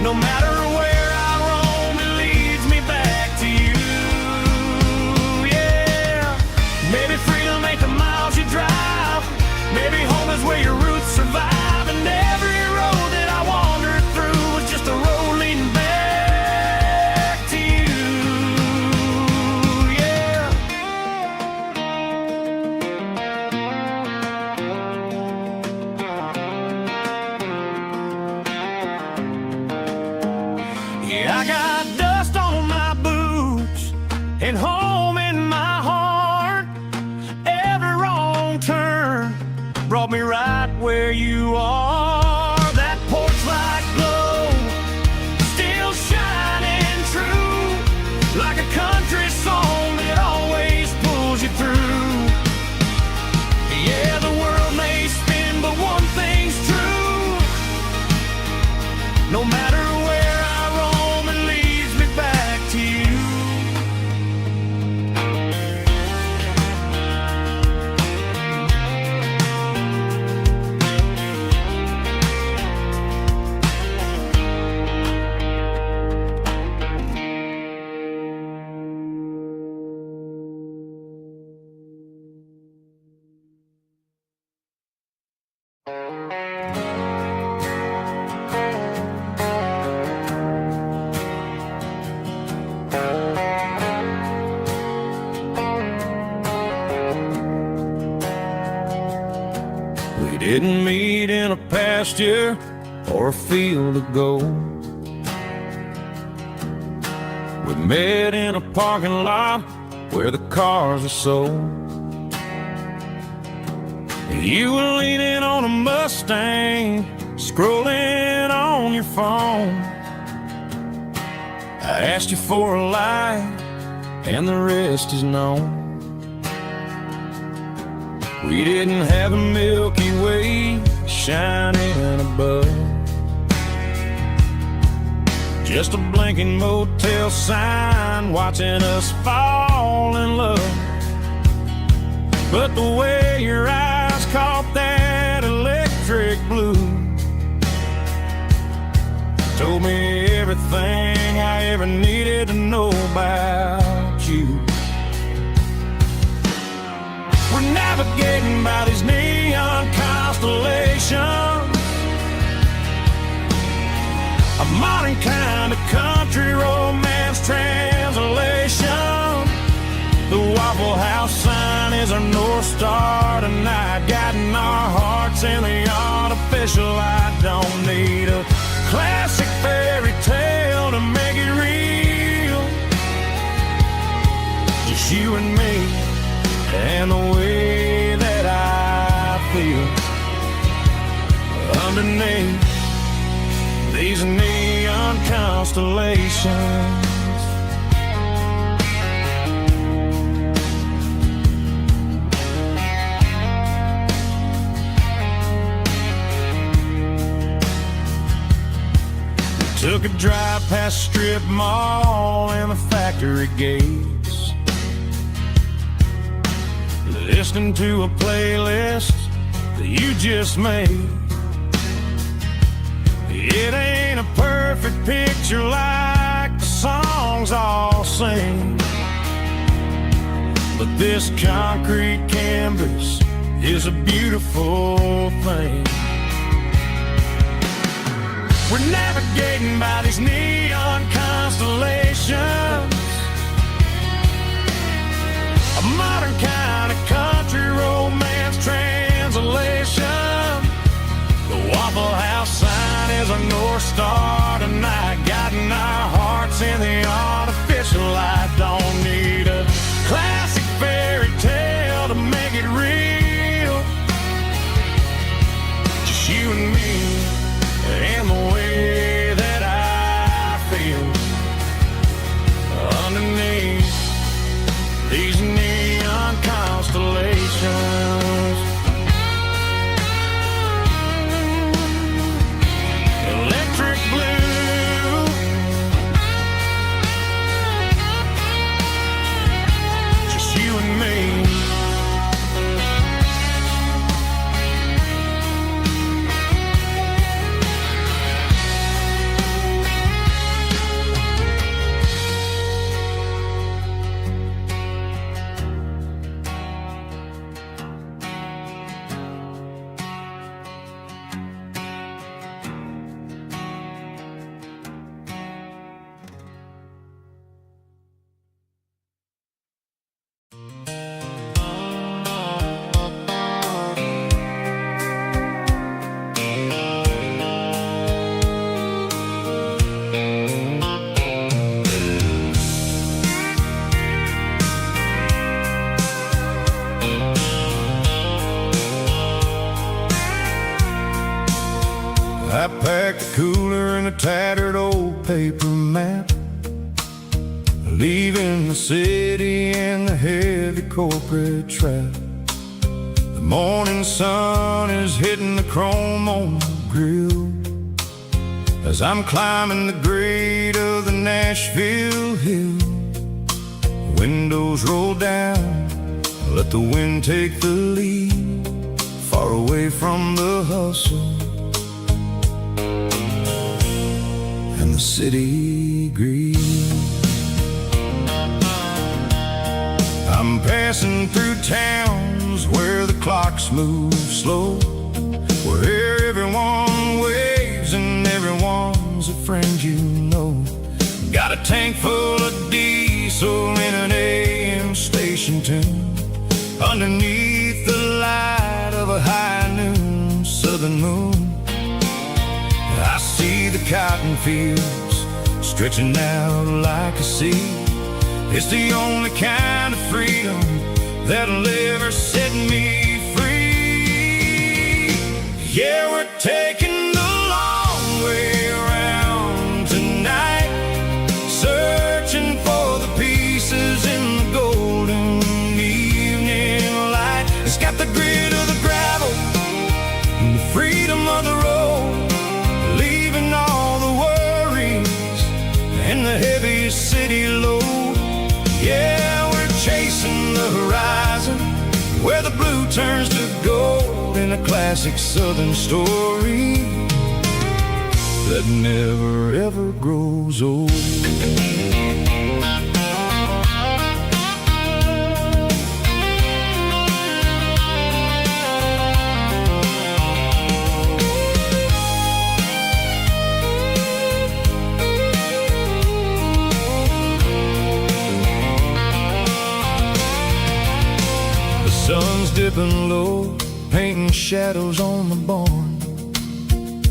No matter where I roam, it leads me back to you. Yeah, maybe freedom ain't the miles you drive. Maybe home is where your roots survive. And every road that I wandered through was just a road leading back to you. Yeah. Yeah, I got dust on my boots and home in my heart. Every wrong turn brought me right where you are. That porch light glow still shining true, like a country song that always pulls you through. Yeah, the world may spin, but one thing's true. No matter where I roam, it leads me back to you. We didn't meet in a pasture or a field of gold. We met in a parking lot where the cars are sold. You were leaning on a Mustang, scrolling on your phone. I asked you for a light, and the rest is known. We didn't have a Milky Way shining above, just a blinking motel sign watching us fall in love. But the way your eyes caught that electric blue told me everything I ever needed to know about you. We're navigating by these neon constellations, a modern kind of country romance translation. The Waffle House sign is our North Star tonight, guiding our hearts in the artificial light. Don't need a classic fairy tale to make it real, just you and me and the way that I feel underneath these neon constellations. Took a drive past strip mall and the factory gates, listening to a playlist that you just made. It ain't a perfect picture like the songs all sing, but this concrete canvas is a beautiful thing. We're navigating by these neon constellations, a modern kind of country romance translation. The Waffle House sign is our North Star tonight, guiding our hearts in the artificial light. Don't need a classic fairy tale to make it real, just you and me and the way that I feel underneath these neon constellations. Electric blue, just you and me. I packed a cooler and a tattered old paper map, leaving the city and the heavy corporate trap. The morning sun is hitting the chrome on the grill as I'm climbing the grade of the Nashville hill. Windows roll down, let the wind take the lead, far away from the hustle and the city greed. I'm passing through towns where the clocks move slow, where everyone waves and everyone's a friend you know. Got a tank full of diesel in an AM station tune, underneath the light of a high noon southern moon. I see the cotton fields stretching out like a sea. It's the only kind of freedom that'll ever set me free. Yeah, we're taking the long way around tonight, searching for the pieces in the golden evening light. It's got the grit of the gravel and the freedom of the road, leaving all the worries and the heavy city load. Yeah, we're chasing the horizon, where the blue turns to gold, in a classic southern story that never ever grows old. Sun's dipping low, painting shadows on the barn.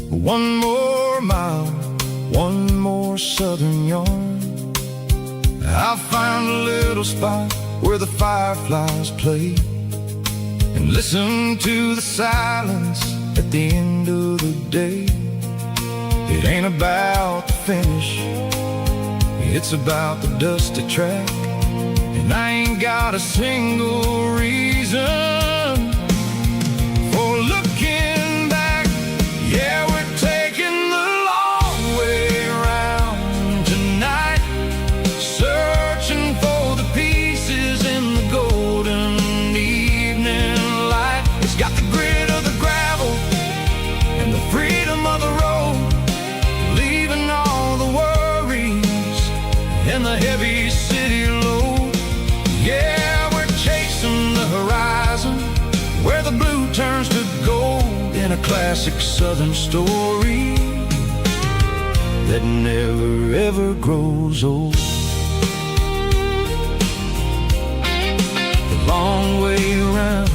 One more mile, one more southern yarn. I'll find a little spot where the fireflies play, and listen to the silence at the end of the day. It ain't about the finish, it's about the dusty track. And I ain't got a single reason for looking back. Yeah, we're taking the long way around tonight, searching for the pieces in the golden evening light. It's got the grit of the gravel and the freedom of the road, leaving all the worries and the heavy city load. Yeah, we're chasing the horizon, where the blue turns to gold, in a classic southern story that never ever grows old. The long way around,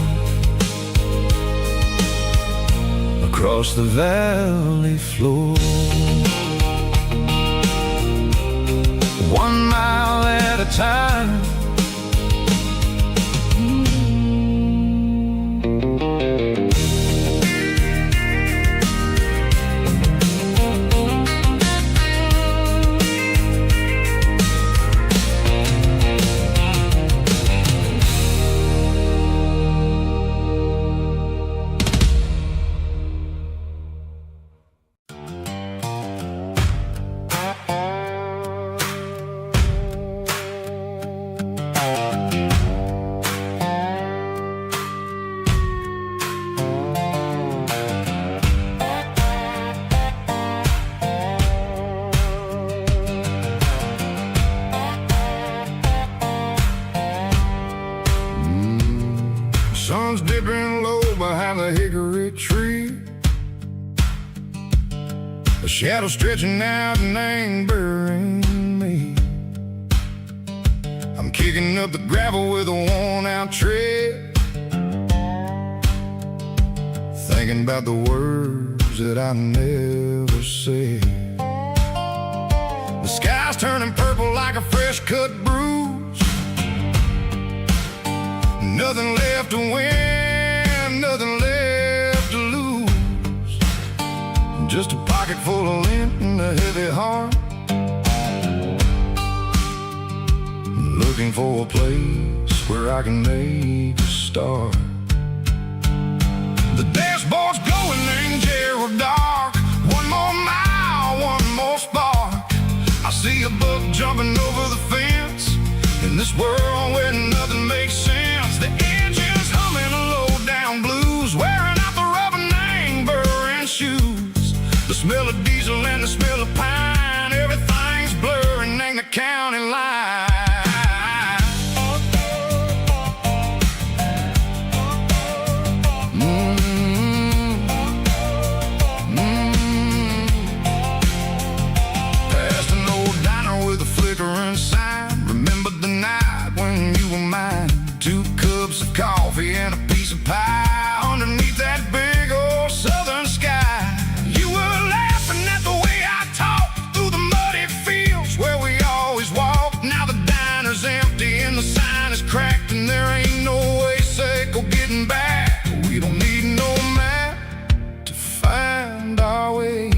across the valley floor, 1 mile at a time. Sun's dipping low behind the hickory tree, a shadow stretching out and angering me. I'm kicking up the gravel with a worn-out tread, thinking about the words that I never said. The sky's turning purple like a fresh-cut bruise, nothing left to win, nothing left to lose. Just a pocket full of lint and a heavy heart, looking for a place where I can make a start. The dashboard's glowing in Gerald dark. One more mile, one more spark. I see a buck jumping over the fence in this world where nothing makes sense. The engine's humming a low-down blues, wearing out the rubber name burring shoes. The smell of diesel and the smell of pine, everything's blurring in the county line. Coffee and a piece of pie underneath that big old southern sky. You were laughing at the way I talked through the muddy fields where we always walked. Now the diner's empty and the sign is cracked, and there ain't no way safe or getting back. We don't need no map to find our way.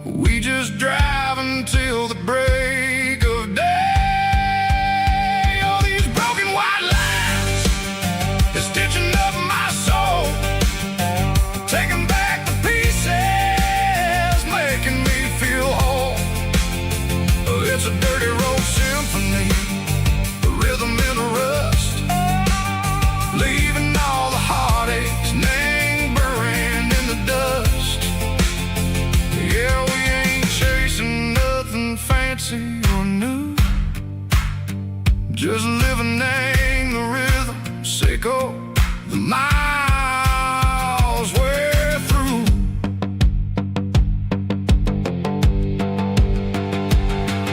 We just drive until the break of day. Stitching up my soul, taking back the pieces, making me feel whole. It's a dirty road symphony, a rhythm in the rust, leaving all the heartaches, name buried in the dust. Yeah, we ain't chasing nothing fancy or new, just living in the rhythm. Sicko, the miles we're through.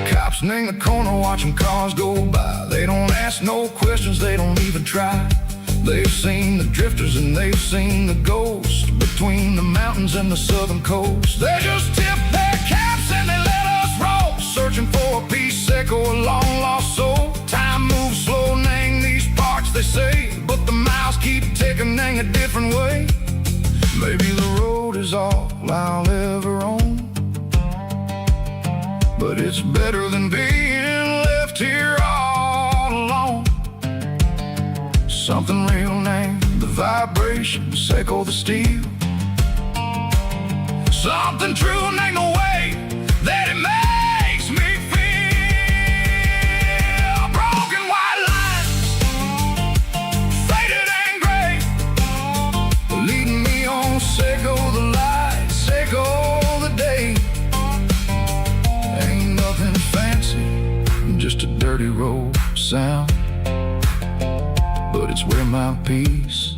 Cops in the corner watching cars go by. They don't ask no questions, they don't even try. They've seen the drifters and they've seen the ghosts between the mountains and the southern coast. They just tip their caps and they let us roll, searching for a piece, Sicko, a long lost soul. Time moves slow, name these parts, they say, but the miles keep ticking in a different way. Maybe the road is all I'll ever own, but it's better than being left here all alone. Something real named the vibration, Sicko the steel. Something true named the way that it makes me feel. Broken white lines, faded and gray, leading me on, Sicko the light, Sicko the day. Ain't nothing fancy, just a dirty road sound, but it's where my peace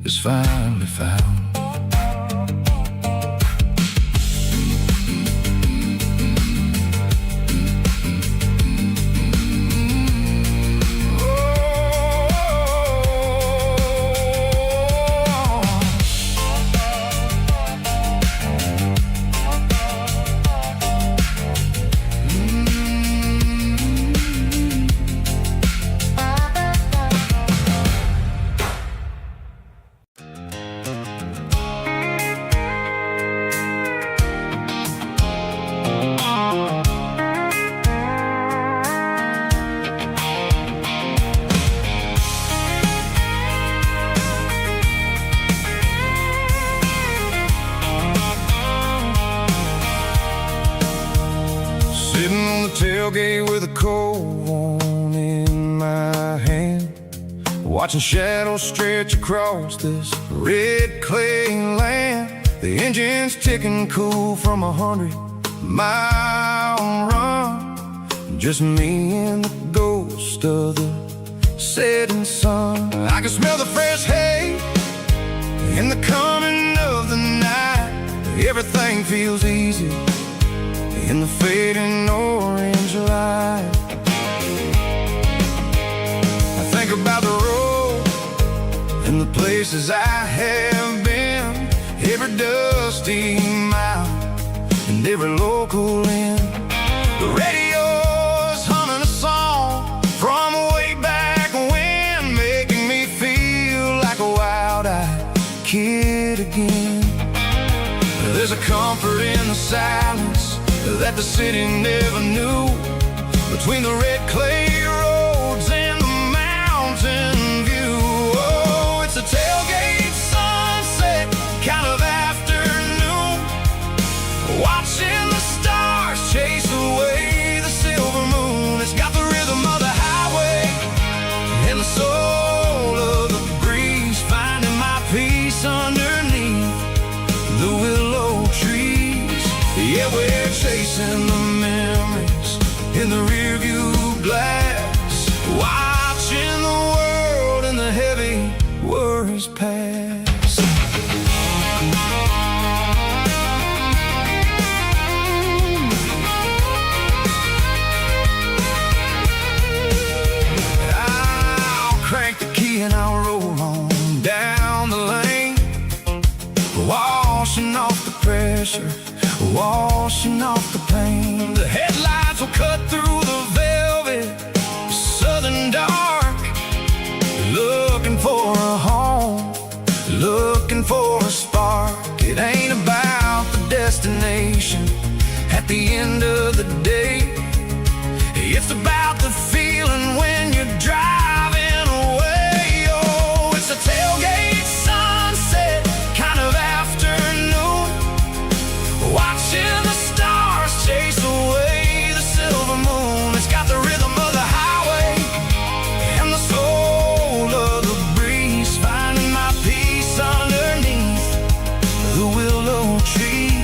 is finally found. Sitting on the tailgate with a cold one in my hand, watching shadows stretch across this red clay land. The engine's ticking cool from 100-mile run. Just me and the ghost of the setting sun. I can smell the fresh hay in the coming of the night. Everything feels easy in the fading orange light. I think about the road and the places I have been, every dusty mile and every local inn. The radio's humming a song from way back when, making me feel like a wild-eyed kid again. There's a comfort in the silence that the city never knew, between the red clay roads and the mountain view. Oh, it's a tailgate sunset kind of afternoon, watching the stars chase away the silver moon. It's got the rhythm of the highway and the soul of the breeze, finding my peace underneath the willow trees. Yeah, we're chasing the memories in the rearview glass, watching the world and the heavy worries pass. I'll crank the key and I'll roll on down the lane, washing off the pressure, washing off the pain. The headlights will cut through the velvet southern dark, looking for a home, looking for a spark. It ain't about the destination at the end of the day, it's about the feeling when you're driving away. Oh, it's a tailgate sunset kind of afternoon, watching the stars chase away the silver moon. It's got the rhythm of the highway and the soul of the breeze, finding my peace underneath the willow trees.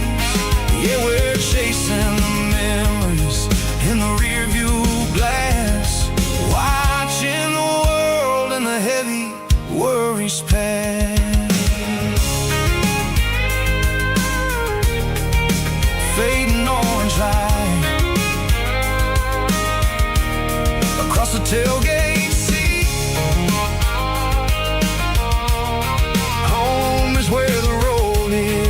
Yeah, we're chasing the memories in the rearview glass, watching the world and the heavy worries pass. Fading orange light across the tailgate seat. Home is where the road is.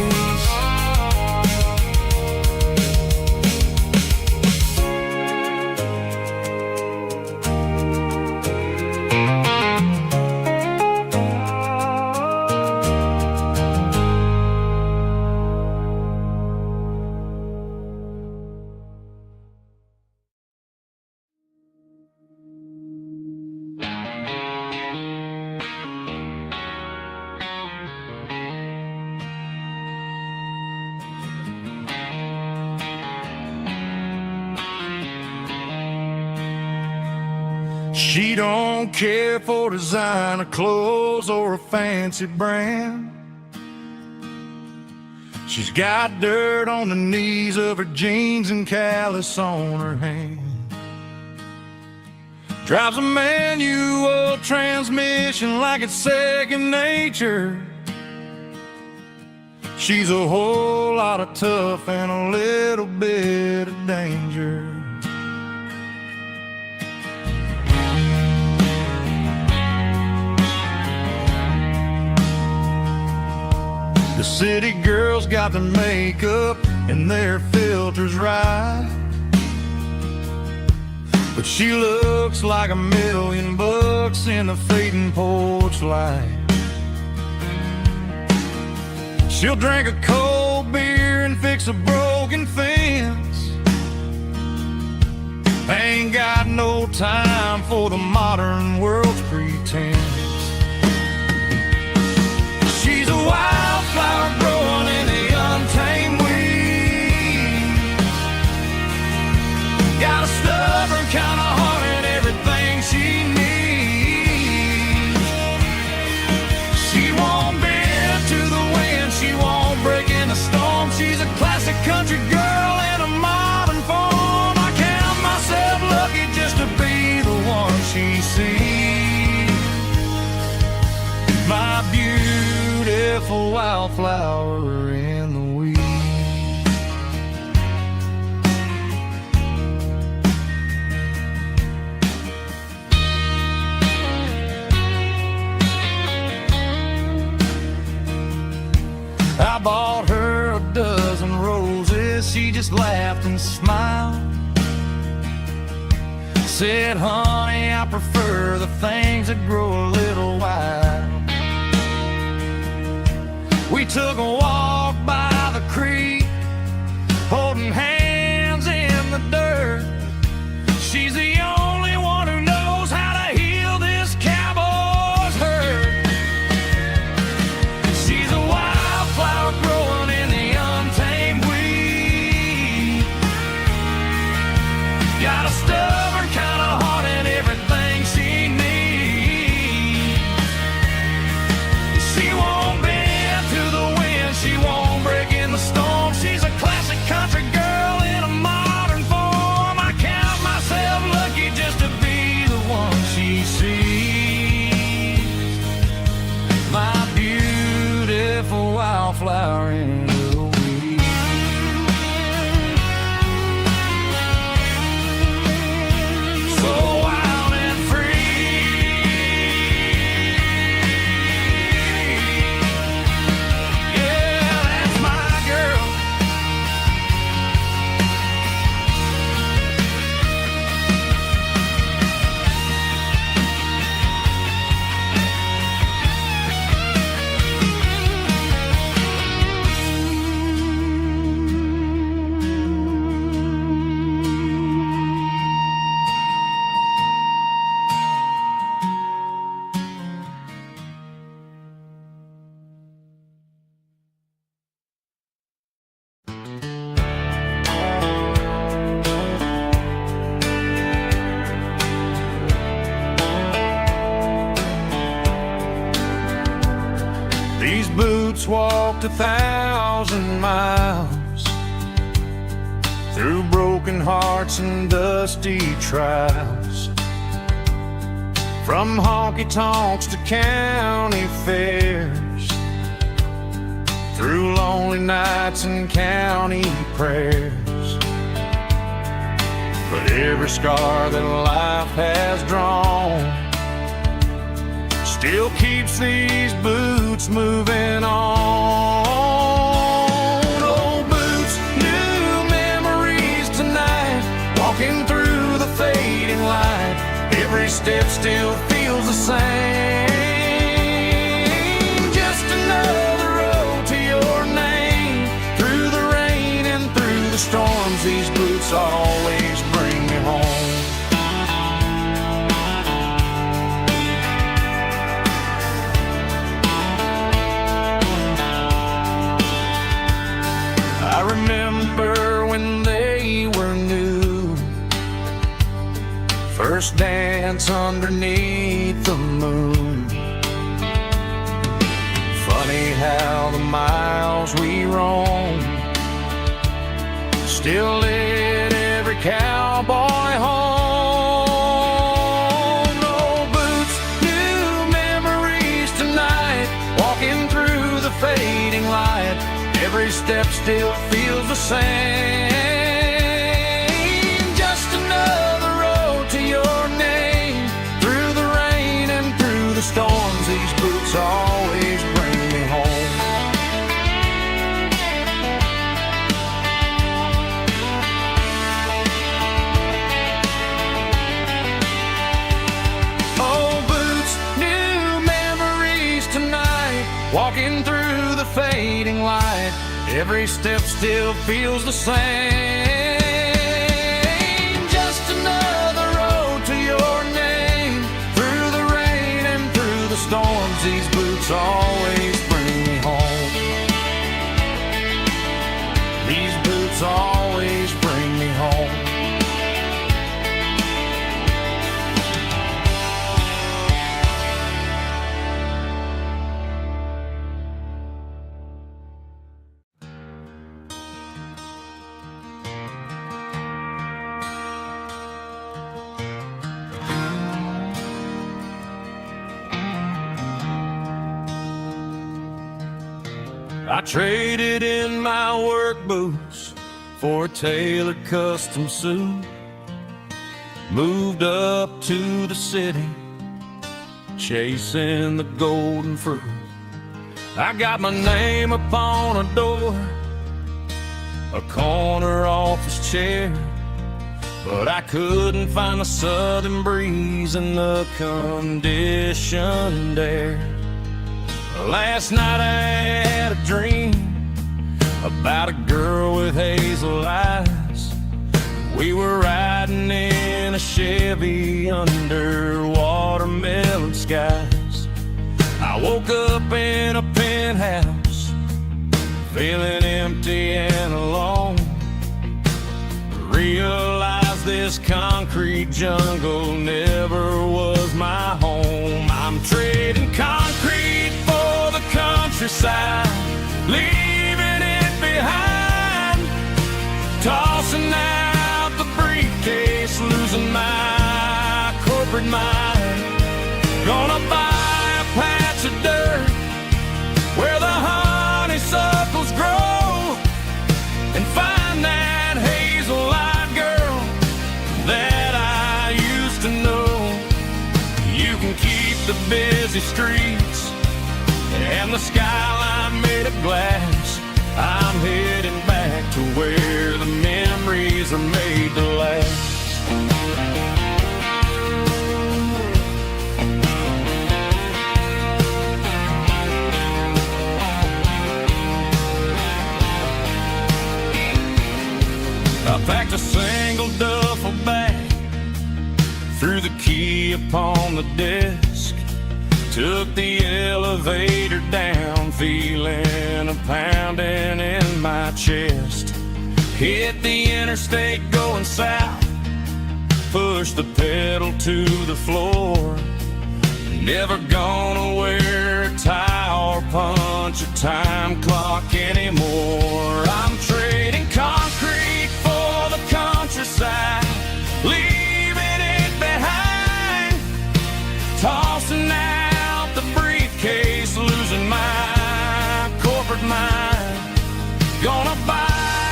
She don't care for designer clothes or a fancy brand. She's got dirt on the knees of her jeans and callus on her hand. Drives a manual transmission like it's second nature. She's a whole lot of tough and a little bit of danger. The city girls got their makeup and their filters right, but she looks like $1,000,000 in the fading porch light. She'll drink a cold beer and fix a broken fence. Ain't got no time for the modern world's pretense. She's a wildflower growing in the untamed weeds. Got a stubborn kind of heart and everything she needs. She won't bend to the wind, she won't break in the storm. She's a classic country girl in a modern form. I count myself lucky just to be the one she sees. My beautiful wildflower in the weeds. I bought her a dozen roses, she just laughed and smiled. Said, honey, I prefer the things that grow a little wild. We took a walk by the creek boots walked 1,000 miles through broken hearts and dusty trials, from honky-tonks to county fairs, through lonely nights and county prayers. But every scar that life has drawn still keeps these boots moving on. Old boots, new memories tonight, walking through the fading light. Every step still feels the same. Just another road to your name. Through the rain and through the storms, these boots always bring me home. I remember when they were new, first dance underneath the moon. Funny how the miles we roam still lit every cowboy home. Old boots, new memories tonight, walking through the fading light. Every step still feels the same. Just another road to your name. Through the rain and through the storms, these boots always bring me home. Old boots, new memories tonight, walking through the fading light. Every step still feels the same. Just another road to your name. Through the rain and through the storms, these boots always bring me home. These boots always bring me home. I traded in my work boots for a tailored custom suit. Moved up to the city, chasing the golden fruit. I got my name upon a door, a corner office chair, but I couldn't find the southern breeze in the conditioned air. Last night I had a dream about a girl with hazel eyes. We were riding in a Chevy under watermelon skies. I woke up in a penthouse, feeling empty and alone. Realized this concrete jungle never was my home. I'm trading concrete for the countryside, leaving it behind, tossing out the briefcase, losing my corporate mind. Gonna buy a patch of dirt where the honeysuckles grow and find that hazel-eyed girl that I used to know. You can keep the busy streets and the skyline made of glass. I'm heading back to where the memories are made to last. I packed a single duffel bag, threw the key upon the desk, took the elevator down, feeling a pounding in my chest. Hit the interstate going south, pushed the pedal to the floor. Never gonna wear a tie or punch a time clock anymore. I'm trading concrete for the countryside, leaving it behind, tossing out the briefcase, losing my corporate mind. Gonna buy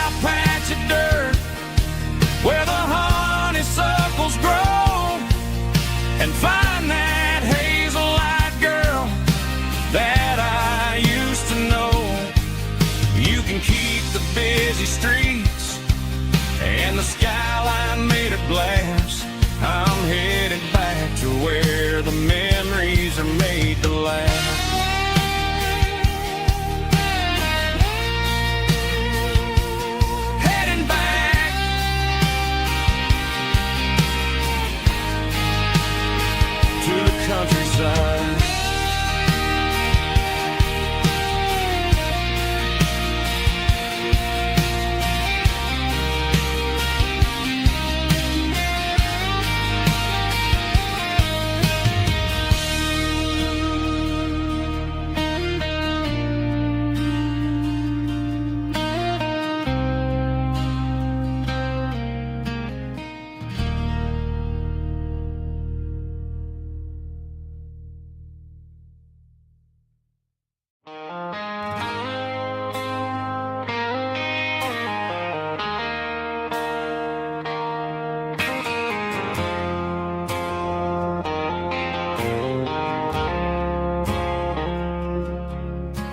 a patch of dirt where the honeysuckles grow and find that hazel-eyed girl that I used to know. You can keep the busy streets and the skyline made of glass. I'm headed back to where the memories are made to last. Countryside.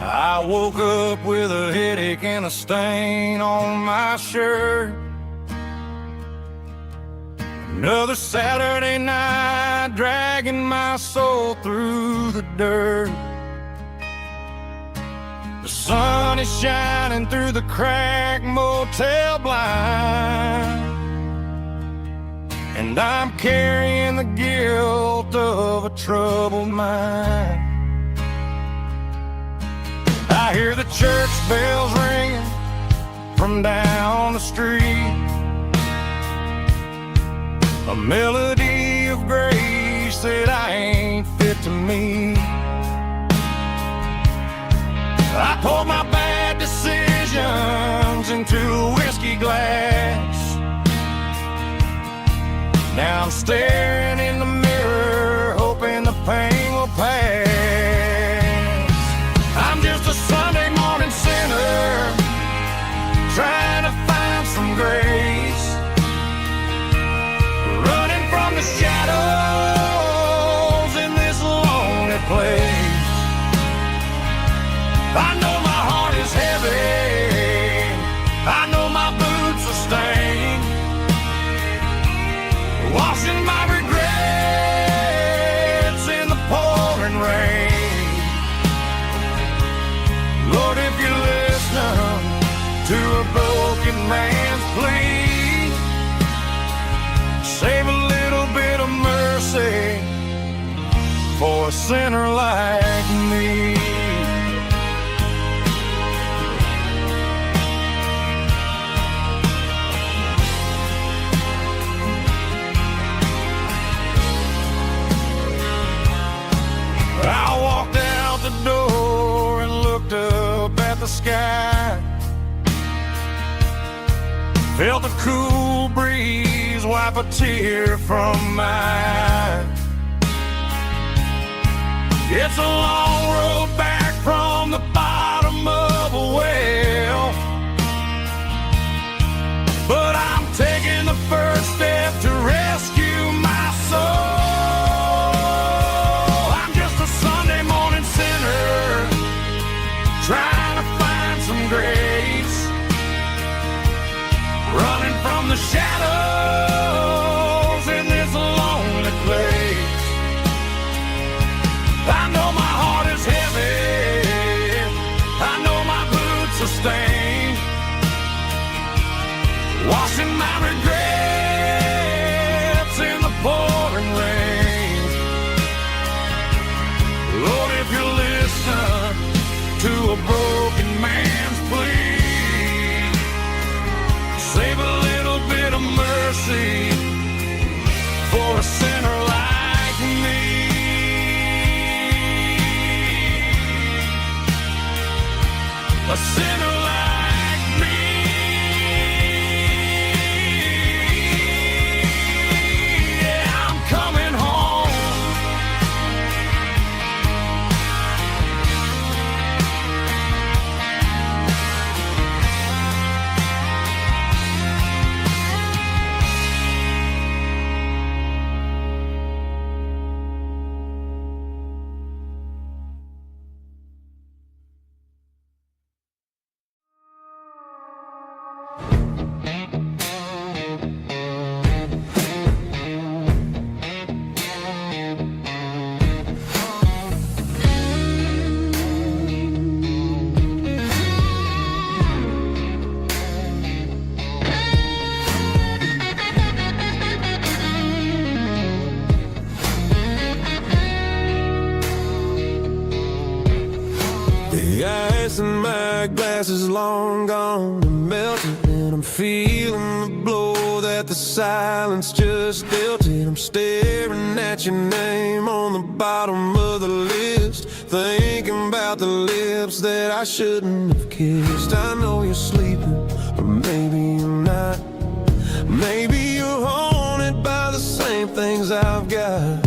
I woke up with a headache and a stain on my shirt. Another Saturday night, dragging my soul through the dirt. The sun is shining through the cracked motel blind, and I'm carrying the guilt of a troubled mind. I hear the church bells ringing from down the street, a melody of grace that I ain't fit to meet. I poured my bad decisions into a whiskey glass. Now I'm staring in the mirror, hoping the pain will pass. I'm just a Sunday morning sinner, trying to find some grace, running from the shadows in this lonely place. I know my heart is heavy, I know my boots are stained, washing my regrets in the pouring rain. Lord, if you're listening to a broken man's plea, save a little bit of mercy for a sinner like me. I walked out the door and looked up at the sky, felt the cool breeze wipe a tear from my eye. It's a long road back from the bottom of a well, but I'm taking the first step to rescue my soul. Trying to find some grace, running from the shadows in this lonely place. I know my heart is heavy, I know my boots are stained, washing my regrets in the pouring rain. Lord, if you're listening to a broken man's plea, save a little bit of mercy for a sinner like me. glass is long gone and melted, and I'm feeling the blow that the silence just dealt it. I'm staring at your name on the bottom of the list, thinking about the lips that I shouldn't have kissed. I know you're sleeping, or maybe you're not. Maybe you're haunted by the same things I've got.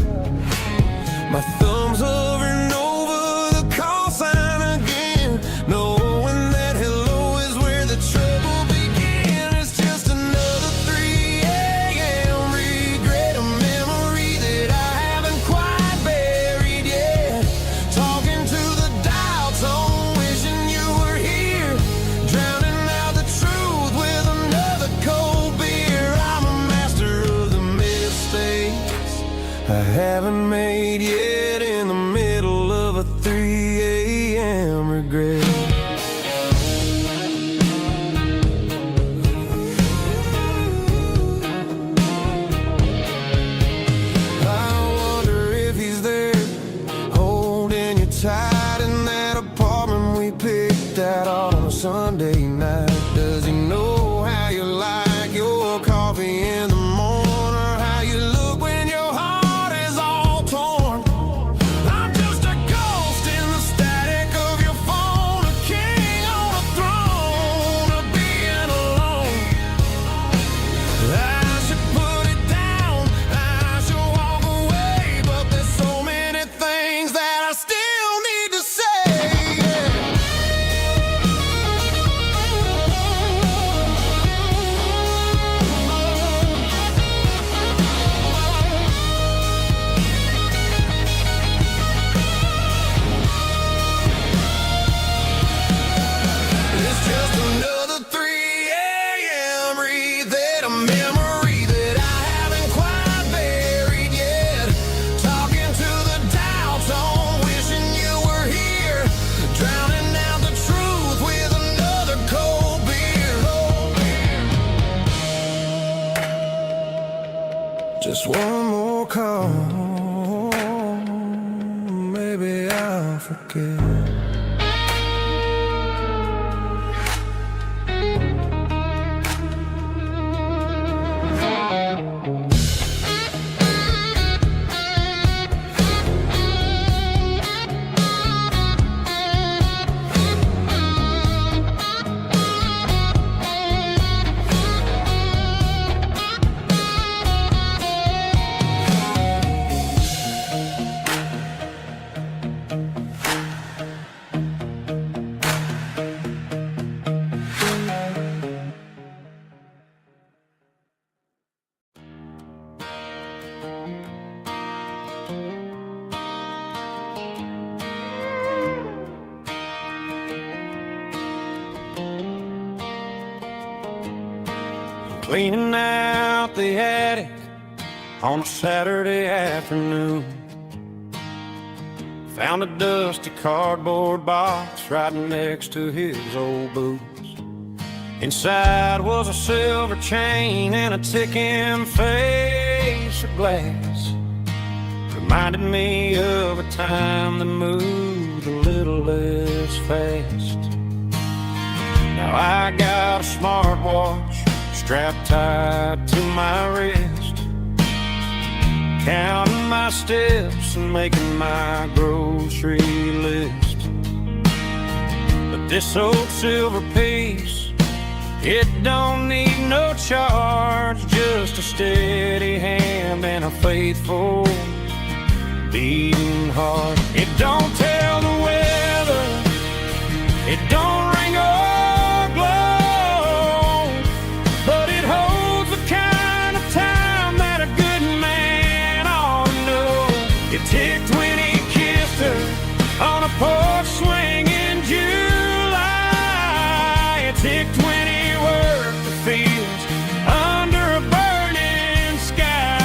My thumb's hovering over the call sign again, knowing that hello is where the trouble began. It's just another 3 a.m. regret, a memory that I haven't quite buried yet. Talking to the dial tone, wishing you were here, drowning out the truth with another cold beer. I'm a master of the mistakes I haven't made yet, in the middle of a 3 a.m. regret. I wonder if he's there, holding you tight in that apartment we picked out on a Sunday night. Does he know how you like your coffee in the morning, or how you look when your heart is all torn? I'm just a ghost in the static of your phone, a king on a throne of being alone. I should put it down, I should walk away, but there's so many things that I still need to say. It's just another 3 a.m. read, a memory that I haven't quite buried yet. Talking to the dial tone, wishing you were here, drowning out the truth with another cold beer. Just one more call, maybe I'll forget. Cleaning out the attic on a Saturday afternoon, found a dusty cardboard box right next to his old boots. Inside was a silver chain and a ticking face of glass. Reminded me of a time that moved a little less fast. Now I got a smartwatch strapped tight to my wrist, counting my steps and making my grocery list. But this old silver piece, it don't need no charge, just a steady hand and a faithful beating heart. It don't tell the weather, it don't ring or glow, but it holds the kind of time that a good man ought to know. It ticked when he kissed her on a porch swing in July. It ticked when he worked the fields under a burning sky.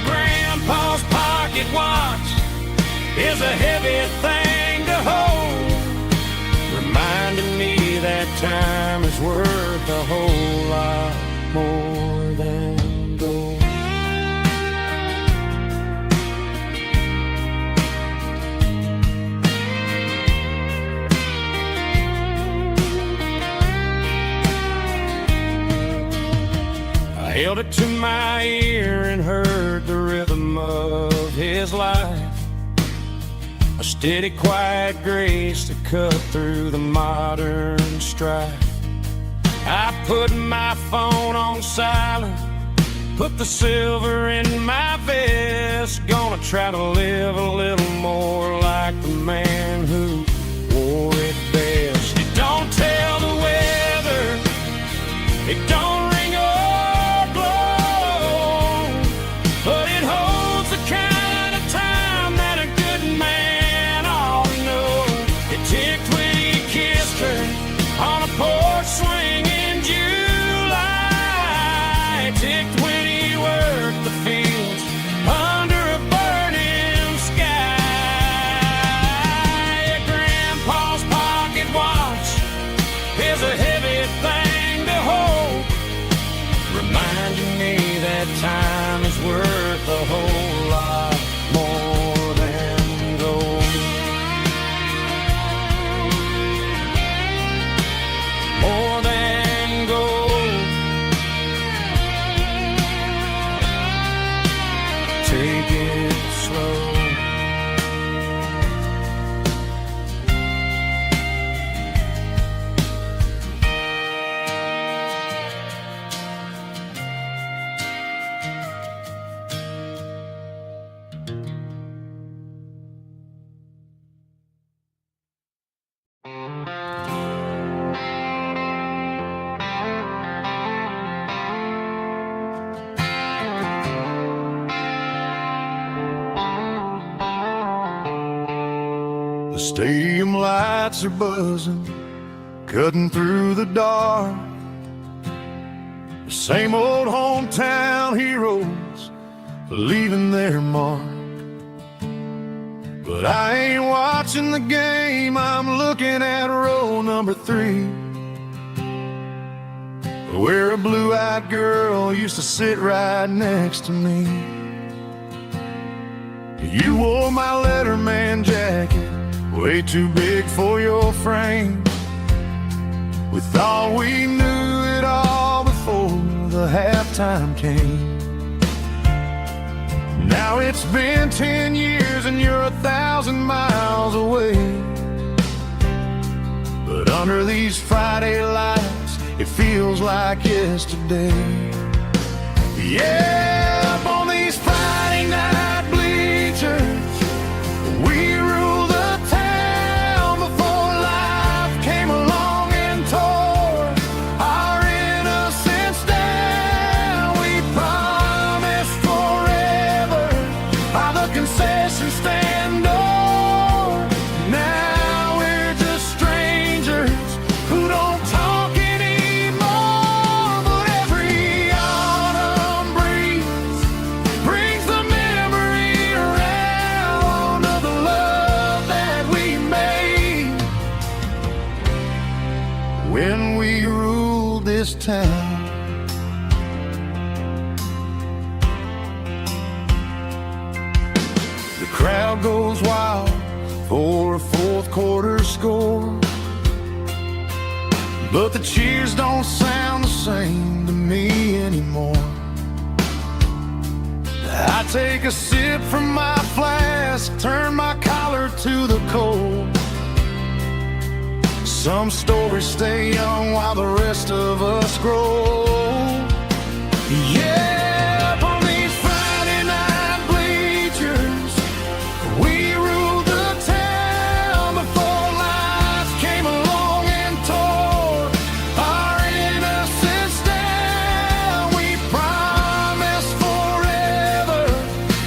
Grandpa's pocket watch is a heavy thing to hold, reminding me that time is worth a whole lot more than gold. held it to my ear and heard the rhythm of his life. A steady, quiet grace to cut through the modern strife. I put my phone on silent, put the silver in my vest. Gonna try to live a little more like the man who wore it best. It don't tell the weather, it don't ring or blow, but it holds the kind of time that a good man ought to know. It ticked when he kissed her on a porch swing in July. It ticked when he worked the fields under a burning sky. Yeah, Grandpa's pocket watch is a heavy thing to hold, reminding me that time is worth a whole lot more than gold. More than gold. Take it slow. The stadium lights are buzzing, cutting through the dark. The same old hometown heroes leaving their mark. But I ain't watching the game, I'm looking at row number 3, where a blue-eyed girl used to sit right next to me. You wore my Letterman jacket, way too big for your frame. We thought we knew it all before the halftime came. Now it's been 10 years and you're 1,000 miles away. But under these Friday lights, it feels like yesterday. Yeah, up on these Friday night bleachers, we rule the town before life came along and tore our innocence down. We promised forever by the concession stand door. Now we're just strangers who don't talk anymore. But every autumn breeze brings the memory around of the love that we made when we ruled this town. The crowd goes wild for a fourth quarter score, but the cheers don't sound the same to me anymore. I take a sip from my flask, turn my collar to the cold. Some stories stay young while the rest of us grow. Yeah, up on these Friday night bleachers, we ruled the town before life came along and tore our innocence down. We promised forever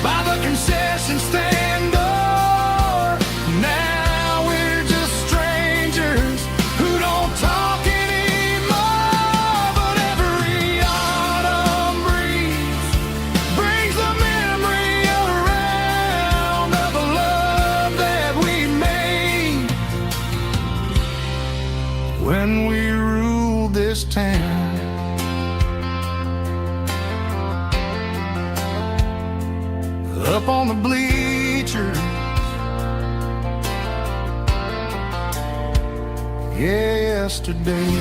by the concession stand door. Now we're just strangers who don't talk anymore. But every autumn breeze brings the memory around of the love that we made when we ruled this town. Up on the bleachers, yesterday.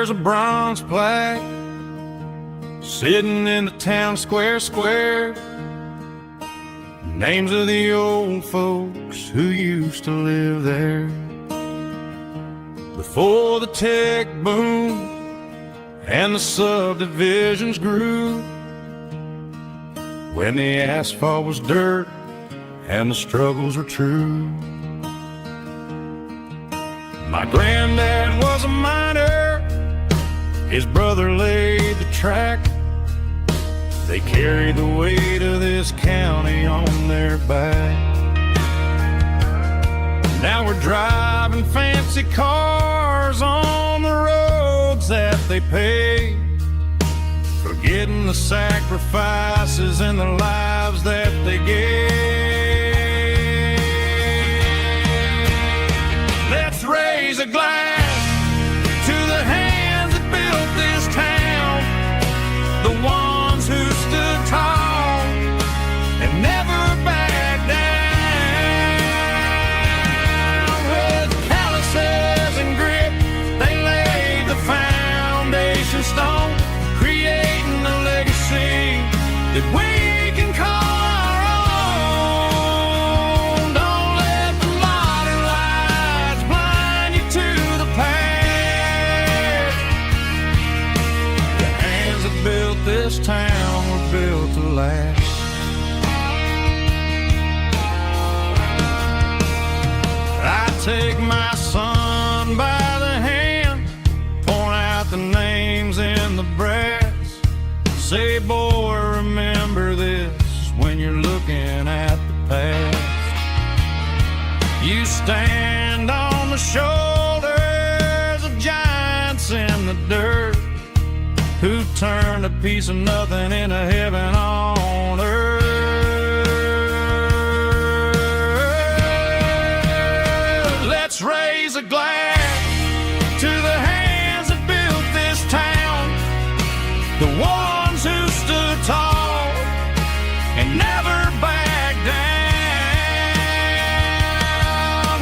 there's a bronze plaque sitting in the town square. Names of the old folks who used to live there. Before the tech boom and the subdivisions grew, when the asphalt was dirt and the struggles were true. My granddad was a miner, his brother laid the track. They carried the weight of this county on their back. Now we're driving fancy cars on the roads that they paved, forgetting the sacrifices and the lives that they gave. Let's raise a glass to the hands that built this town, the ones who stood tall and never backed down. With calluses and grit, they laid the foundation stone, creating a legacy that we can call our own. Don't let the modern lights blind you to the past. The hands that built this town were built to last. I take my son by the hand, point out the names in the brass. Say, boy, remember this when you're looking at the past. You stand on the shoulders of giants in the dirt, who turned a piece of nothing into heaven on earth. Let's raise a glass to the hands that built this town, the ones who stood tall and never backed down.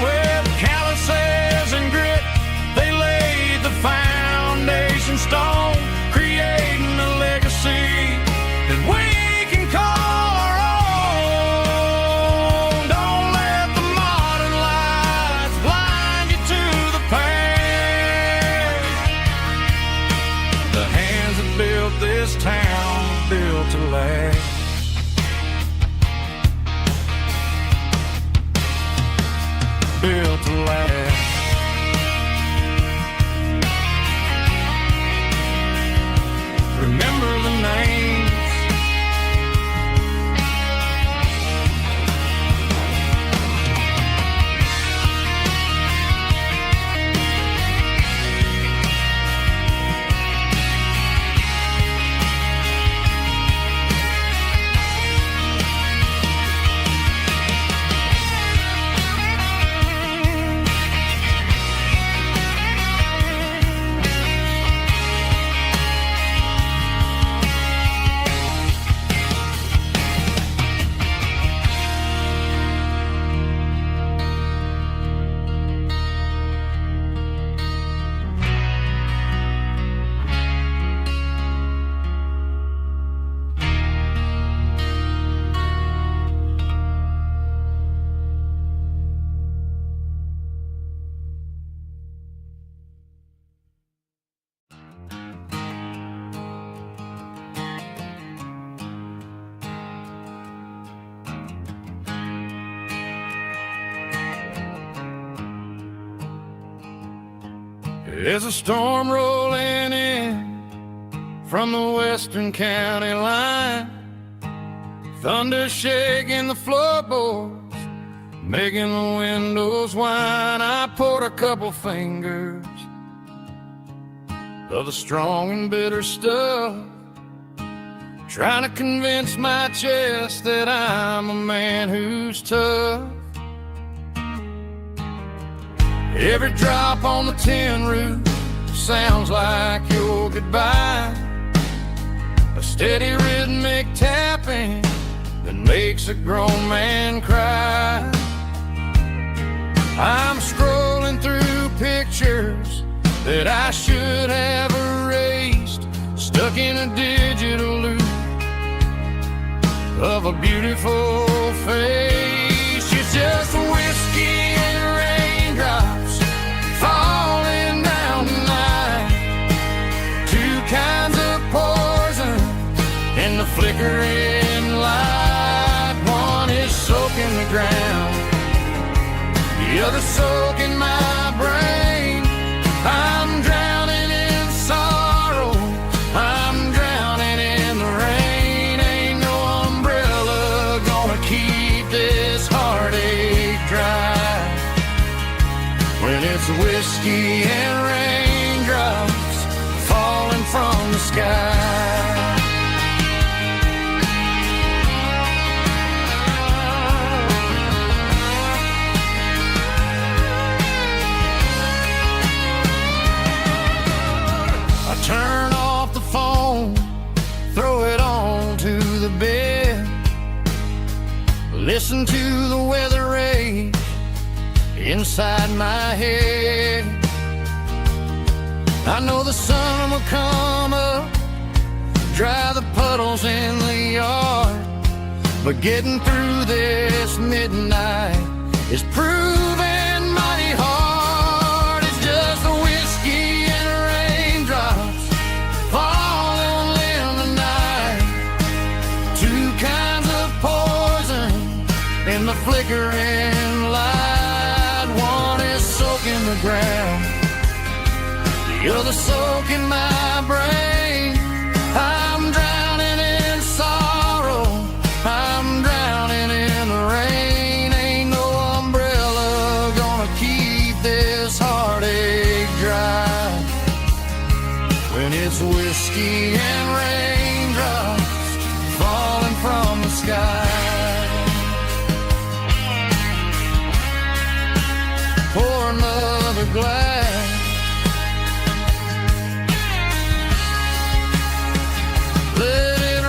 With calluses and grit, they laid the foundation stone, creating a legacy that we can call our own. Don't let the modern lights blind you to the past. The hands that built this town were built to last. Built to last. Remember the names. There's a storm rolling in from the western county line, thunder shaking the floorboards, making the windows whine. I poured a couple fingers of the strong and bitter stuff, trying to convince my chest that I'm a man who's tough. Every drop on the tin roof sounds like your goodbye, a steady rhythmic tapping that makes a grown man cry. I'm scrolling through pictures that I should have stuck in a digital loop of a beautiful face. It's just whiskey and raindrops falling down tonight. Two kinds of poison in the flickering light. One is soaking the ground, the other soaking my brain. I'm drowning in sorrow, I'm drowning in the rain. Ain't no umbrella gonna keep this heartache dry when it's whiskey and raindrops falling from the sky. Turn off the phone, throw it on to the bed. Listen to the weather rage inside my head. I know the sun will come up, dry the puddles in the yard, but getting through this midnight is proving mighty hard. It's just a whiskey and raindrops falling in the night. Two kinds of poison in the flickering light. One is soaking the ground, the other soaking my brain. I'm drowning in sorrow, I'm drowning in the rain. Ain't no umbrella gonna keep this heartache dry when it's whiskey and raindrops falling from the sky. Pour another glass, let it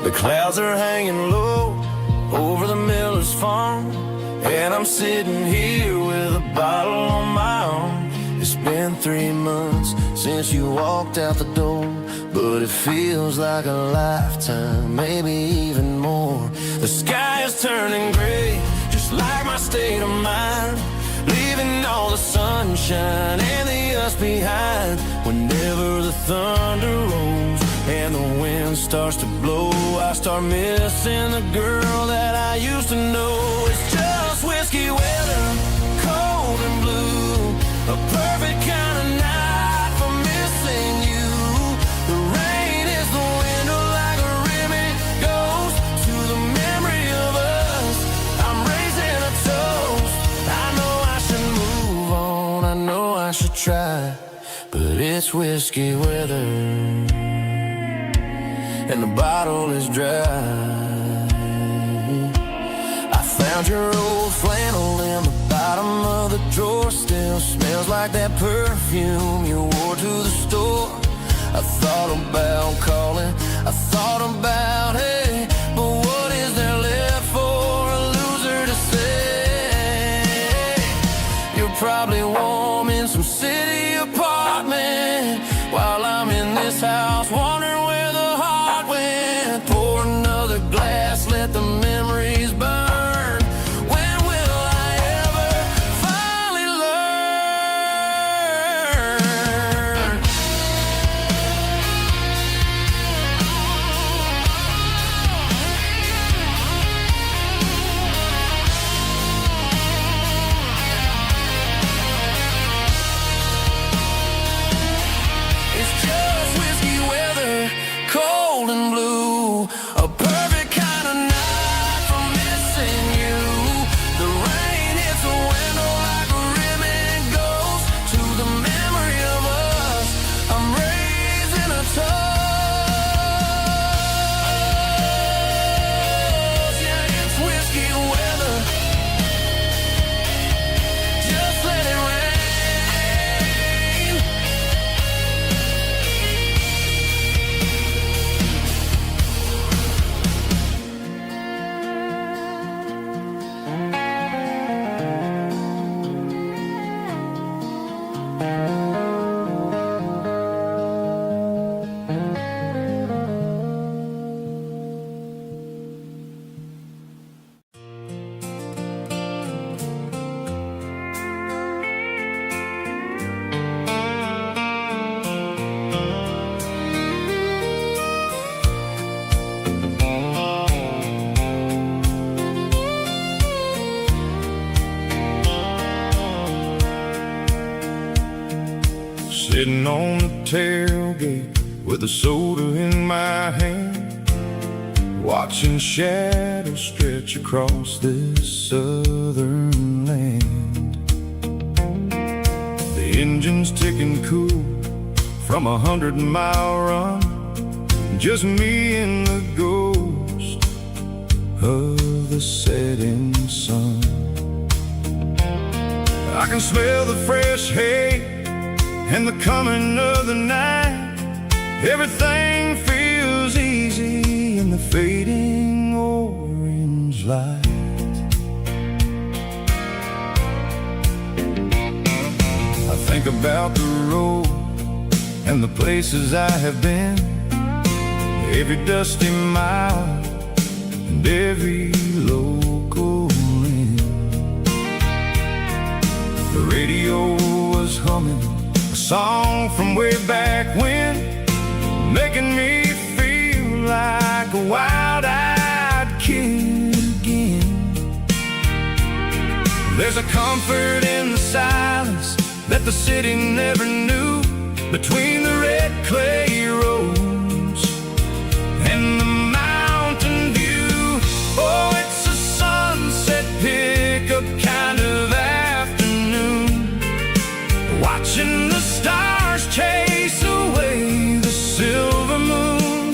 The clouds are hanging low over the miller's farm, and I'm sitting here with a bottle on my arm. It's been 3 months since you walked out the door, but it feels like a lifetime, maybe even more. The sky is turning gray, just like my state of mind, leaving all the sunshine and the us behind. Whenever the thunder rolls and the wind starts to blow, I start missing the girl that I used to know. It's just whiskey weather, cold and blue, a perfect kind of night for missing you. The rain is the window like a ribbon goes to the memory of us. I'm raising a toast, I know I should move on, I know I should try, but it's whiskey weather and the bottle is dry. I found your old flannel in the bottom of the drawer, still smells like that perfume you wore to the store. I thought about calling, I thought about, hey, but what is there left for a loser to say? You're probably warm in some city apartment while I'm in this house wondering where the heart went. Pour another glass, let the memory Sitting on the tailgate with a soda in my hand, watching shadows stretch across this southern land. The engine's ticking cool from 100-mile run, just me and the ghost of the setting sun. I can smell the fresh hay and the coming of the night. Everything feels easy in the fading orange light. I think about the road and the places I have been, every dusty mile and every local inn. The radio was humming a song from way back when, making me feel like a wild-eyed kid again. There's a comfort in the silence that the city never knew, between the red clay roads and the mountain view. Oh, it's a sunset pickup kind of afternoon, watching the stars chase away the silver moon.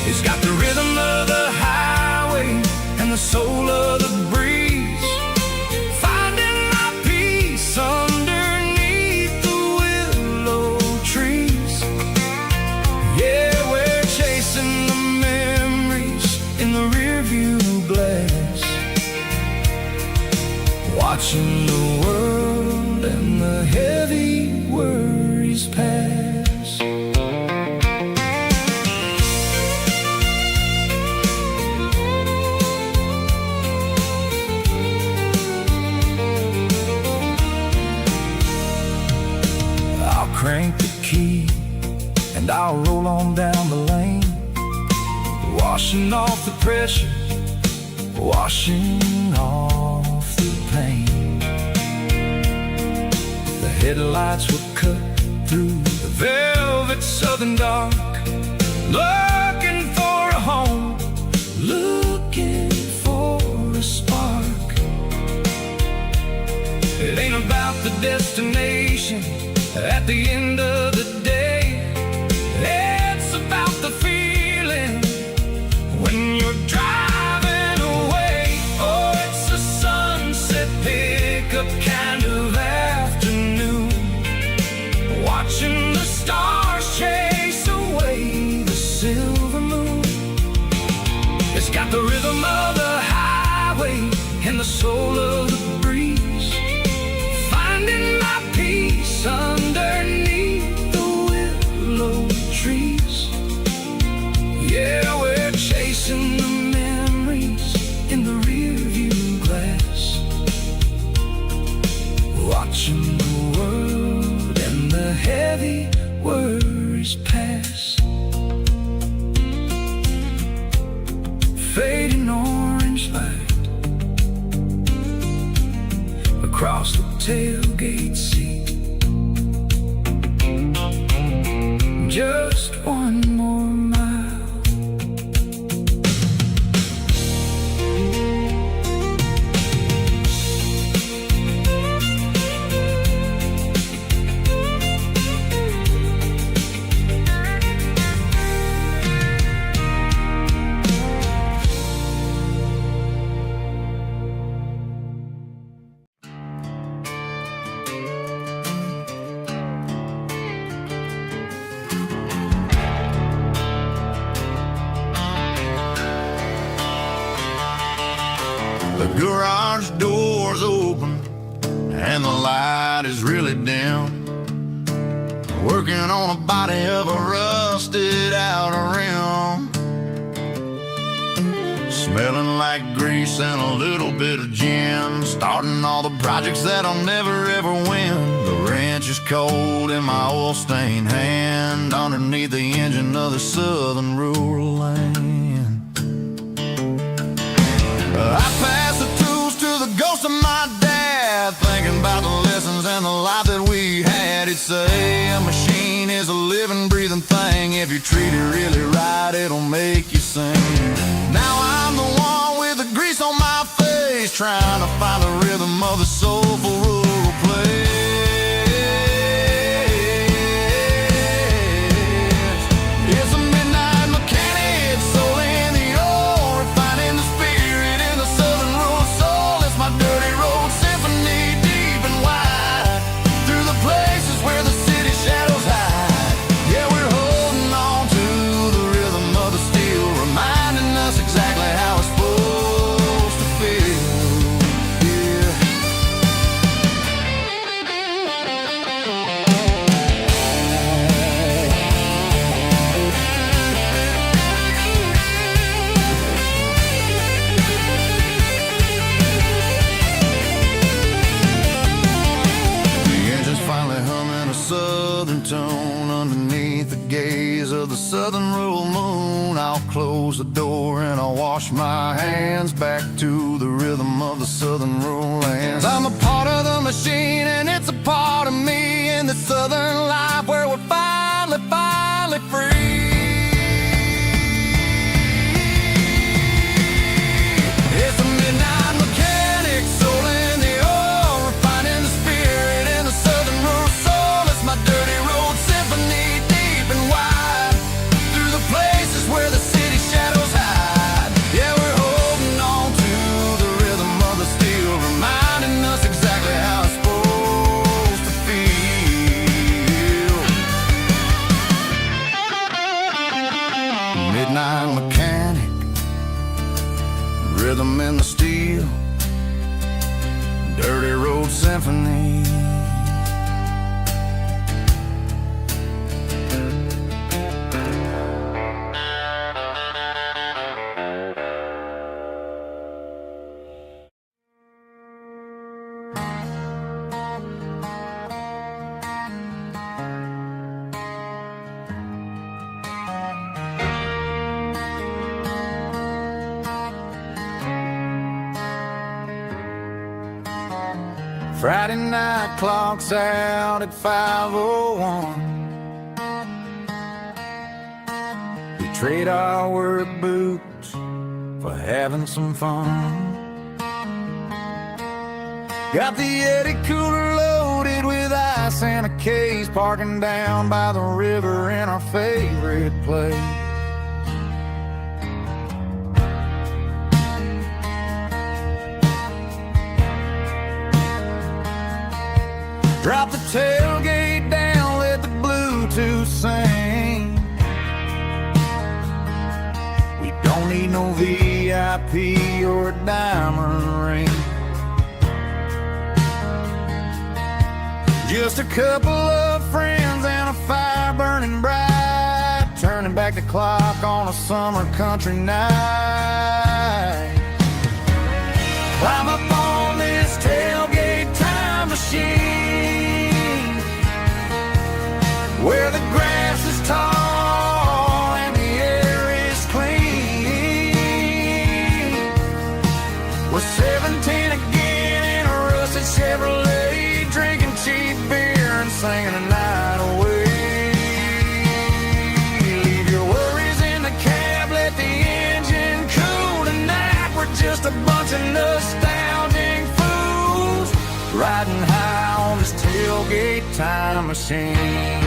It's got the rhythm of the highway and the soul of the breeze, finding my peace underneath the willow trees. Yeah, we're chasing the memories in the rearview glass, watching the world and the heavy worries pass. I'll crank the key and I'll roll on down the lane, washing off the pressure, washing off the pain. The headlights will cut through the velvet southern dark, looking for a home, looking for a spark. It ain't about the destination at the end of the day, it's about the feeling when you're driving away. Oh, it's a sunset pickup kind of afternoon, watching the stars chase away the silver moon. It's got the rhythm of the highway and the soul of the breeze, finding my peace underneath the willow trees. Yeah, we're chasing the memories in the rearview glass, watching the world and the heavy worries pass. Fading orange light across the tailgate seat, just one more mile. The garage door's open and the light is really dim, working on a body of a rusted out rim, smelling like grease and a little bit of gin, starting all the projects that I'll never ever win. The wrench is cold in my oil-stained hand, underneath the engine of the southern rural land. I pass the tools to the ghost of my dad, thinking about the lessons and the life that we had. it say a machine is a living, breathing thing. If you treat it really right, it'll make you sing. Now I'm the one with the grease on my face, trying to find the rhythm of the soulful rural place. It's a midnight mechanic, soul in the ore, refining the spirit in the southern rural soul. It's my dirty road symphony, deep and wide, through the places where the city shadows hide. Yeah, we're holding on to the rhythm of the steel, reminding us exactly how it's supposed to feel. Southern tone underneath the gaze of the southern rural moon. I'll close the door and I'll wash my hands, back to the rhythm of the southern rural lands. I'm a part of the machine and it's a part of me, in the southern life where we're finally free. It's a midnight mechanic, soul in the ore, refining the spirit in the southern rural soul. It's my dirty road symphony, deep and wide, through the places where the city shadows hide. Yeah, we're holding on to the rhythm of the steel, reminding us exactly how it's supposed to feel. Midnight mechanic, rhythm in the steel, dirty road symphony. Friday night clock's out at 5:01. We trade our work boots for having some fun. Got the Yeti cooler loaded with ice and a case, parking down by the river in our favorite place. Drop the tailgate down, let the Bluetooth sing. We don't need no VIP or a diamond ring. Just a couple of friends and a fire burning bright, turning back the clock on a summer country night. Climb up on this tailgate time machine, where the grass is tall and the air is clean. We're 17 again in a rusted Chevrolet, drinking cheap beer and singing the night away. Leave your worries in the cab, let the engine cool tonight. We're just a bunch of nostalgic fools, riding high on this tailgate time machine.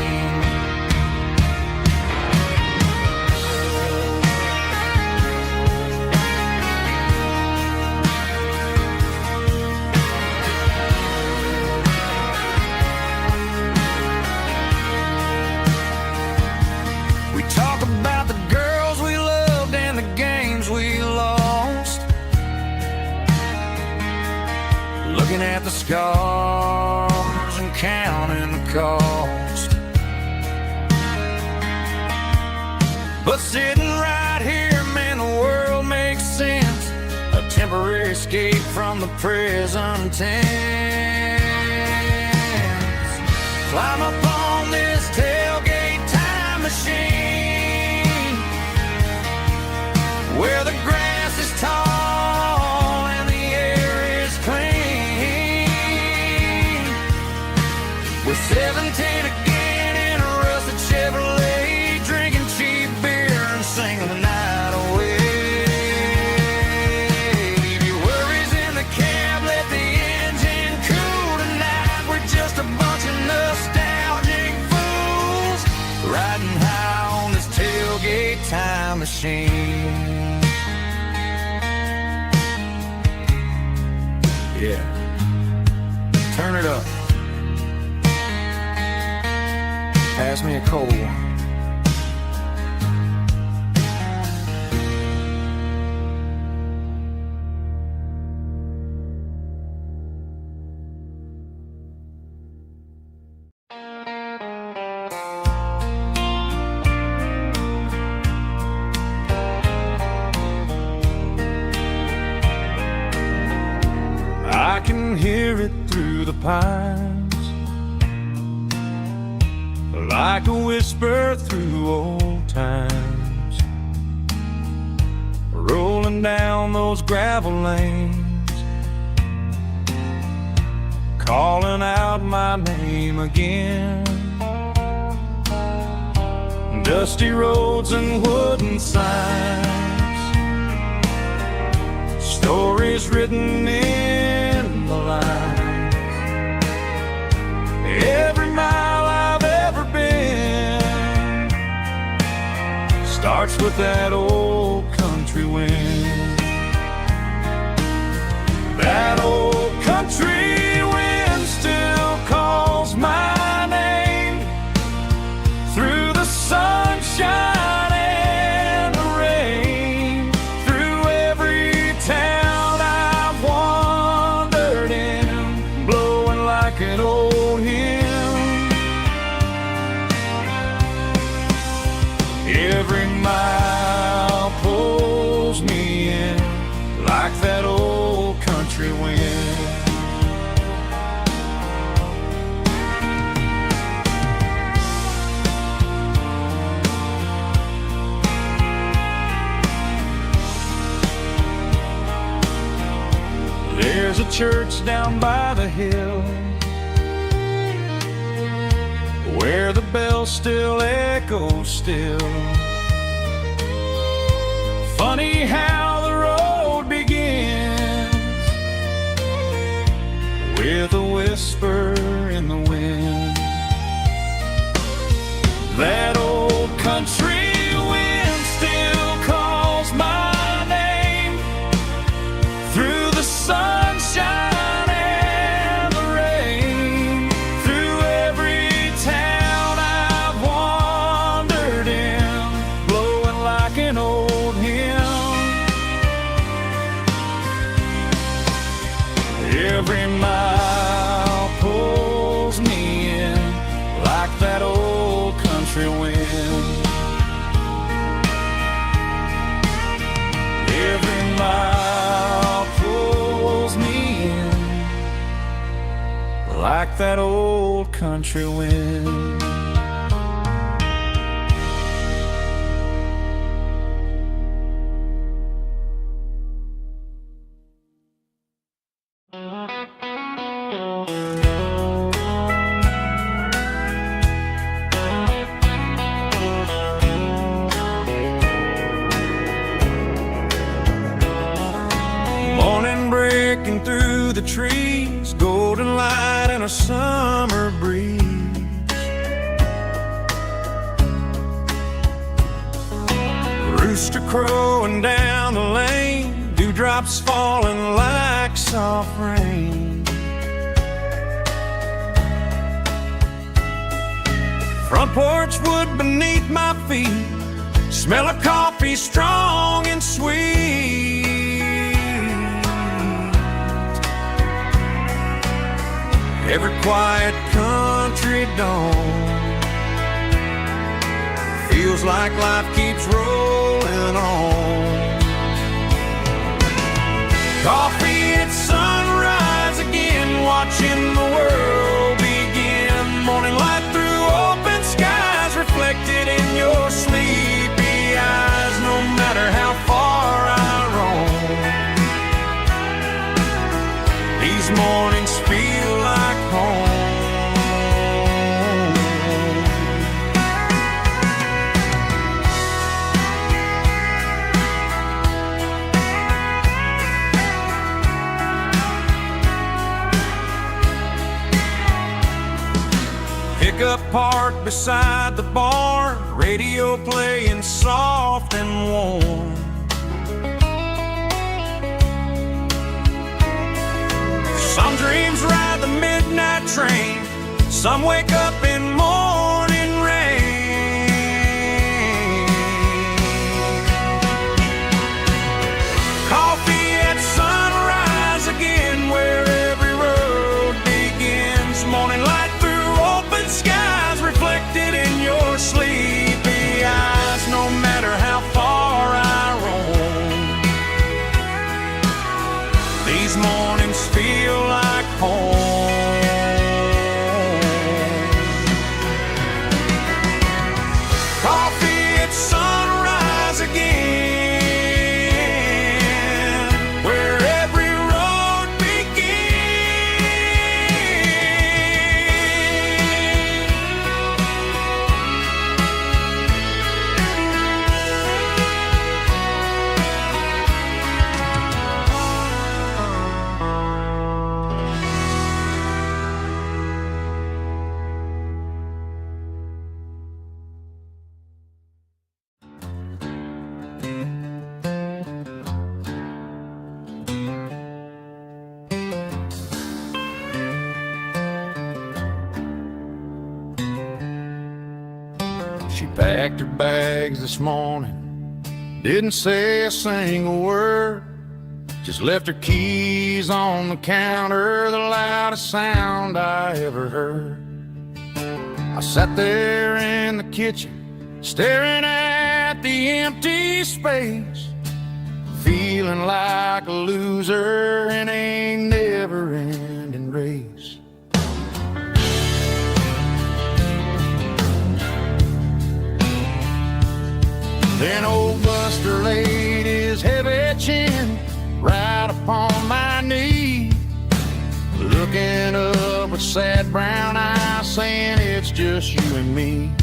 We talk about the girls we loved and the games we lost, looking at the scars and counting the cost. But sitting right here, man, the world makes sense, a temporary escape from the present tense. Climb up on this tailgate time machine, where the grass is tall and the air is clean. We're We're 17 again in a rusted Chevrolet, drinking cheap beer and singing the night away. Leave your worries in the cab, let the engine cool tonight. We're just a bunch of nostalgic fools riding high on this tailgate time machine. Yeah, turn it up. Pass me a cold one. I can hear it through the pines, like a whisper through old times, rolling down those gravel lanes, calling out my name again. Dusty roads and wooden signs, stories written in the lines. Every mile I've ever been starts with that old country wind. That old country wind still calls my name through the sunshine and the rain, through every town I've wandered in, blowing like an old hymn. Every mile pulls me in like that old country wind. There's a church down by the hill where the bell still echoes still. Funny how the road begins with a whisper in the wind. That old country wind still calls my name through the sunshine and the rain, through every town I've wandered in, blowing like an old hymn. Every mile pulls me in like that old country wind. Every mile pulls me in like that old country wind. Morning breaking through the trees, golden light and a summer breeze. Rooster crowing down the lane, dewdrops falling like soft rain. Front porch wood beneath my feet, smell of coffee strong and sweet. Every quiet country dawn feels like life keeps rolling on. Coffee at sunrise again, watching the world begin. Morning light through open skies, reflected in your sleepy eyes. No matter how far I roam, these mornings feel like home. pickup parked beside the bar, radio playing soft and warm. Some dreams ride the midnight train, some wake up in morning rain. Coffee at sunrise again, where every road begins. Morning light through open skies, reflected in your sleepy eyes. No matter how far I roam, these mornings feel like home. Coffee at sunrise again, where every road She packed her bags this morning, didn't say a single word, just left her keys on the counter, the loudest sound I ever heard. I sat there in the kitchen, staring at the empty space, feeling like a loser in a never-ending race. Then old Buster laid his heavy chin right upon my knee, looking up with sad brown eyes, saying it's just you and me.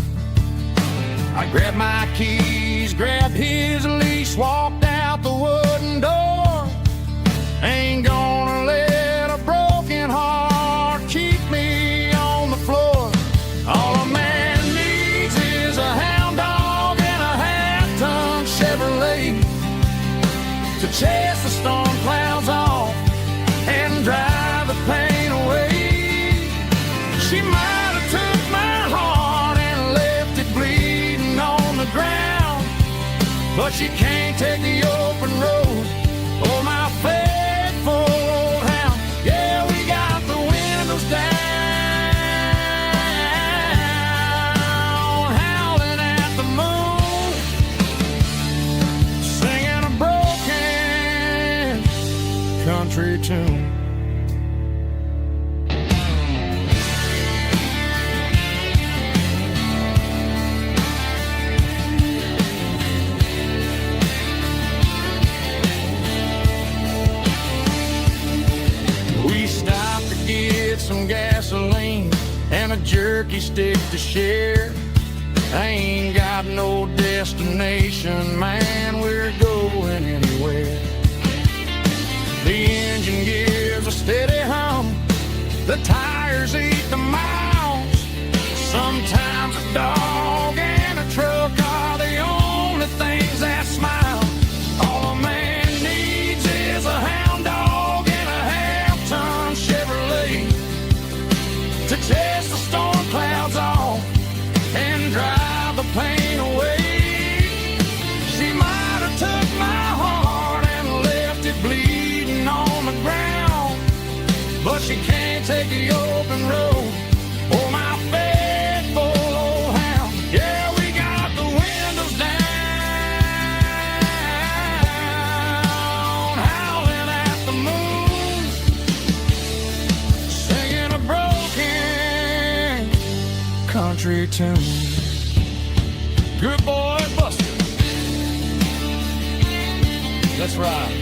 I grabbed my keys, grabbed his leash, walked out the wooden door. Ain't gonna let a broken heart keep me on the floor. All a man needs is a hound dog and a half-ton Chevrolet to chase the storm clouds off and drive the pain away. She might have took my heart and left it bleeding on the ground, but she can't take the open road. Oh, my faithful old hound. Yeah, we got the windows down, howling at the moon, singing a broken country tune. We stopped to get some gasoline and a jerky stick to share. I ain't got no destination, man, we're going anywhere. The engine gives a steady hum, the tires eat the miles. Sometimes a dog and a truck are the only things that smile. All a man needs is a hound dog and a half-ton Chevrolet to chase the storm clouds off and drive the pain away. She might have took my heart and left it bleeding on the ground, but she can't take the open road. Oh, my faithful old hound. Yeah, we got the windows down, howling at the moon, singing a broken country tune. Good boy, Buster. Let's ride.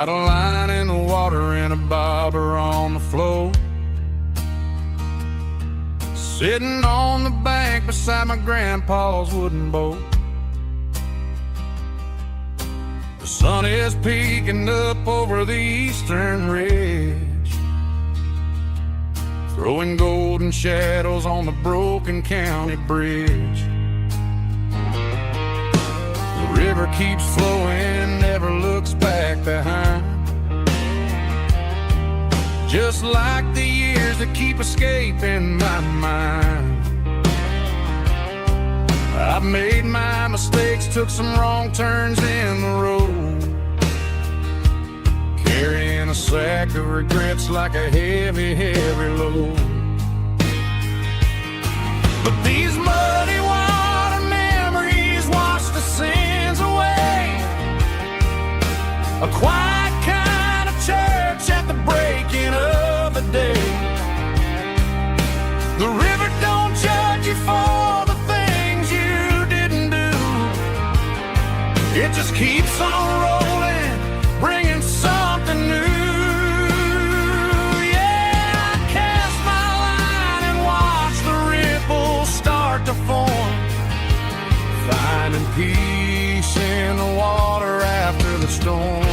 Got a line in the water and a bobber on the floor. Sitting on the bank beside my grandpa's wooden boat. The sun is peeking up over the eastern ridge, throwing golden shadows on the broken county bridge. The river keeps flowing, never looks back behind, just like the years that keep escaping my mind. I've made my mistakes, took some wrong turns in the road, carrying a sack of regrets like a heavy, heavy load. But these muddy water memories wash the sins away. A quiet kind of church at the breaking of the day. The river don't judge you for the things you didn't do. It just keeps on rolling, bringing something new. Yeah, I cast my line and watch the ripples start to form, finding peace in the water after the storm.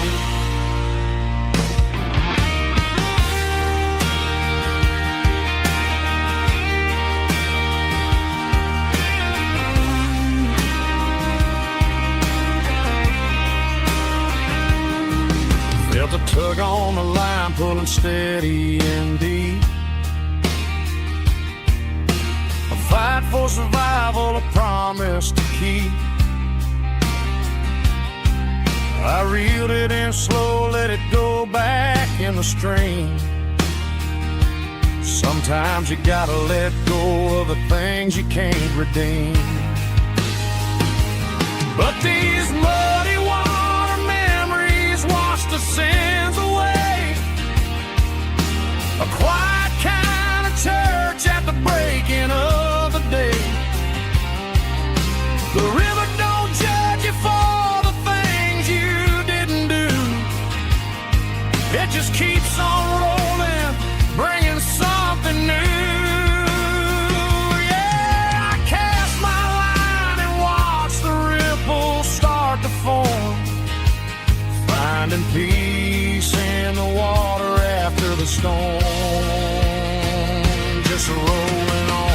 Felt a tug on the line, pulling steady and deep. A fight for survival, a promise to keep. I reeled it in slow, let it go back in the stream. Sometimes you gotta let go of the things you can't redeem. But these muddy water memories wash the sins away. A quiet kind of church at the breaking of the day. The river don't judge you for the things you didn't do. It just keeps on rolling, bringing something new. Yeah, I cast my line and watch the ripples start to form, finding peace in the water after the storm. Just rolling on.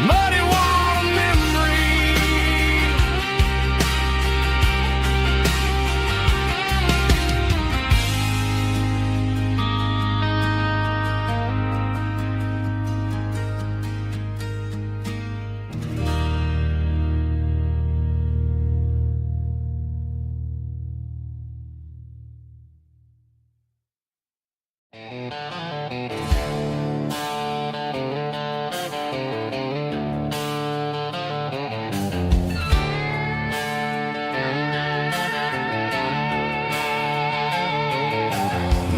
Muddy water memory.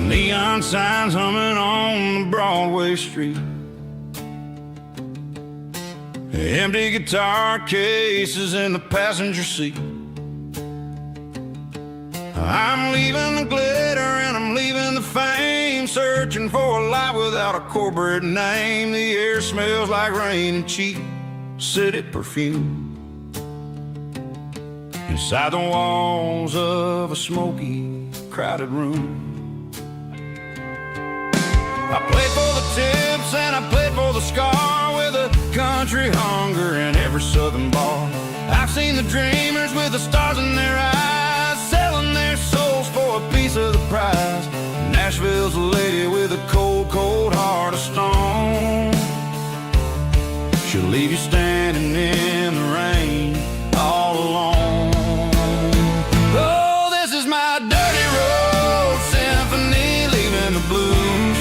Neon signs humming on the Broadway street. Empty guitar cases in the passenger seat. I'm leaving the glitter and I'm leaving the fame, searching for a life without a corporate name. The air smells like rain and cheap city perfume. Inside the walls of a smoky, crowded room. I played for the tips and I played for the scar, with a country hunger in every southern bar. I've seen the dreamers with the stars in their eyes, selling their souls for a piece of the prize. Nashville's a lady with a cold, cold heart of stone. She'll leave you standing in the rain all alone. Oh, this is my dirty road symphony, leaving the blues,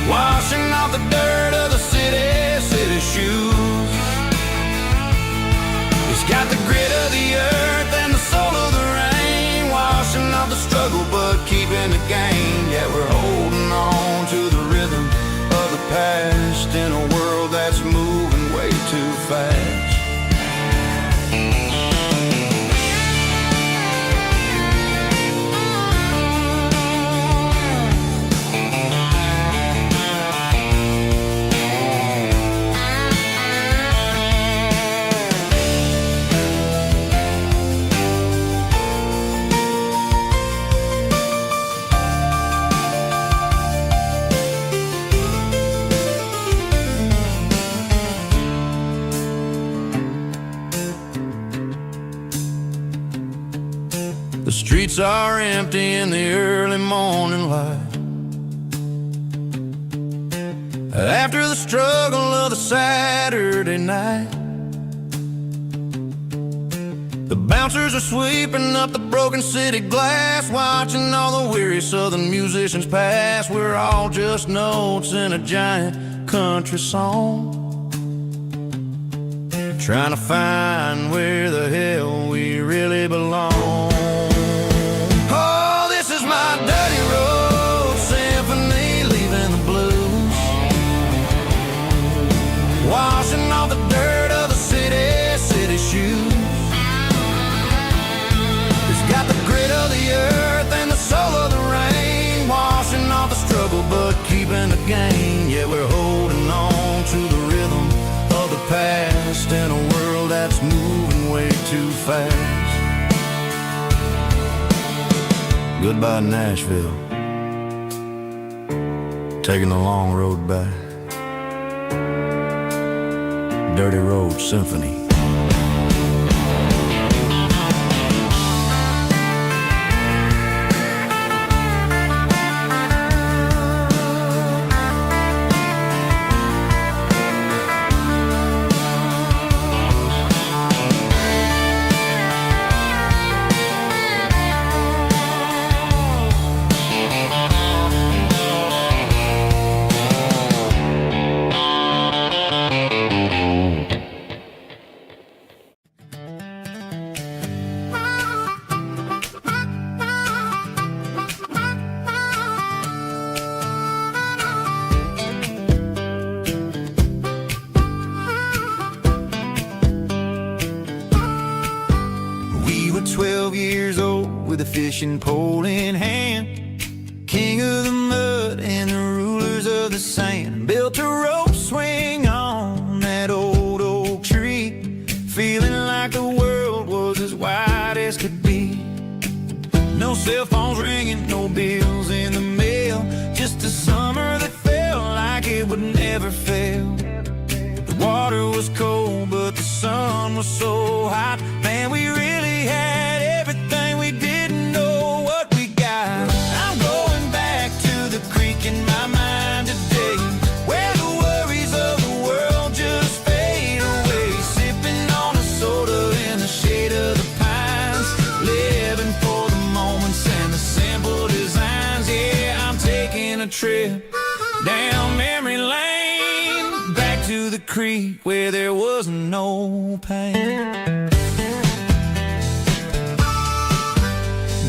washing off the dirt of the city shoes. It's got the grit of the earth and the soul of the rain, washing off the struggle but keeping the gain. Yeah, we're holding on to the rhythm of the past in a world that's moving way too fast. The streets are empty in the early morning light. After the struggle of the Saturday night, the bouncers are sweeping up the broken city glass, watching all the weary southern musicians pass. We're all just notes in a giant country song, trying to find where the hell we really belong. Oh, this is my dirty road symphony, leaving the blues, washing off the dirt of the city shoes. It's got the grit of the earth and the soul of the rain, washing off the struggle but keeping the gain. Yeah, we're holding on to the rhythm of the past in a world that's moving way too fast. Goodbye Nashville, taking the long road back. Dirty Road Symphony. We were 12 years old with a fishing pole in hand, king of the mud and the rulers of the sand. Built a rope swing on that old oak tree, feeling like the world was as wide as could be. No cell phones ringing, no bills in the mail, just a summer that felt like it would never fail. The water was cold, but the sun was so hot. Man, we really had everything, we didn't know what we got. I'm going back to the creek in my mind today, where the worries of the world just fade away. Sipping on a soda in the shade of the pines, living for the moments and the simple designs. Yeah, I'm taking a trip down memory lane, back to the creek where there was no pain.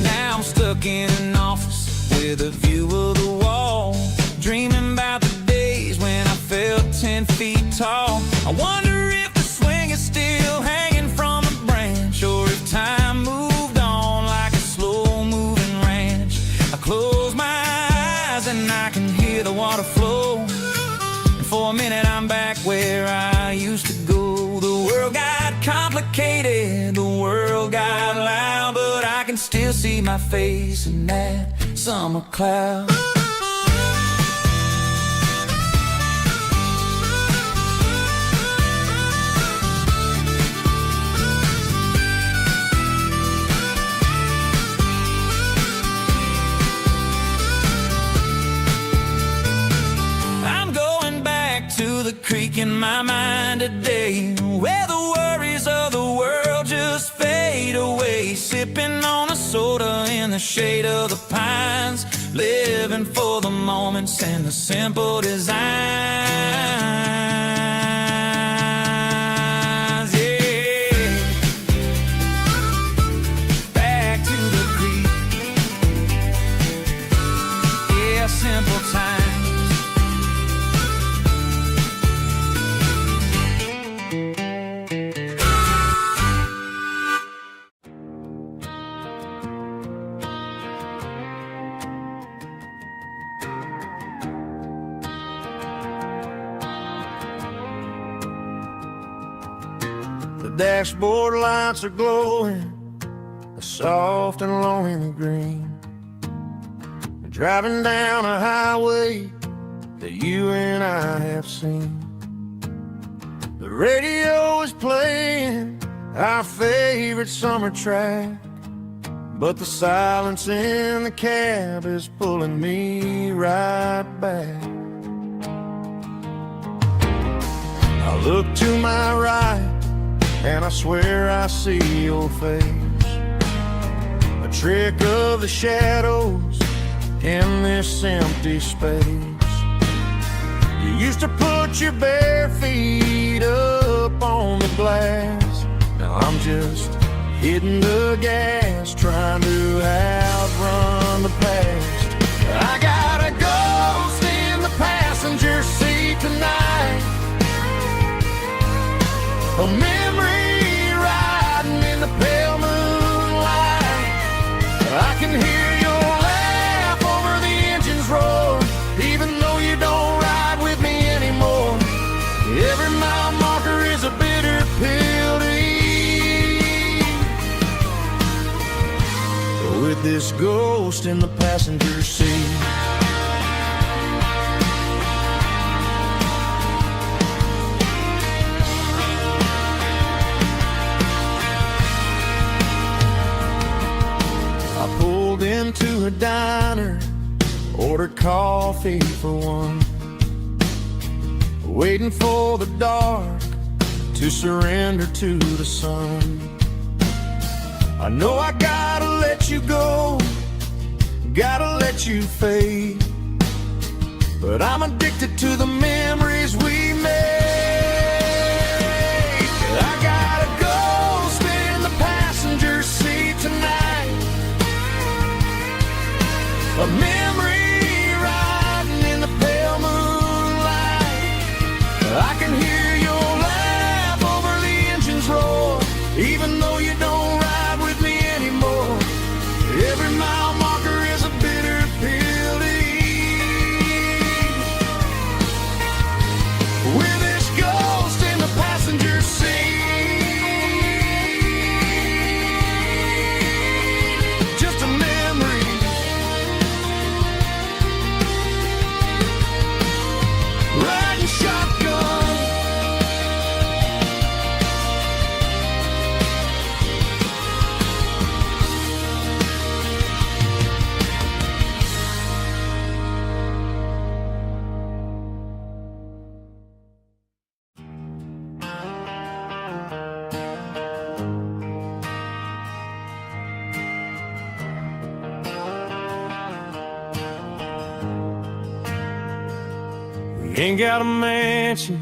Now I'm stuck in an office with a view of the wall, dreaming about the days when I felt 10 feet tall. I wonder if the swing is still hanging from a branch, or if time moved on like a slow-moving ranch. I close my eyes and I can hear the water flow, and for a minute I'm back where I used to go. The world got complicated, the world got loud, but I can still see my face in that summer cloud. I'm going back to the creek in my mind today, where the worries of the world just fade away. Sipping on a soda in the shade of the pines, living for the moments and the simple designs. Yeah, back to the creek. Yeah, simple times. The dashboard lights are glowing a soft and lonely green. We're driving down a highway that you and I have seen. The radio is playing our favorite summer track, but the silence in the cab is pulling me right back. I look to my right, and I swear I see your face, a trick of the shadows in this empty space. You used to put your bare feet up on the glass. Now I'm just hitting the gas, trying to outrun the past. I got a ghost in the passenger seat tonight, a memory riding in the pale moonlight. I can hear your laugh over the engine's roar, even though you don't ride with me anymore. Every mile marker is a bitter pill to eat, with this ghost in the passenger seat. I pulled into a diner, ordered coffee for one, waiting for the dark to surrender to the sun. I know I gotta let you go, gotta let you fade, but I'm addicted to the memories we made. I got a ghost in the passenger seat tonight, a memory riding in the pale moonlight. I can hear your laugh over the engine's roar, even though you don't ride with me anymore. Every mile marker is a bitter pill to eat, with this ghost in the passenger seat. Just a memory, riding shotgun. We ain't got a mansion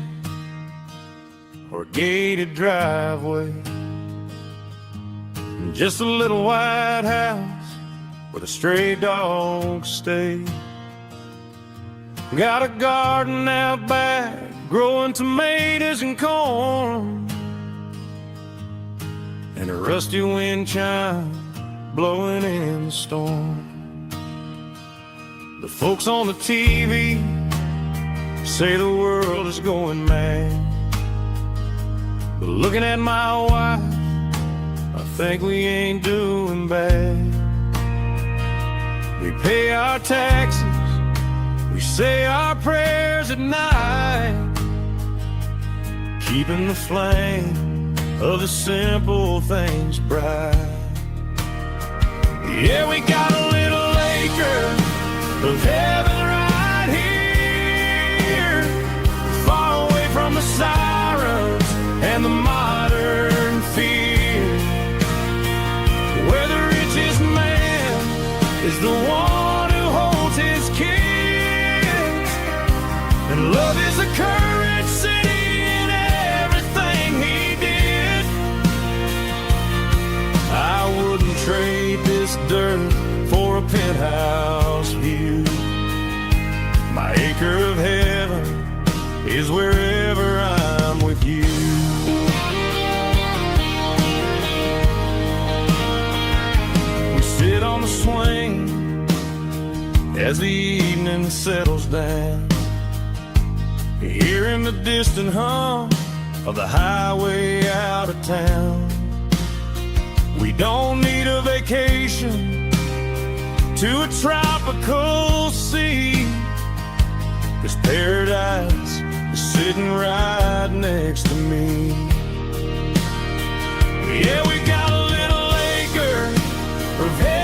or a gated driveway, just a little white house where the stray dogs stay. Got a garden out back, growing tomatoes and corn, and a rusty wind chime blowing in the storm. The folks on the TV say the world is going mad, but looking at my wife, I think we ain't doing bad. We pay our taxes, we say our prayers at night, keeping the flame of the simple things bright. Yeah, we got a little acre of heaven right here, far away from the sirens and the modern fear, where the richest man is the one who holds his kids, and love is the currency in everything he did. I wouldn't trade this dirt for a penthouse view. My acre of heaven is wherever I'm with you. We sit on the swing as the evening settles down, hearing the distant hum of the highway out of town. We don't need a vacation to a tropical sea, 'cause paradise is sitting right next to me. Yeah, we got a little acre of heaven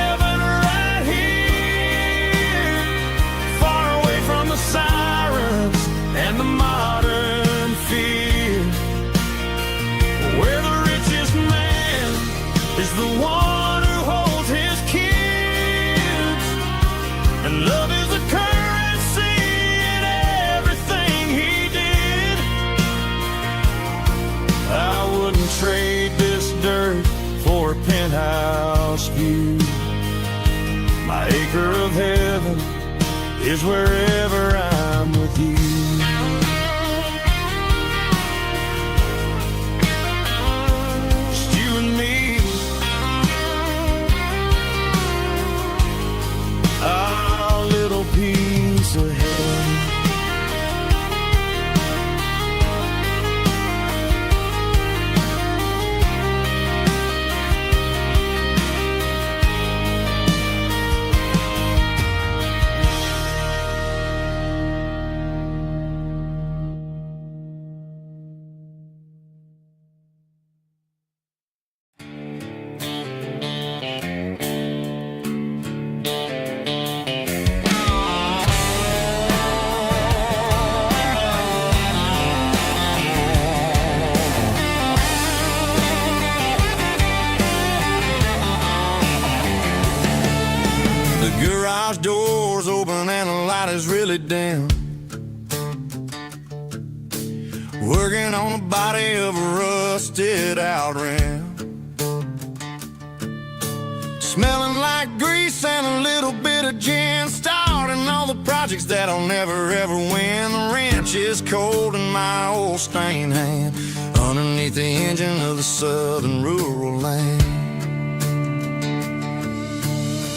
My acre of heaven is wherever I'm with you. Just you and me, our little piece of heaven. The garage door's open and the light is really dim. Working on the body of a rusted out rim. Smelling like grease and a little bit of gin. Starting all the projects that I'll never ever win. The wrench is cold in my old stained hand, underneath the engine of the southern rural land.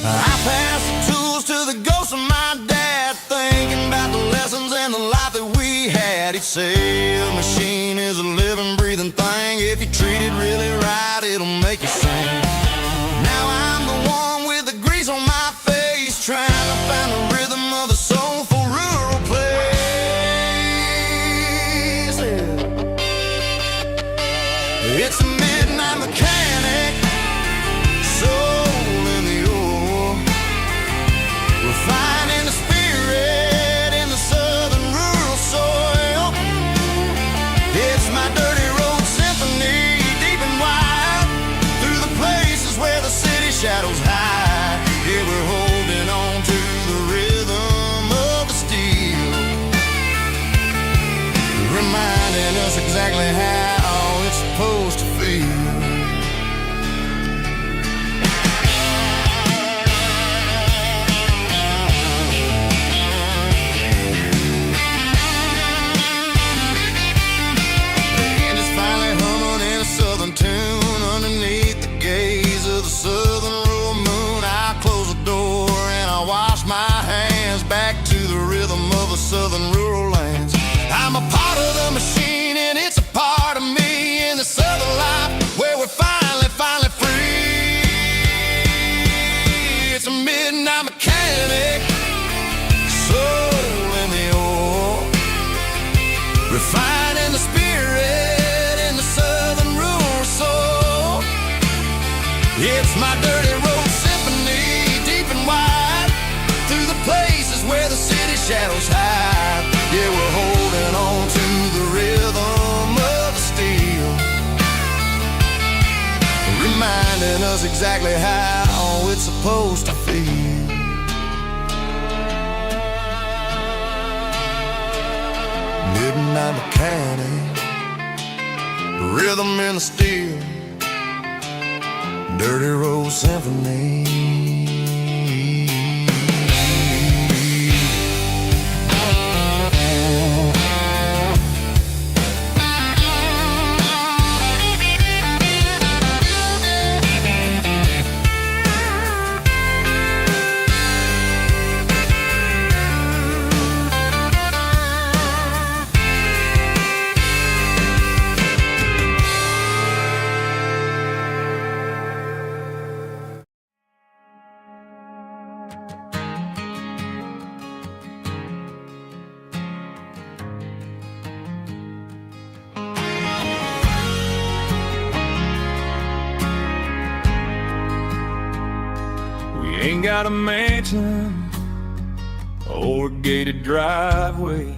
I pass the tools to the ghost of my dad, thinking about the lessons and the life that we had. He'd say a machine is a living, breathing thing. If you treat it really right, it'll make you sing. Now I'm the one with the grease on my face, trying to find the rhythm of the soulful rural place. It's a midnight mechanic, soul in the ore, refining the spirit in the southern rural soil. It's my dirty road symphony, deep and wide, through the places where the city shadows hide. Yeah, we're holding on to the rhythm of the steel, reminding us exactly how it's supposed to feel. Tune underneath the gaze of the southern rural moon. I close the door and I wash my hands, back to the rhythm of the southern rural lands. I'm a part of the machine and it's a part of me in the southern life where we're finally free. It's a midnight mechanic, soul in the ore, refining the spirit in the southern rural soul. It's my dirty road symphony, deep and wide, through the places where the city shadows hide. Yeah, we're holding on to the rhythm of the steel, reminding us exactly how it's supposed to feel. Midnight mechanic, rhythm in the steel, dirty road symphony. Ain't got a mansion or a gated driveway,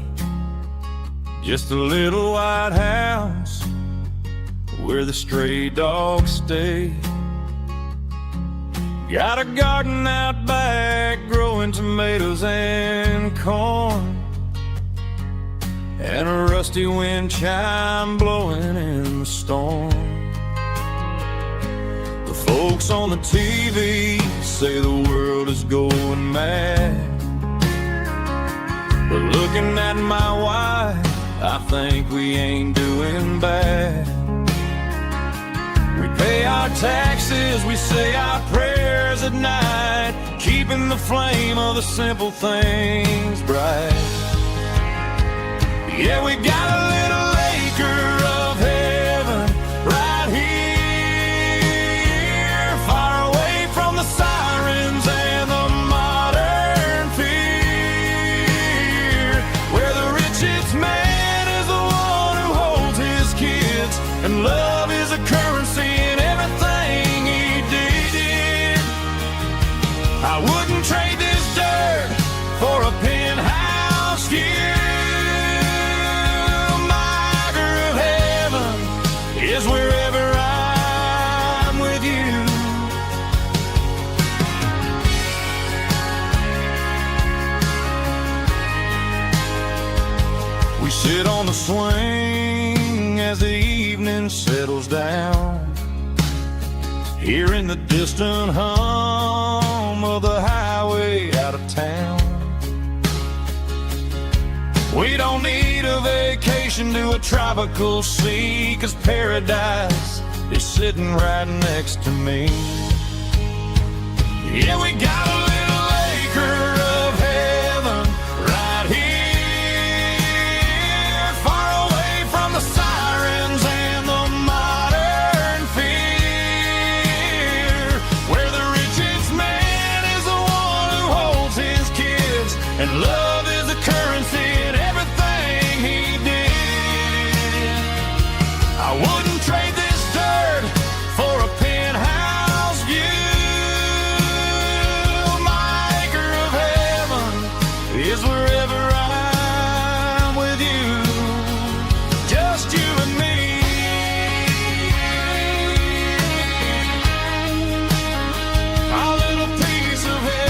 just a little white house where the stray dogs stay. Got a garden out back growing tomatoes and corn, and a rusty wind chime blowing in the storm. The folks on the TV say the world is going mad. But looking at my wife, I think we ain't doing bad. We pay our taxes, we say our prayers at night, keeping the flame of the simple things bright. Yeah, we got a little acre of heaven right here, far away from the sirens and the modern fear, where the richest man is the one who holds his kids, and love is a currency in everything he did. I wouldn't trade this dirt for a penthouse view. Is wherever I'm with you. We sit on the swing as the evening settles down, hearing the distant hum of the highway out of town. We don't need a vacation to a tropical sea, 'cause paradise is sitting right next to me. Yeah, we got a little acre of heaven right here, far away from the sirens and the modern fear, where the richest man is the one who holds his kids, and love is the currency in everything he did. I wouldn't trade this dirt for a penthouse view. My acre of heaven is wherever I'm with you, just you and me. Our little piece of heaven.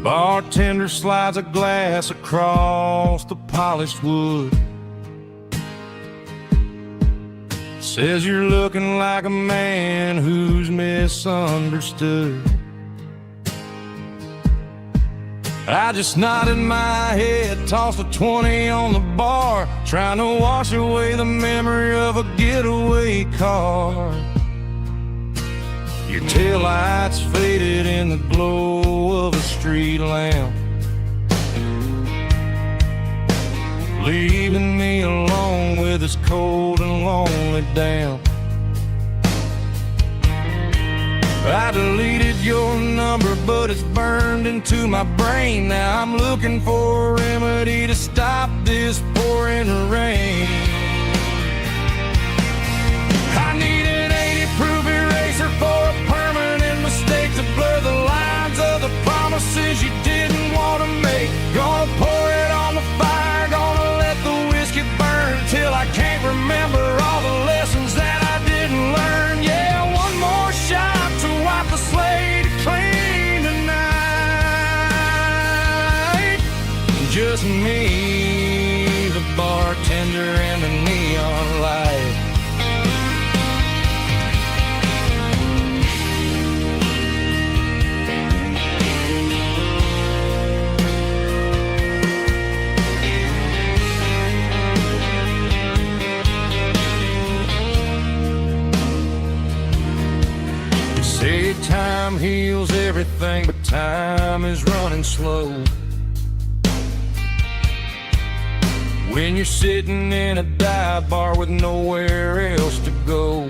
Bartender slides a glass across the polished wood, says you're looking like a man who's misunderstood. I just nodded my head, tossed a 20 on the bar, trying to wash away the memory of a getaway car. Your taillights faded in the glow of a street lamp, leaving me alone with this cold and lonely damp. I deleted your number, but it's burned into my brain. Now I'm looking for a remedy to stop this pouring rain. I need an 80-proof eraser for a permanent mistake, to blur the lines of the promises you didn't want to make. Gonna pour it on the fire, gonna let the whiskey burn till I can't remember all the lessons that I didn't learn. Yeah, one more shot to wipe the slate clean tonight. Just me, the bartender, and the neon light. Say time heals everything, but time is running slow. When you're sitting in a dive bar with nowhere else to go,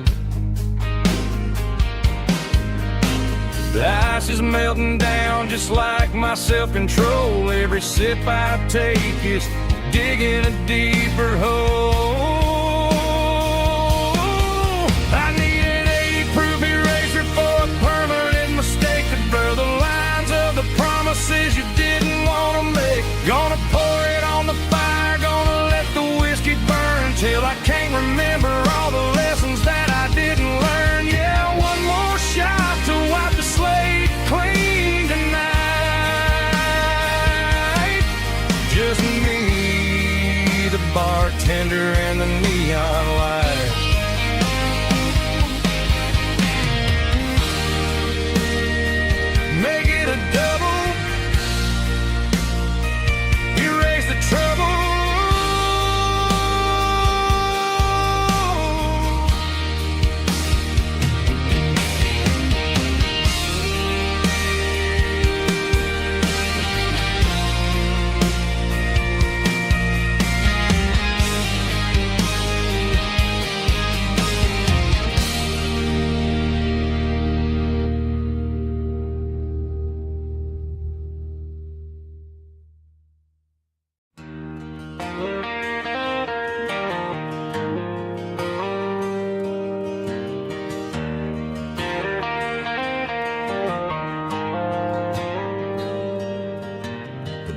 The ice is melting down just like my self-control. Every sip I take is digging a deeper hole. I need an 80-proof eraser for a permanent mistake to blur the lines of the promises you didn't want to make. Gonna pour it on the fire, gonna let the whiskey burn till I can't remember all the lessons that I didn't learn. Yeah, one more shot to wipe the slate clean tonight. Just me, the bartender, and the neon light. Make it a double, erase the trouble.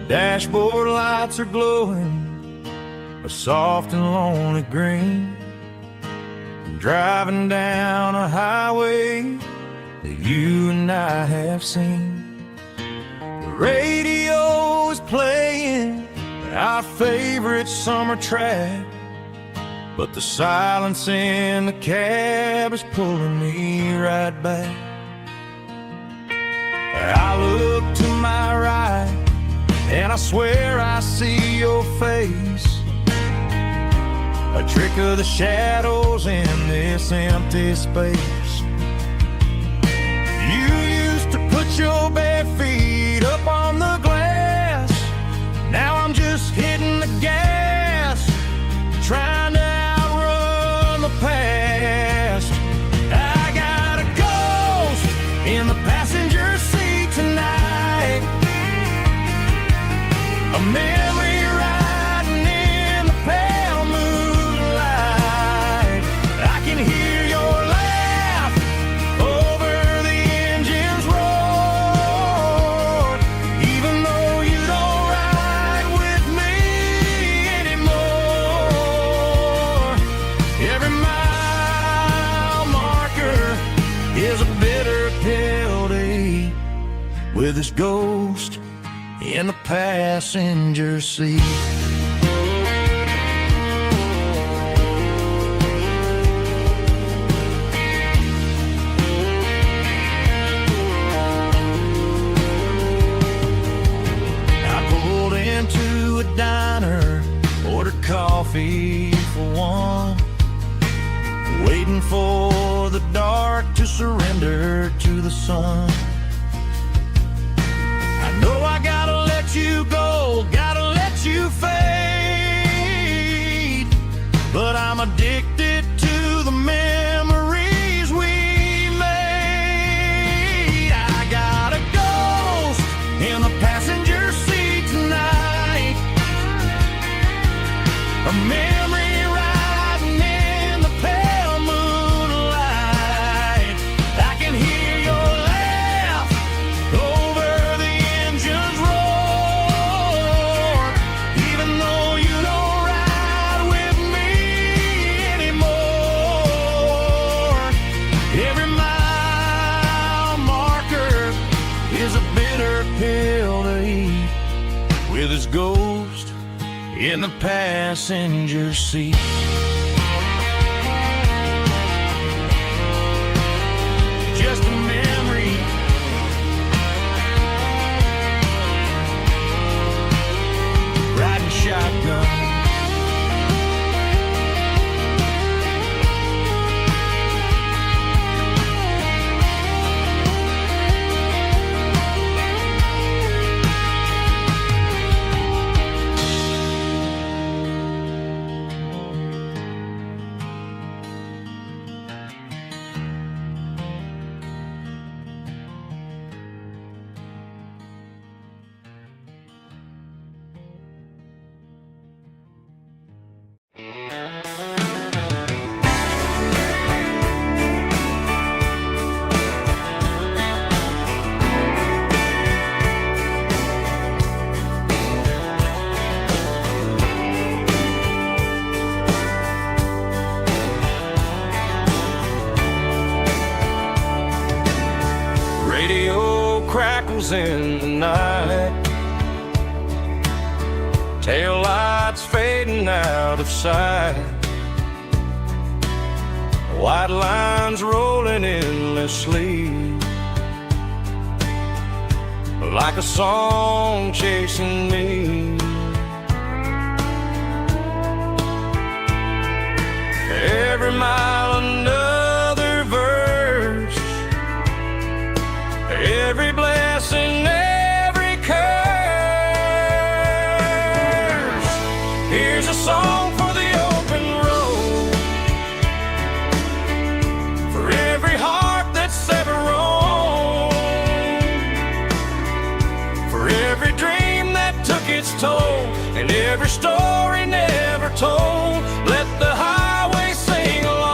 Dashboard lights are glowing a soft and lonely green. Driving down a highway that you and I have seen. The radio is playing our favorite summer track, but the silence in the cab is pulling me right back. I look to my right and I swear I see your face, a trick of the shadows in this empty space. You used to put your bare feet up on the glass. Now I'm just hitting the gas, trying to outrun the past. I got a ghost in the passenger seat tonight, a memory riding in the pale moonlight. I can hear your laugh over the engine's roar, even though you don't ride with me anymore. Every mile marker is a bitter pill to eat, with this ghost in the passenger seat. I pulled into a diner, ordered coffee for one, waiting for the dark to surrender to the sun. No, I gotta let you go, gotta let you fade, but I'm addicted to the memories we made. I got a ghost in the passenger seat tonight, a memory riding in the pale moonlight. I can hear your laugh over the engine's roar, even though you don't ride with me anymore. Every mile marker is a bitter pill to eat, with his ghost in the passenger seat. Just a memory, riding shotgun. Radio crackles in the night, tail lights fading out of sight, white lines rolling endlessly, like a song chasing me. Every mile another verse, every blessing, every curse. Here's a song for the open road, for every heart that's ever roamed, for every dream that took its toll, and every story never told. Let the highway sing along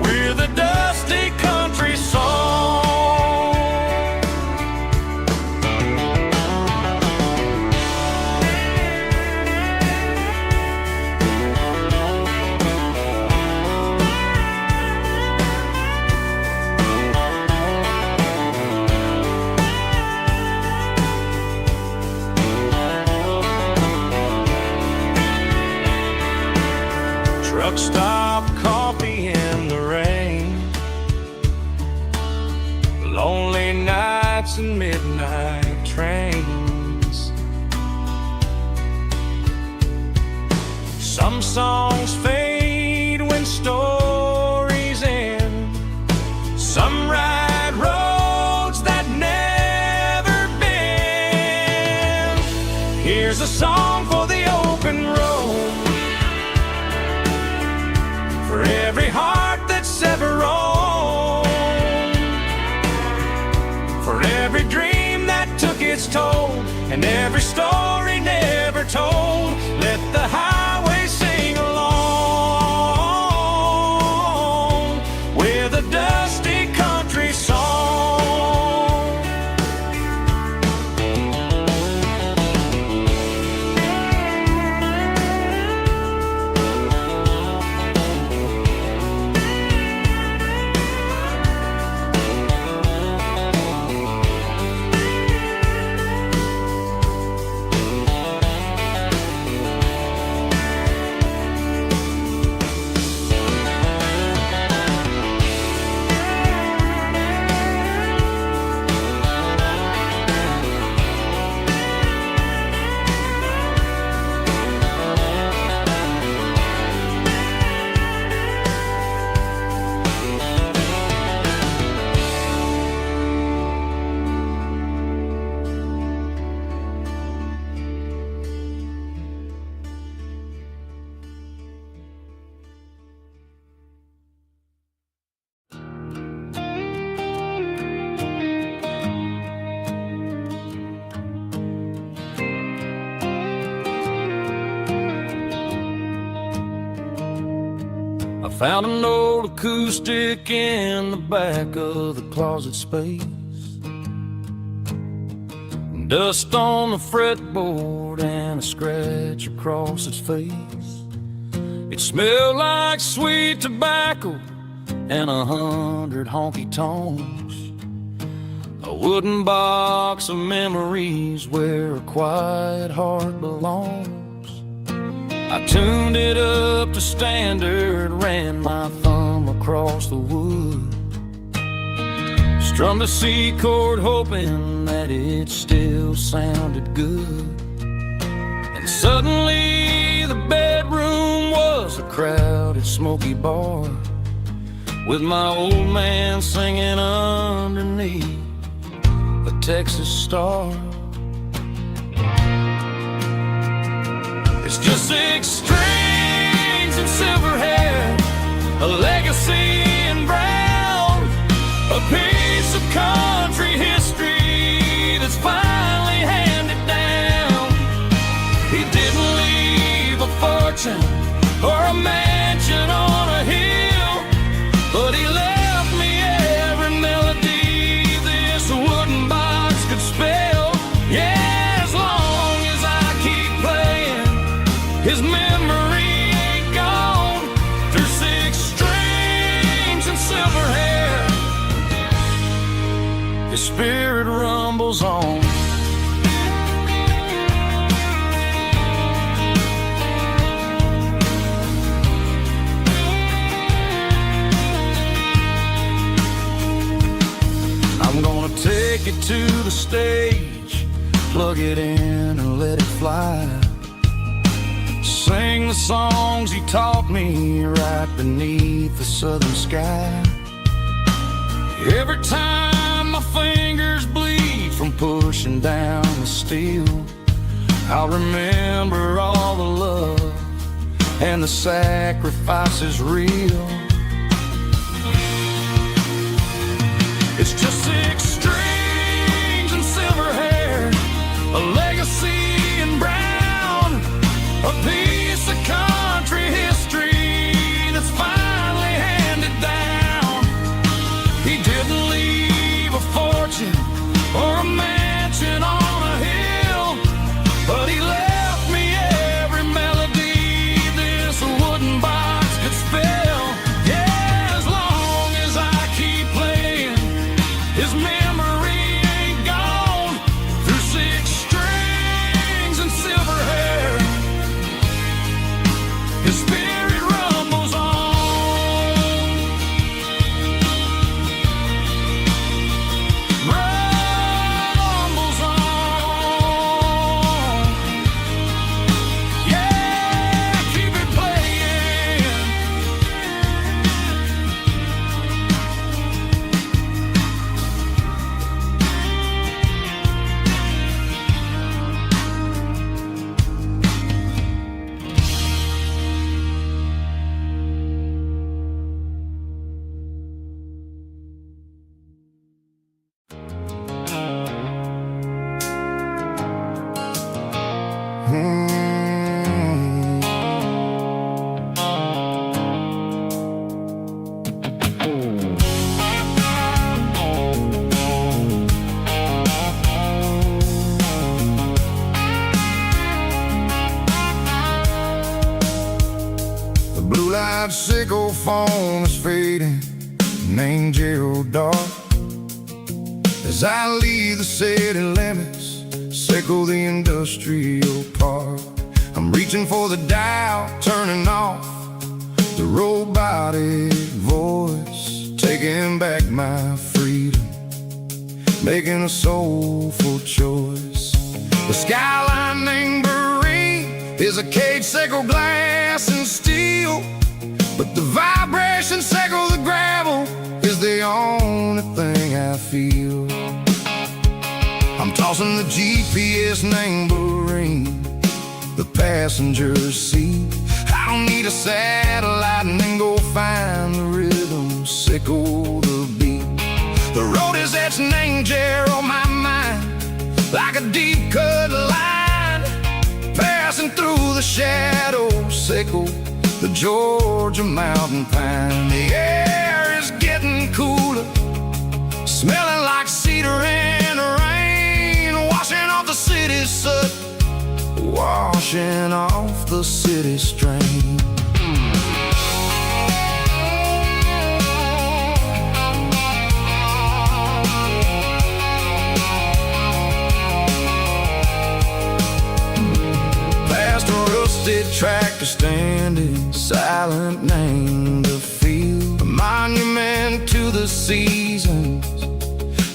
with a dusty country song. Truck stop, coffee in the rain, lonely nights and midnight trains. Some songs fade when stories end, some ride roads that never bend. Here's a song for the open road, for every heart that's ever roamed, for every dream that took its toll, and every story never told. Let the highway sing along with a dusty country song. I found an old acoustic in the back of the closet space, dust on the fretboard and a scratch across its face. It smelled like sweet tobacco and 100 honky-tonks, a wooden box of memories where a quiet heart belongs. I tuned it up to standard, ran my thumb across the wood, strummed a C chord hoping that it still sounded good. And suddenly the bedroom was a crowded, smoky bar, with my old man singing underneath a Texas star. It's just 6 strings and silver hair, a legacy in brown, a piece of country history that's finally handed down. He didn't rumbles on. I'm gonna take it to the stage, plug it in and let it fly. Sing the songs he taught me right beneath the southern sky. Every time my fingers bleed from pushing down the steel, I'll remember all the love and the sacrifices real. It's just 6 strings and silver hair, a legacy in brown, a piece of country history that's finally handed down. He didn't leave a fortune or a mansion on a hill, but he left me every melody this wooden box could spell. Yeah, as long as I keep playing, his memory ain't gone. Through 6 strings and silver hair, his spirit rumbles on. Rumbles on. Yeah, keep it playing. The blue light sickle phone is fading, name Gerald dark. As I leave the city limits, sickle the industrial park. I'm reaching for the dial, turning off the robotic voice, taking back my freedom, making a soulful choice. The skyline named Marine is a cage, sickle glass and steel, but the vibration sickle the gravel is the only thing I feel. I'm tossing the GPS named Marine, the passenger seat. I don't need a satellite and then go find the rhythm, sickle the beat. The road is etched named Gerald on my mind, like a deep cut line, passing through the shadows, sickle the Georgia mountain pine. The air is getting cooler, smelling like cedar in the rain, washing off the city's soot, washing off the city strain. Past a rusted tractor standing silent, named the field, a monument to the seasons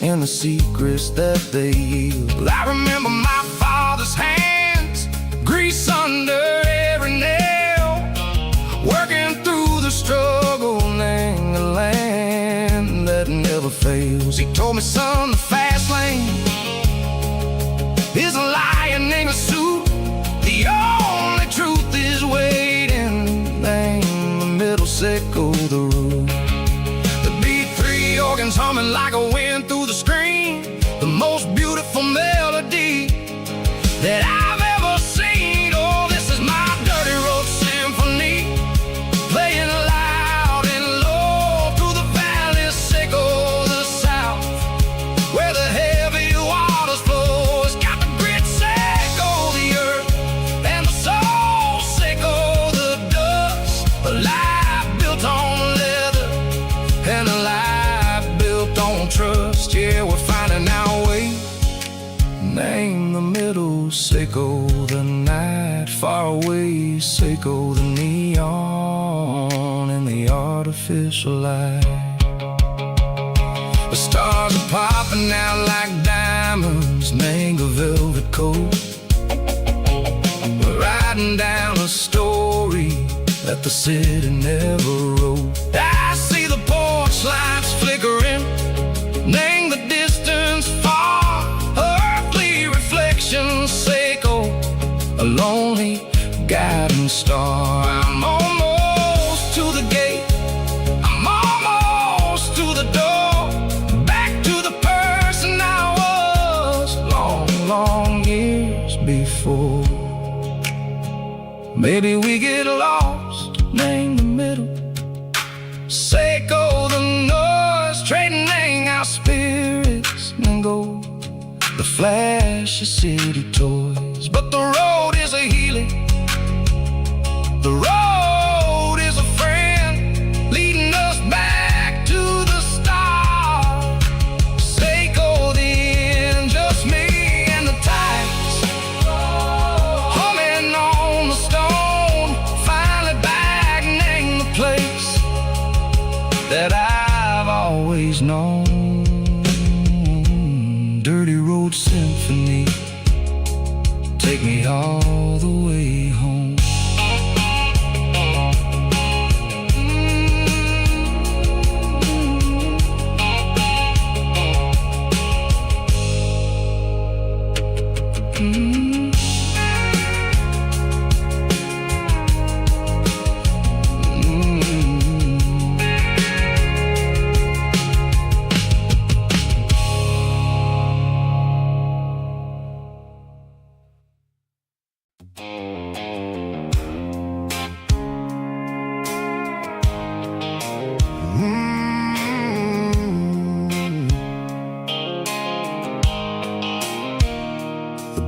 and the secrets that they yield. I remember my father's hands, grease under every nail, working through the struggle, name the land that never fails. He told me, son, the fast lane is a lion in a suit. The only truth is waiting, name the middle, sickle the root. The B3 organs humming like a wind through the screen, the most beautiful melody that I've ever seen. Oh, this is my dirty road symphony, playing loud and low through the valleys, sickle the south, middle. Seiko the night, far away. Seiko the neon and the artificial light. The stars are popping out like diamonds. Mango velvet coat. We're riding down a story that the city never wrote. I see the porch lights flickering, name the distance far. Earthly reflections, Seiko, a lonely guiding star. I'm almost to the gate, I'm almost to the door, back to the person I was long, long years before. Maybe we get lost, name the middle. Seiko the noise, trading our spirits and go. The flash of city toys, but the road is a healing. The road is a friend, leading us back to the start. Seiko the end, just me and the tides, humming on the stone. Finally back, name the place that I've always known. Dirty Road Symphony, take me all the way home.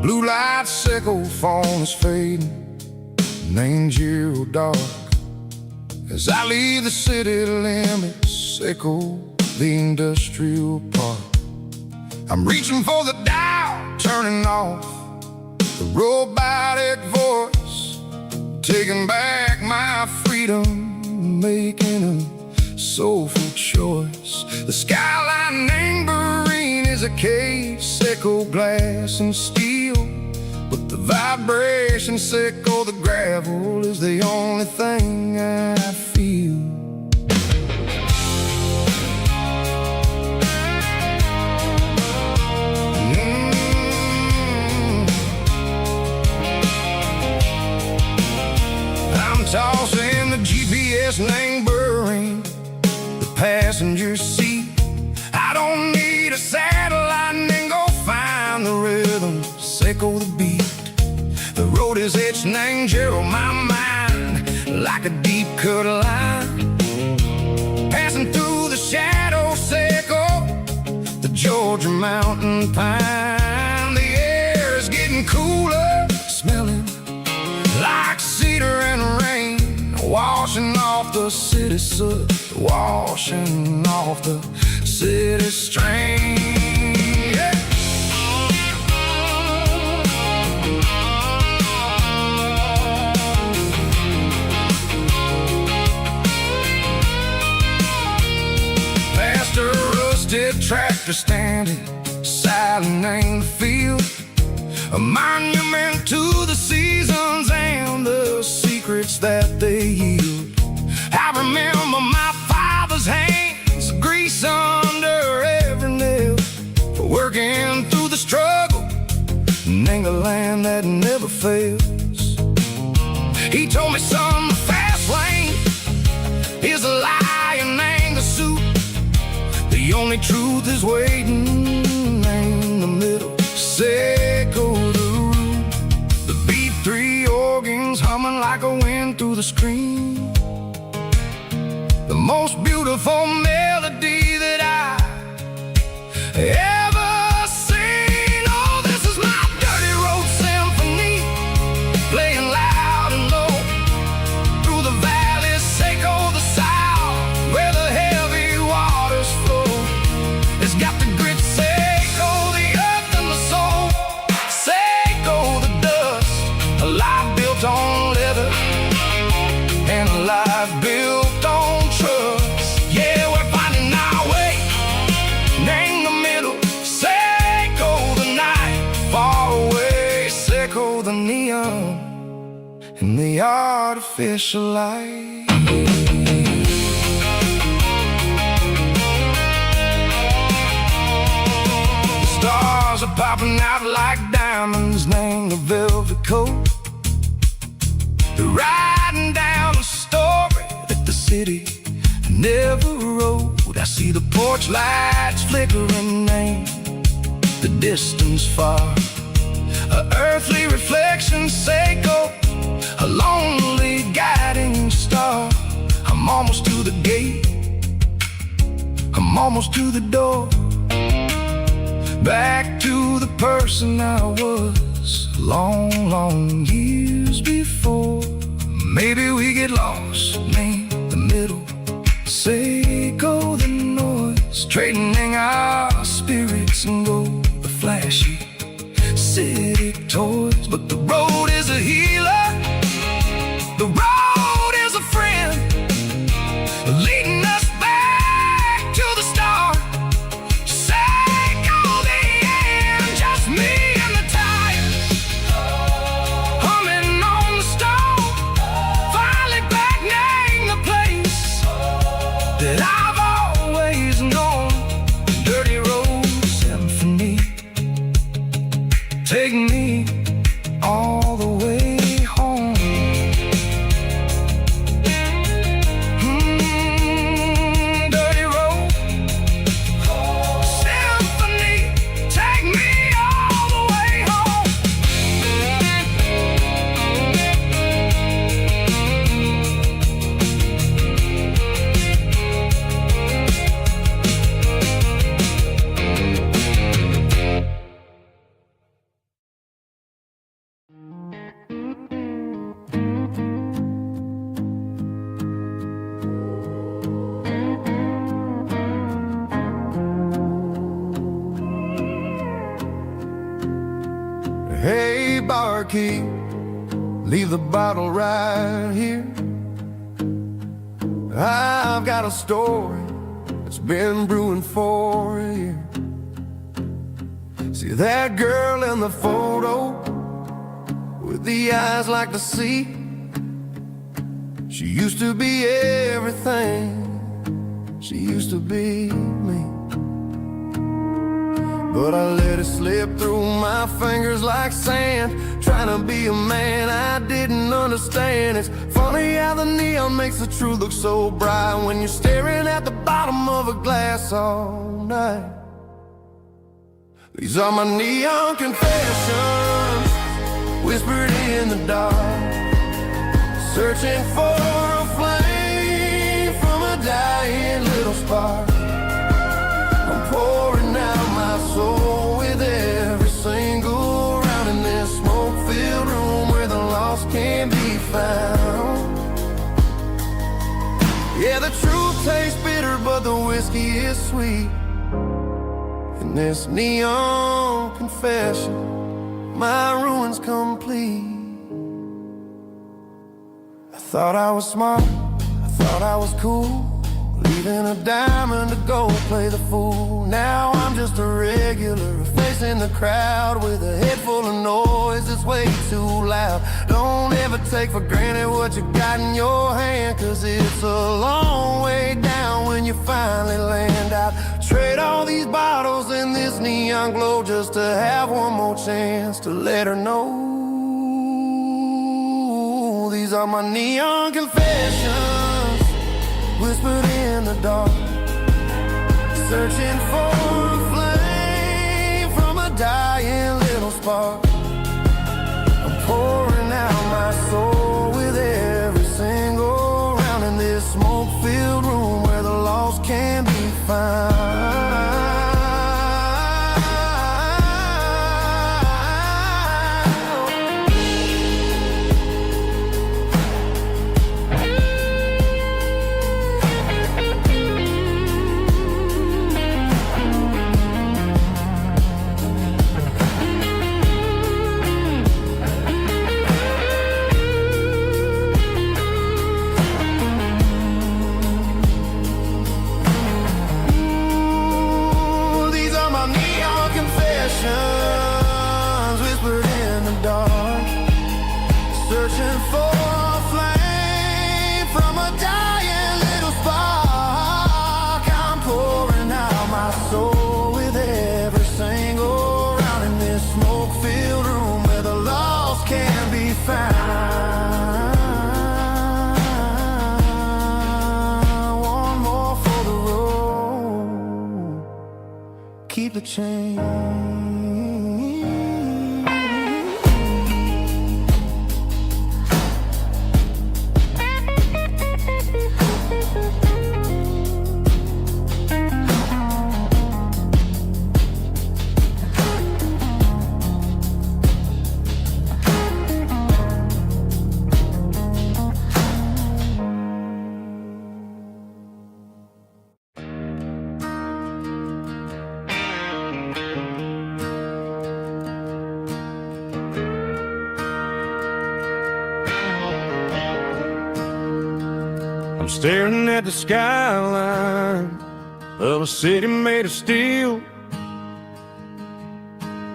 Blue light Seiko phone is fading, name zero dark. As I leave the city limits, Seiko the industrial park. I'm reaching for the dial, turning off the robotic voice, taking back my freedom, making a soulful choice. The skyline named Marine is a cave, Seiko glass and steel, but the vibration, Seiko the gravel, is the only thing I feel. I'm tossing the GPS named Marine, the passenger seat. I don't need a satellite and go find the rhythm, Seiko the beat. The road is etched named Gerald, my mind, like a deep cut line. Passing through the shadow, Seiko, the Georgia mountain pine. The air is getting cooler, smelling like cedar and rain, washing off the city soot, washing off the city strain. Yeah. Past a rusted tractor standing silent in the field, a monument to the seasons and the secrets that they yield. I remember my father's hands, grease under every nail, for working through the struggle, name the land that never fails. He told me, son, the fast lane is a lie and ain't the suit. The only truth is waiting in the middle, Seiko the root. The B3 organs humming like a wind through the screen, the most beautiful melody that I ever seen. Oh, this is my Dirty Road Symphony, playing loud and low through the valleys, Seiko the south, where the heavy waters flow. It's got the grit, Seiko the earth and the soul, Seiko. in the artificial light. The stars are popping out like diamonds, named the velvet coat. They're writing down a story that the city never wrote. I see the porch lights flickering, name the distance far. An earthly reflection, Seiko, a lonely guiding star. I'm almost to the gate, I'm almost to the door. Back to the person I was long, long years before. Maybe we get lost, name the middle, Seiko the noise, trading our spirits and go the flashy city toys. But the road is a healer, the road is a friend, leading us back to the start. Seiko the end, just me and the tires, humming on the stove. Finally back, name the place that I've always known. Dirty Road Symphony, take me all the way home. Dirty Road Symphony, take me all the way home. Hey, barkeep, leave the bottle right here. I've got a story that's been brewing for a year. See that girl in the photo with the eyes like the sea? She used to be everything, she used to be me. But I let it slip through my fingers like sand, trying to be a man I didn't understand. It's funny how the neon makes the truth look so bright when you're staring at the bottom of a glass all night. These are my neon confessions, whispered in the dark, searching for a flame from a dying little spark. I'm pouring out my soul with every single round in this smoke-filled room where the lost can be found. Yeah, the truth tastes bitter, but the whiskey is sweet. In this neon confession, my ruin's complete. I thought I was smart, I thought I was cool, leaving a diamond to go play the fool. Now I'm just a regular, facing the crowd with a head full of noise that's way too loud. Don't ever take for granted what you got in your hand, cause it's a long way down when you finally land out. Trade all these bottles and this neon glow just to have one more chance to let her know. These are my neon confessions, whispered in the dark, searching for a flame from a dying little spark. I'm pouring out my soul with every single round in this smoke-filled room where the lost can be found. keep the change. I'm staring at the skyline of a city made of steel,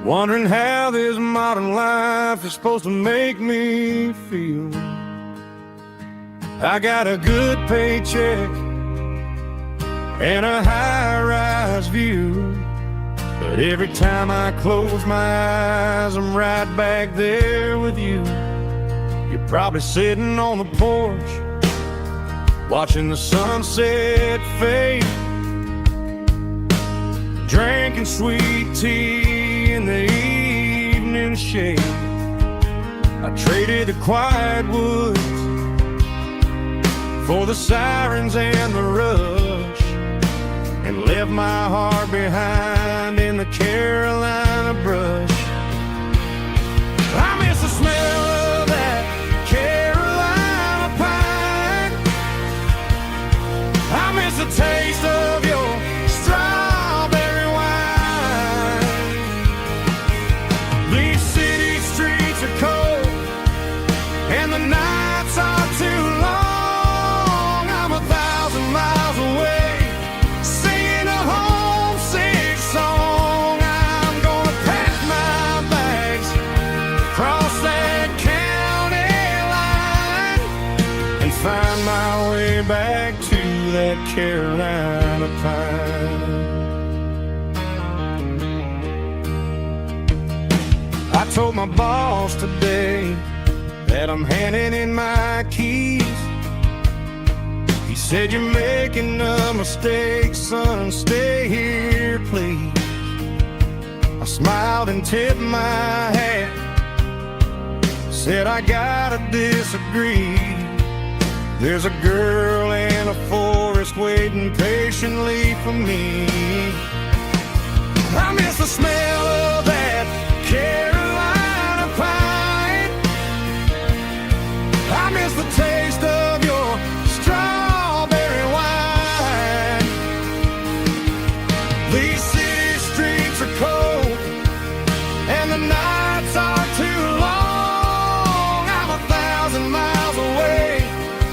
wondering how this modern life is supposed to make me feel. I got a good paycheck and a high-rise view, but every time I close my eyes, I'm right back there with you. You're probably sitting on the porch, watching the sunset fade, drinking sweet tea in the evening shade. I traded the quiet woods for the sirens and the rush, and left my heart behind in the Carolina brush. I miss the smell of that Carolina pine. I miss the taste of your strawberry wine. These city streets are cold and the nights are too long. I'm 1,000 miles away, singing a homesick song. I'm gonna pack my bags, cross that county line, and find my way back to that Carolina pine. I told my boss today that I'm handing in my keys. He said, "You're making a mistake, son, stay here, please." I smiled and tipped my hat, said, "I gotta disagree. There's a girl in a forest waiting patiently for me." I miss the smell of that Carolina pine. I miss the taste of your strawberry wine. These city streets are cold and the nights are too long. I'm 1,000 miles away,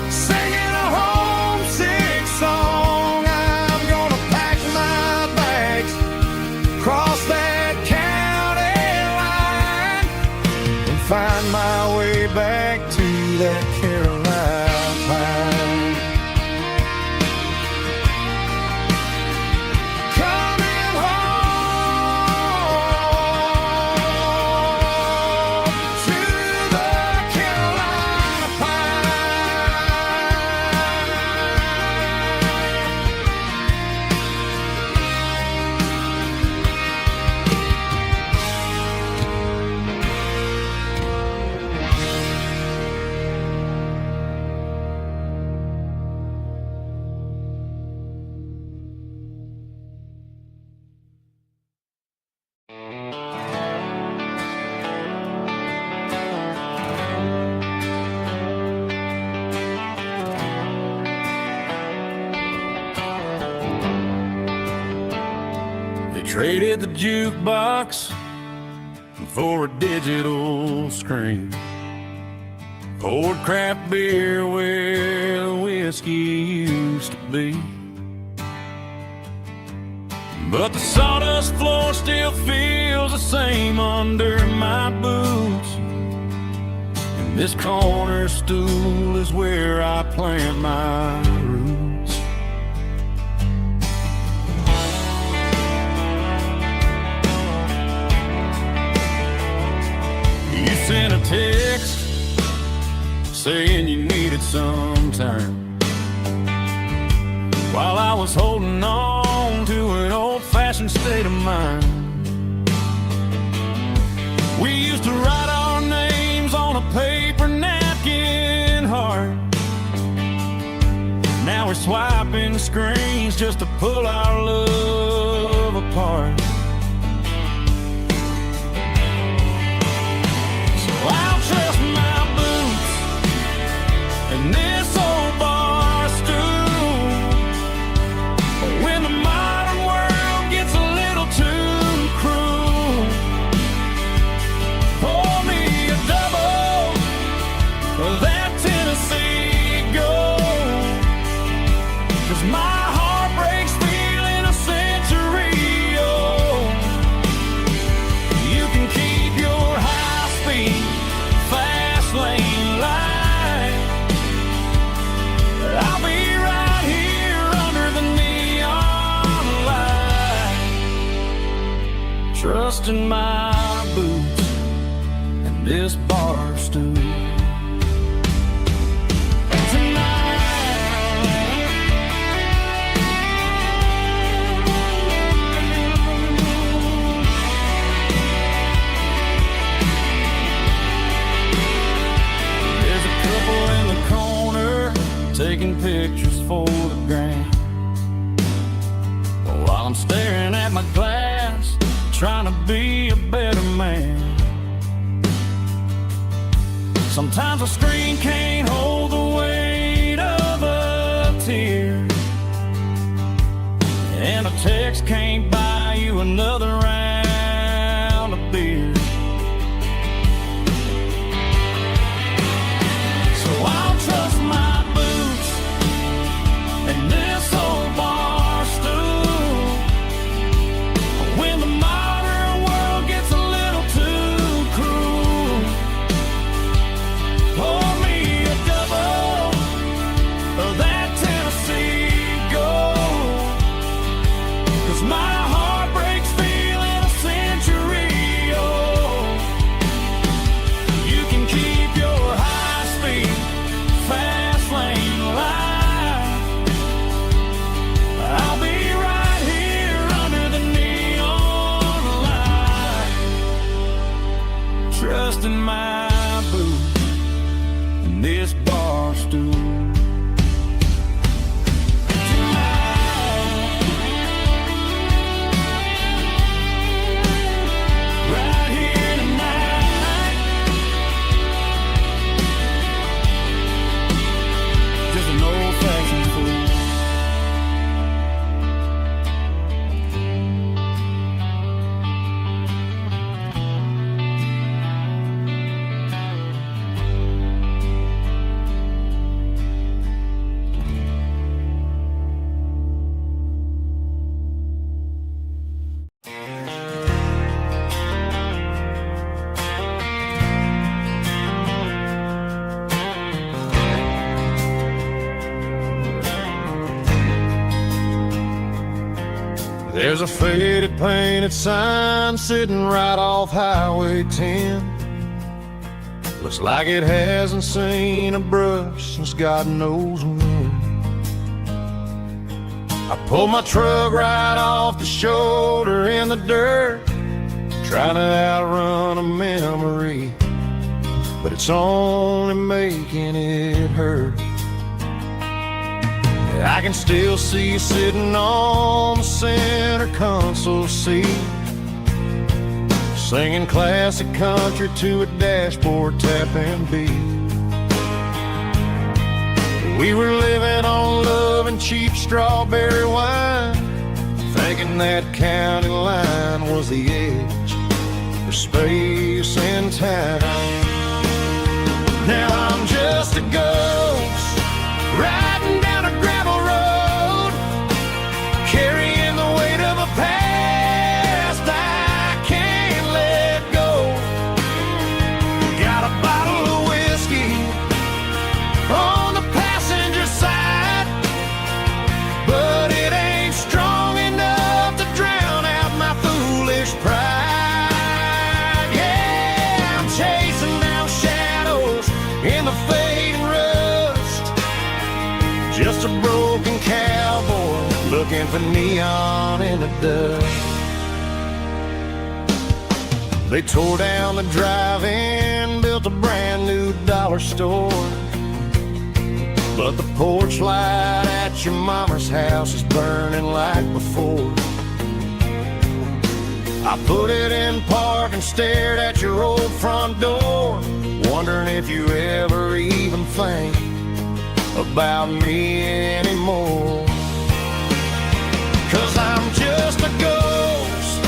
singing a homesick song. I'm gonna pack my bags, cross that county line, and find my way back to that Carolina pine. Coming home to the Carolina pine. They traded the jukebox for a digital screen, poured craft beer where the whiskey used to be. But the sawdust floor still feels the same under my boots, and this corner stool is where I plant my roots. You sent a text saying you needed some time, while I was holding on to an old-fashioned state of mind. We used to write our names on a paper napkin heart. Now we're swiping screens just to pull our love apart. So I'll trust my boots and this old bar stool. But when the modern world gets a little too cruel, pour me a double of that Tennessee Gold. 'Cause my heart breaks feeling a century old. You can keep your high-speed, fast lane light. I'll be right here under the neon light, trusting my boots and this bar stool. Taking pictures for the gram, while I'm staring at my glass, trying to be a better man. Sometimes a screen can't hold the weight of a tear, and a text can't buy you another round of beer. So I'll trust my and this old bar stool. When the modern world gets a little too cruel, pour me a double of that Tennessee Gold. 'Cause my heart breaks feeling a century old. You can keep your high-speed, fast lane light. I'll be right here under the neon light, trusting my boots and this bar stool. Right here tonight, just an old-fashioned fool. There's a faded painted sign sitting right off Highway 10. Looks like it hasn't seen a brush since God knows when. I pulled my truck right off the shoulder in the dirt, trying to outrun a memory, but it's only making it hurt. I can still see you sitting on the center console seat, singing classic country to a dashboard tapping beat. We were living on love and cheap strawberry wine, thinking that county line was the edge for space and time. Now I'm just a ghost riding down a gravel road, carrying the weight of a past I can't let go. Got a bottle of whiskey on the passenger side, but it ain't strong enough to drown out my foolish pride. Yeah, I'm chasing down shadows in the fading rust, just a broken cowboy looking for neon in the dust. They tore down the drive-in, built a brand new dollar store. But the porch light at your mama's house is burning like before. I put it in park and stared at your old front door, wondering if you ever even think about me anymore. 'Cause I'm just a ghost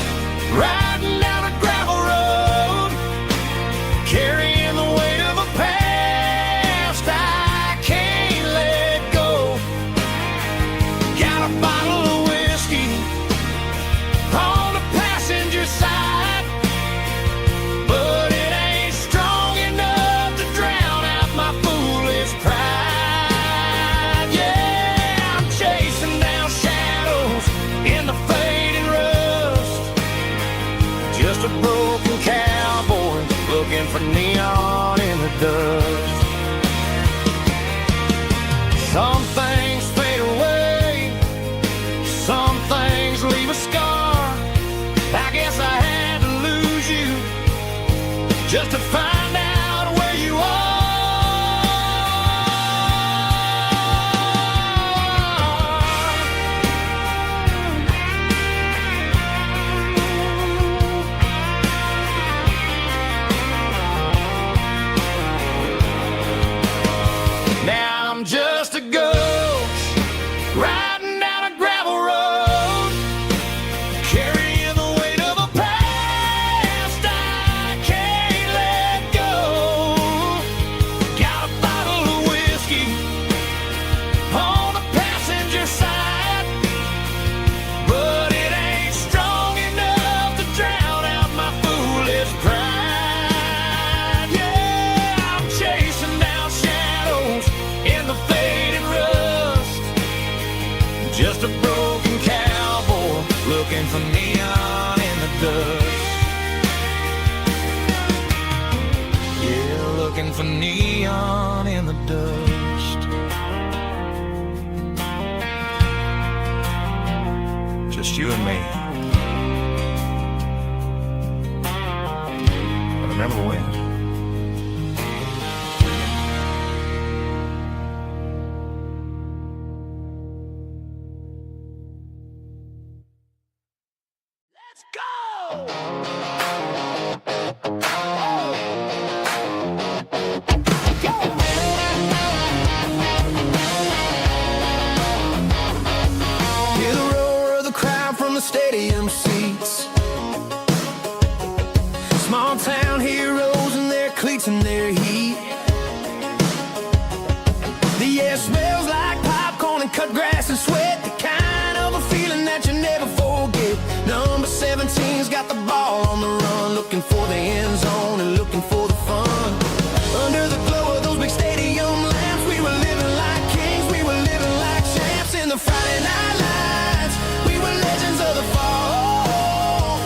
riding down a gravel road, carrying the weight of a past I can't let go. Got a bottle of whiskey on the passenger side, but it ain't strong enough to drown out my foolish pride. Yeah, I'm chasing down shadows in the fading rust, just a broken cowboy looking for neon in the dust. Some things fade away, some things leave a scar. I guess I had to lose you just to find out where you are. Now I'm just a ghost riding down a gravel road, carrying the weight of a past I can't let go. Got a bottle of whiskey on the passenger side, but it ain't strong enough to drown out my foolish pride. Yeah, I'm chasing down shadows in the fading rust, just a broken cowboy looking for neon in the dust. Yeah, looking for neon in the dust. Just you and me. But remember when? Let's go! Hear the roar of the crowd from the stadium seats. Small town heroes in their cleats and their heat. The air smells like popcorn and cut grass and sweat, the kind of a feeling that you never forget. Number 17's got the ball on the run, looking for the end zone and looking for the fun. Under the glow of those big stadium lamps, we were living like kings, we were living like champs in the Friday night lights. We were legends of the fall,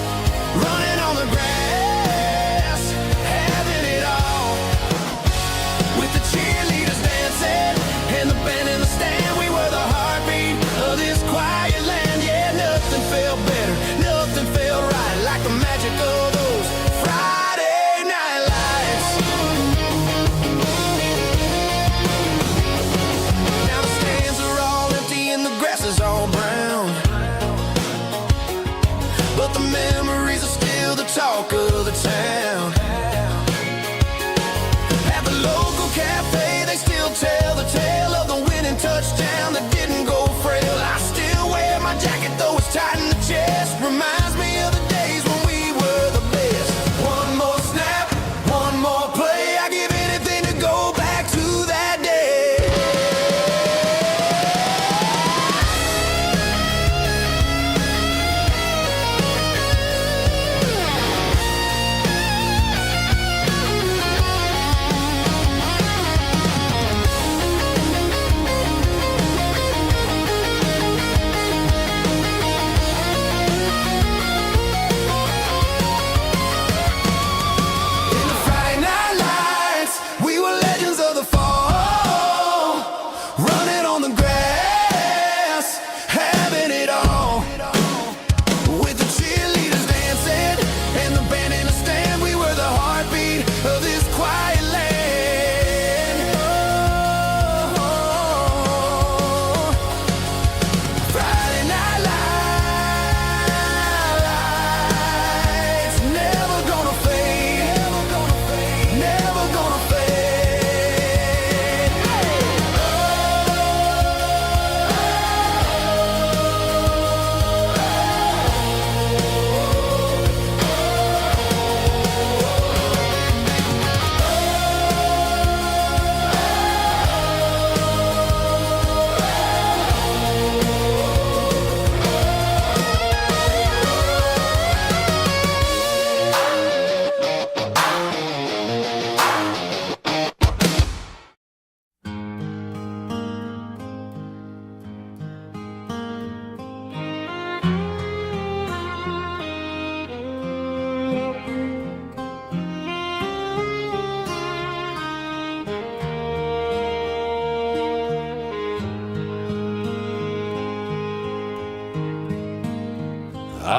running on the grass, having it all. With the cheerleaders dancing and the band in the stand, we were the heartbeat of this quiet land. Yeah, nothing felt better, nothing felt right like the magic of those Friday night lights.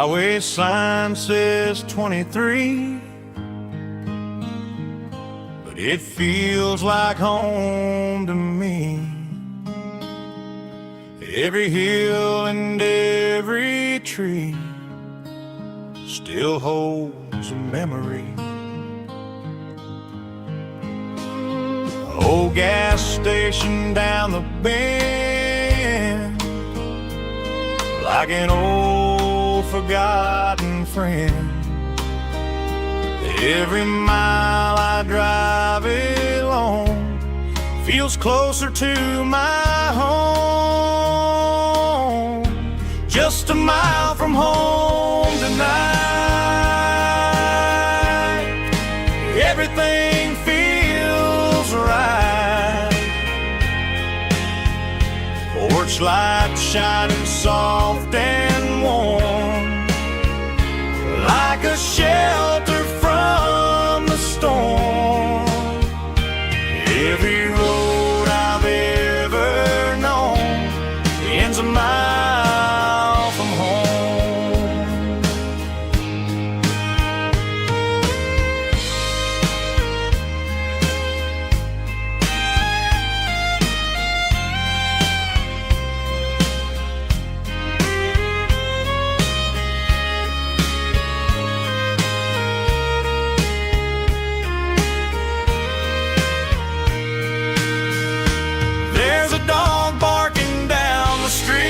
highway sign says 23, but it feels like home to me. Every hill and every tree still holds a memory. Old gas station down the bend, like an old forgotten friend. Every mile I drive along feels closer to my home. Just a mile from home tonight, everything feels right. Porch light shining soft and warm, like a shelter from the storm. Every road I've ever known ends a mile from home. There's a dog barking down the street,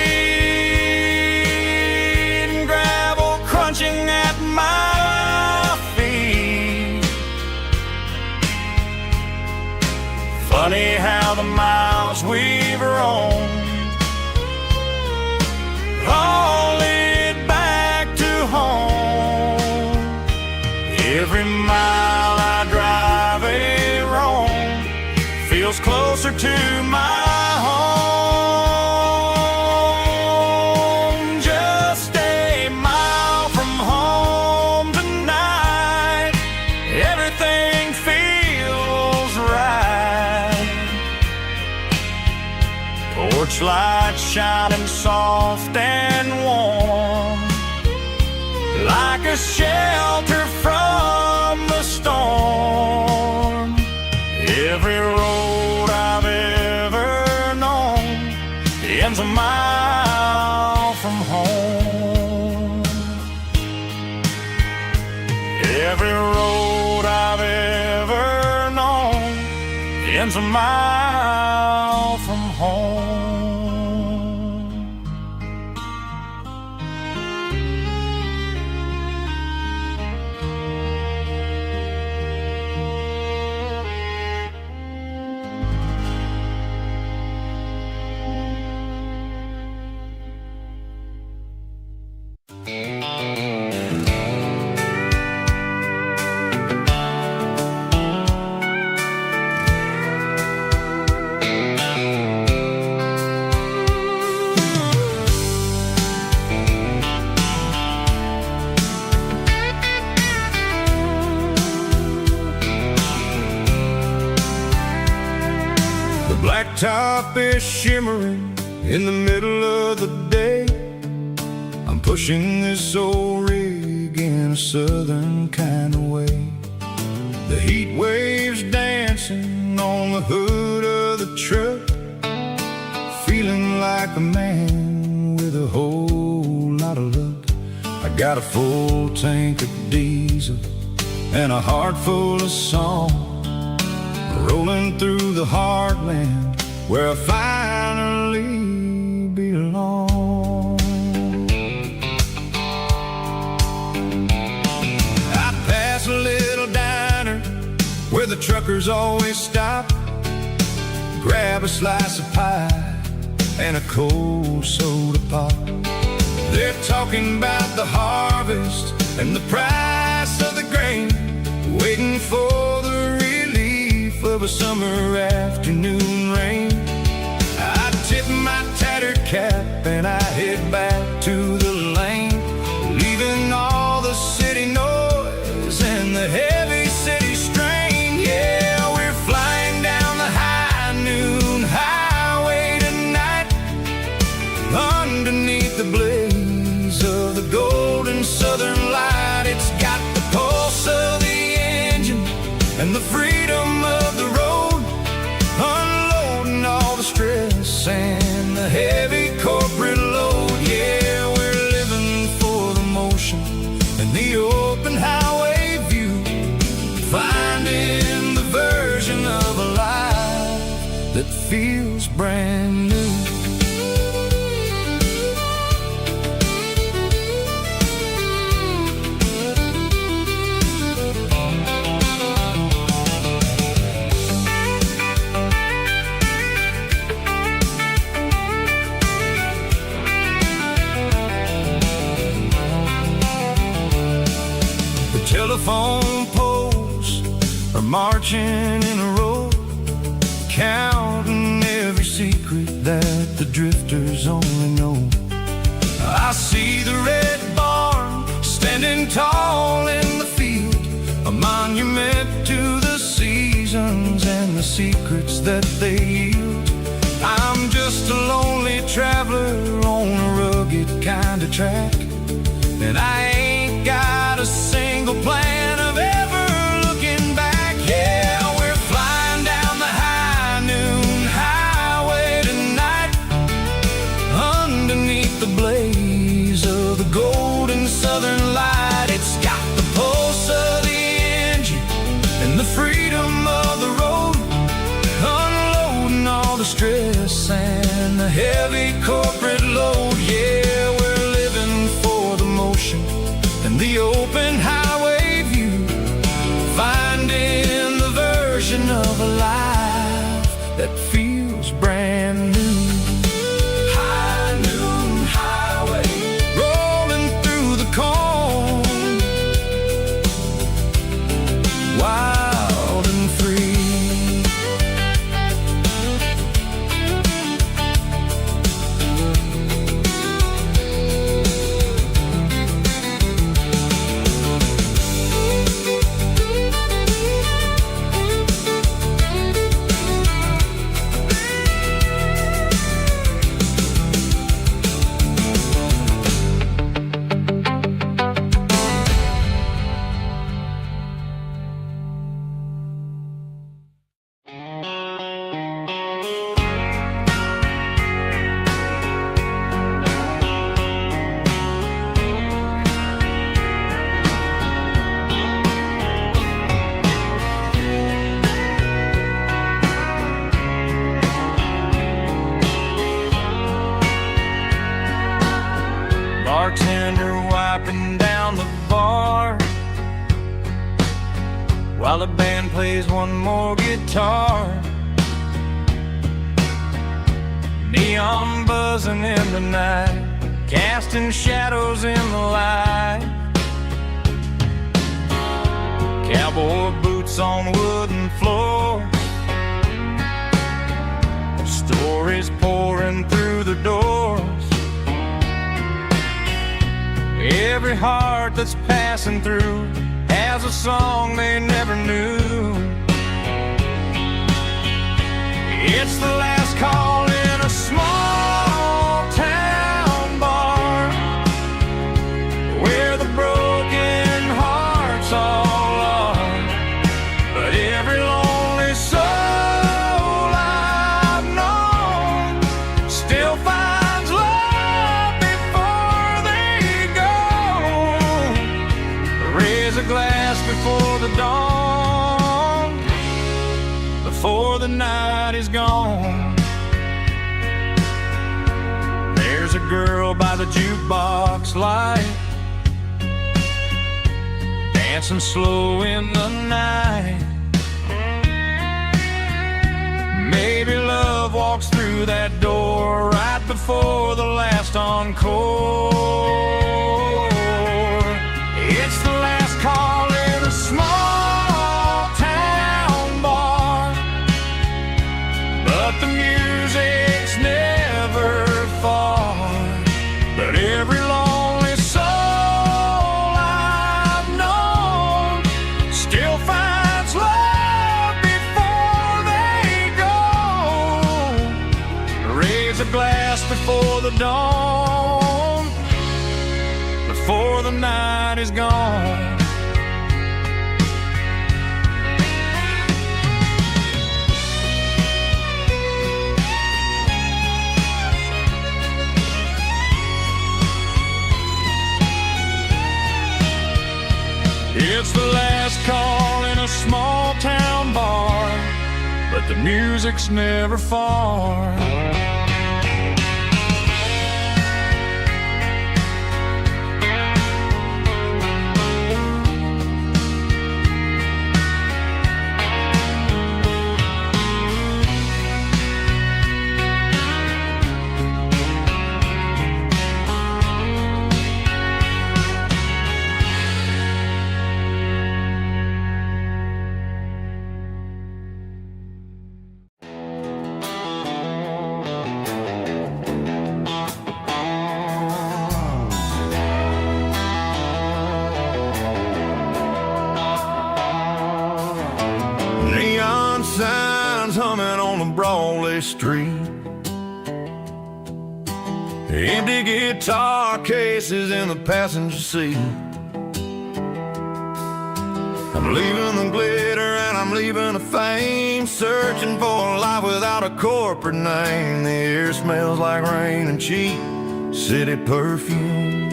and gravel crunching at my feet. Funny how the miles we've roamed all lead back to home. Every mile I drive roam feels closer to my home. Just a mile from home tonight, everything feels right. Porch light shining soft and warm, like a shelter from the storm. Every road I've ever known ends a mile from home. Every road I've ever known ends a mile from home. The blacktop is shimmering in the middle of the day. I'm pushing this old rig in a southern kind of way. The heat waves dancing on the hood of the truck, feeling like a man with a whole lot of luck. I got a full tank of diesel and a heart full of song, rolling through the heartland where I finally belong. I pass a little diner where the truckers always stop, grab a slice of pie and a cold soda pop. They're talking about the harvest and the price of the grain, waiting for the relief of a summer afternoon rain. I tip my tattered cap and I head back to the lane, leaving all the city noise and the heavy city strain. Yeah, we're flying down the high noon highway tonight, underneath the blaze of the golden and the freedom of the road, unloading all the stress and the heavy corporate load. Yeah, we're living for the motion and the open highway view, finding the version of a life that feels brand new. Telephone poles are marching in a row, counting every secret that the drifters only know. I see the red barn standing tall in the field, a monument to the seasons and the secrets that they yield. I'm just a lonely traveler on a rugged kind of track, and I ain't got a single plan of ever looking back. Yeah, we're flying down the high noon highway tonight, underneath the blaze of the golden southern light. It's got the pulse of the engine and the freedom of the road, unloading all the stress and the heavy corporate load. Yeah, we're living for the motion and the open highway view, finding the version of a life that feels brand new. High noon highway, rolling through the corn, wild and free. Bartender wiping down the bar while the band plays one more guitar. Neon buzzing in the night, casting shadows in the light. Cowboy boots on wooden floors, stories pouring through the doors. Every heart that's passing through has a song they never knew. It's the last call in a small town bar, where the broken hearts all are. But every lonely soul I've known still finds love before they go. Raise a glass before the dawn, before the night is gone. There's a girl by the jukebox light, dancing slow in the night. Maybe love walks through that door right before the last encore. It's the last call in a small town bar, but the music's never far. But every lonely soul I've known still finds love before they go. Raise a glass before the dawn, before the night is gone. but the music's never far. Neon signs humming on the Broadway street. Empty guitar cases in the passenger seat. I'm leaving the glitter and I'm leaving the fame, searching for a life without a corporate name. The air smells like rain and cheap city perfume.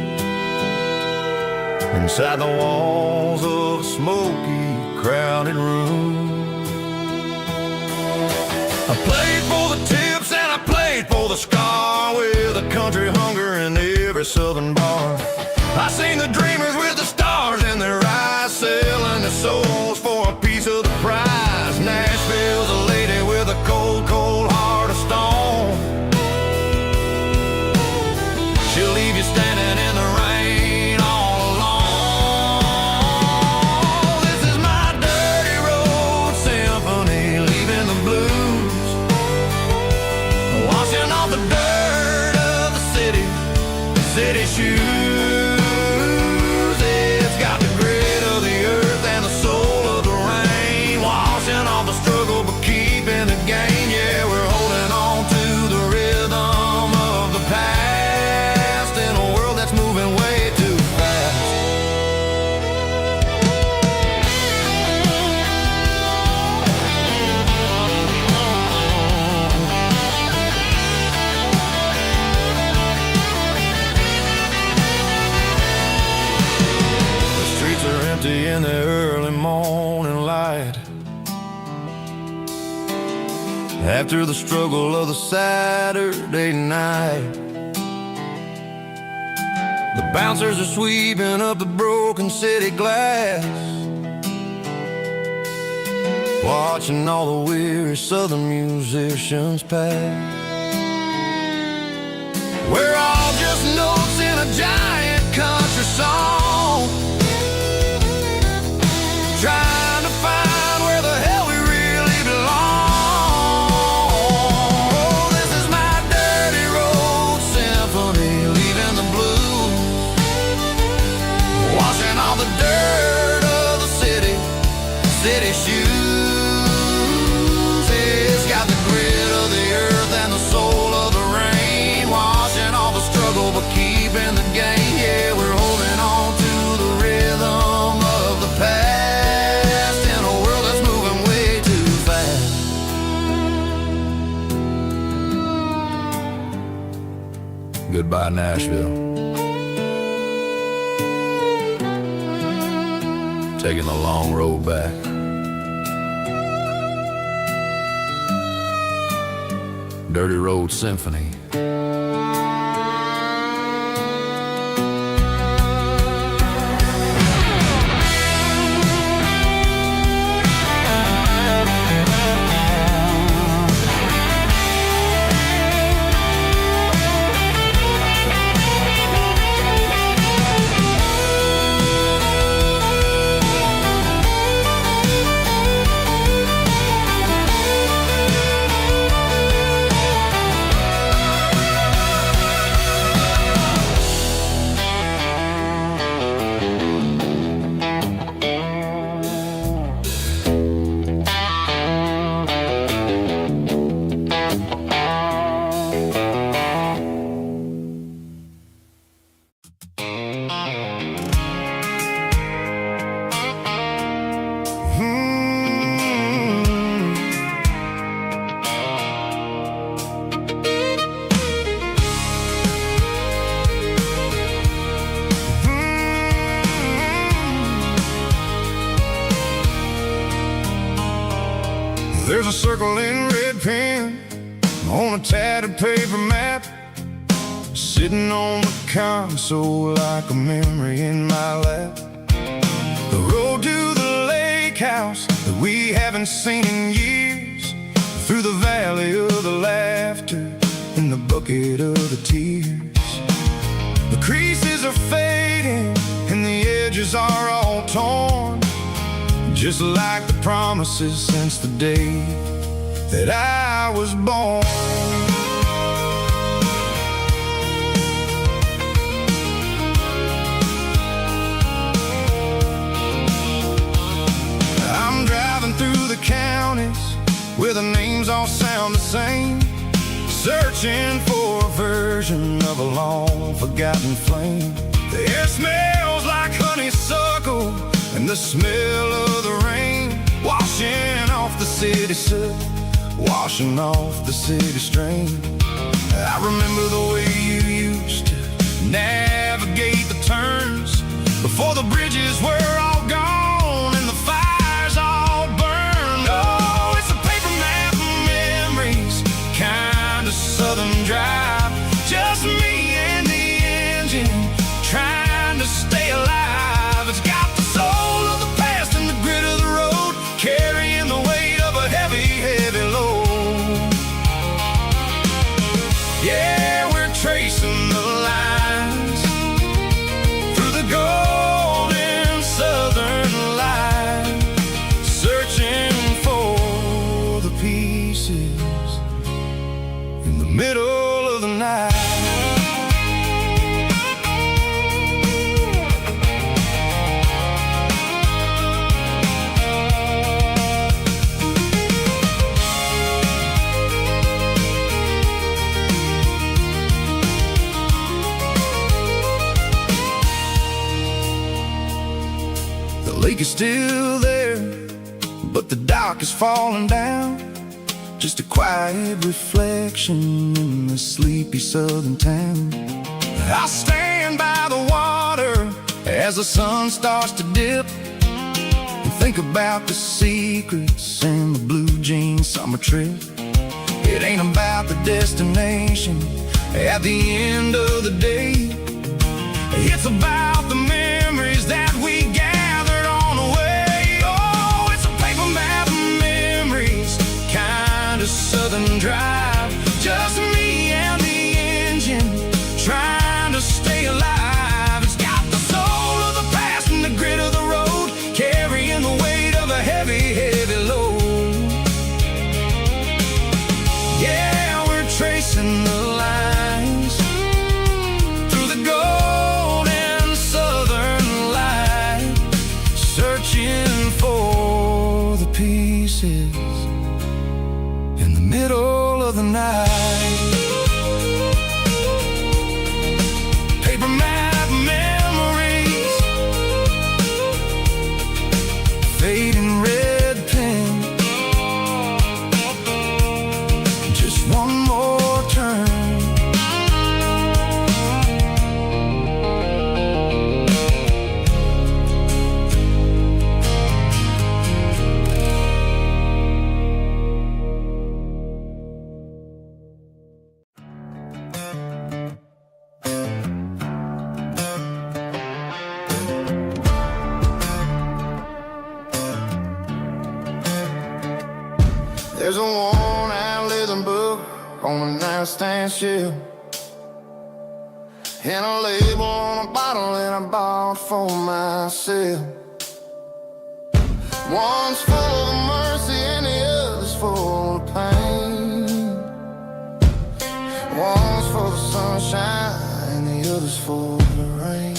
Inside the walls of a smoky, crowded room. I played for the tips and I played for the scar, with a country hunger in every southern bar. I seen the dreamers with the stars in their eyes, selling their souls for a piece of the prize. Nashville's a lady with a cold, cold heart of stone. She'll leave you standing in the rain all alone. This is my dirty road symphony, leaving the blues, washing off the dirt of the city shoes. It's got the grit of the earth and the soul of the rain, washing off the struggle but keeping the gain. Yeah, we're holding on to the rhythm of the past in a world that's moving way too fast. The streets are empty in the early morning light, after the struggle of the Saturday night. The bouncers are sweeping up the broken city glass, watching all the weary southern musicians pass. We're all just notes in a giant country song, trying to find where the hell we really belong. Oh, this is my dirty road symphony, leaving the blues, washing all the dirt of the city shoes. It's got the grit of the earth and the soul of the rain, washing all the struggle but keeping the gain. Yeah, we're holding on to the rhythm of the past in a world that's moving way too fast. Goodbye, Nashville. Taking the long road back. Dirty Road Symphony. There's a circle in red pen on a tattered paper map, sitting on the console like a memory in my lap. The road to the lake house that we haven't seen in years, through the valley of the laughter and the bucket of the tears. The creases are fading and the edges are all torn, just like the promises since the day that I was born. I'm driving through the counties where the names all sound the same, searching for a version of a long forgotten flame. The air smells like honeysuckle and the smell of the rain, washing off the city soot, washing off the city strain. I remember the way you used to navigate the turns before the bridges were all gone and the fires all burned. Oh, it's a paper map of memories, kind of southern drive, just me and the engine trying to stay alive. It's got the soul of the past and the grit of the road, carrying the weight of a heavy, heavy load. Yeah, we're tracing the lines through the golden southern light, searching for the pieces in the middle of the night. The lake is still there, but the dock is falling down, just a quiet reflection in the sleepy southern town. I stand by the water as the sun starts to dip, and think about the secrets and the blue jean summer trip. It ain't about the destination at the end of the day, it's about the memories that we gathered on the way. Oh, it's a paper map of memories, kind of southern drive, just me and the engine trying to stay alive. It's got the soul of the past and the grit of the road, carrying the weight of a heavy, heavy load. Yeah, we're tracing the lines through the golden southern light, searching for the pieces in the middle of the night. Paper map memories, fading red pen, just one more turn. There's a worn-out leather book on the nightstand shelf, and a label on a bottle that I bought for myself. One's full of mercy and the other's full of pain. One's full of sunshine and the other's full of rain.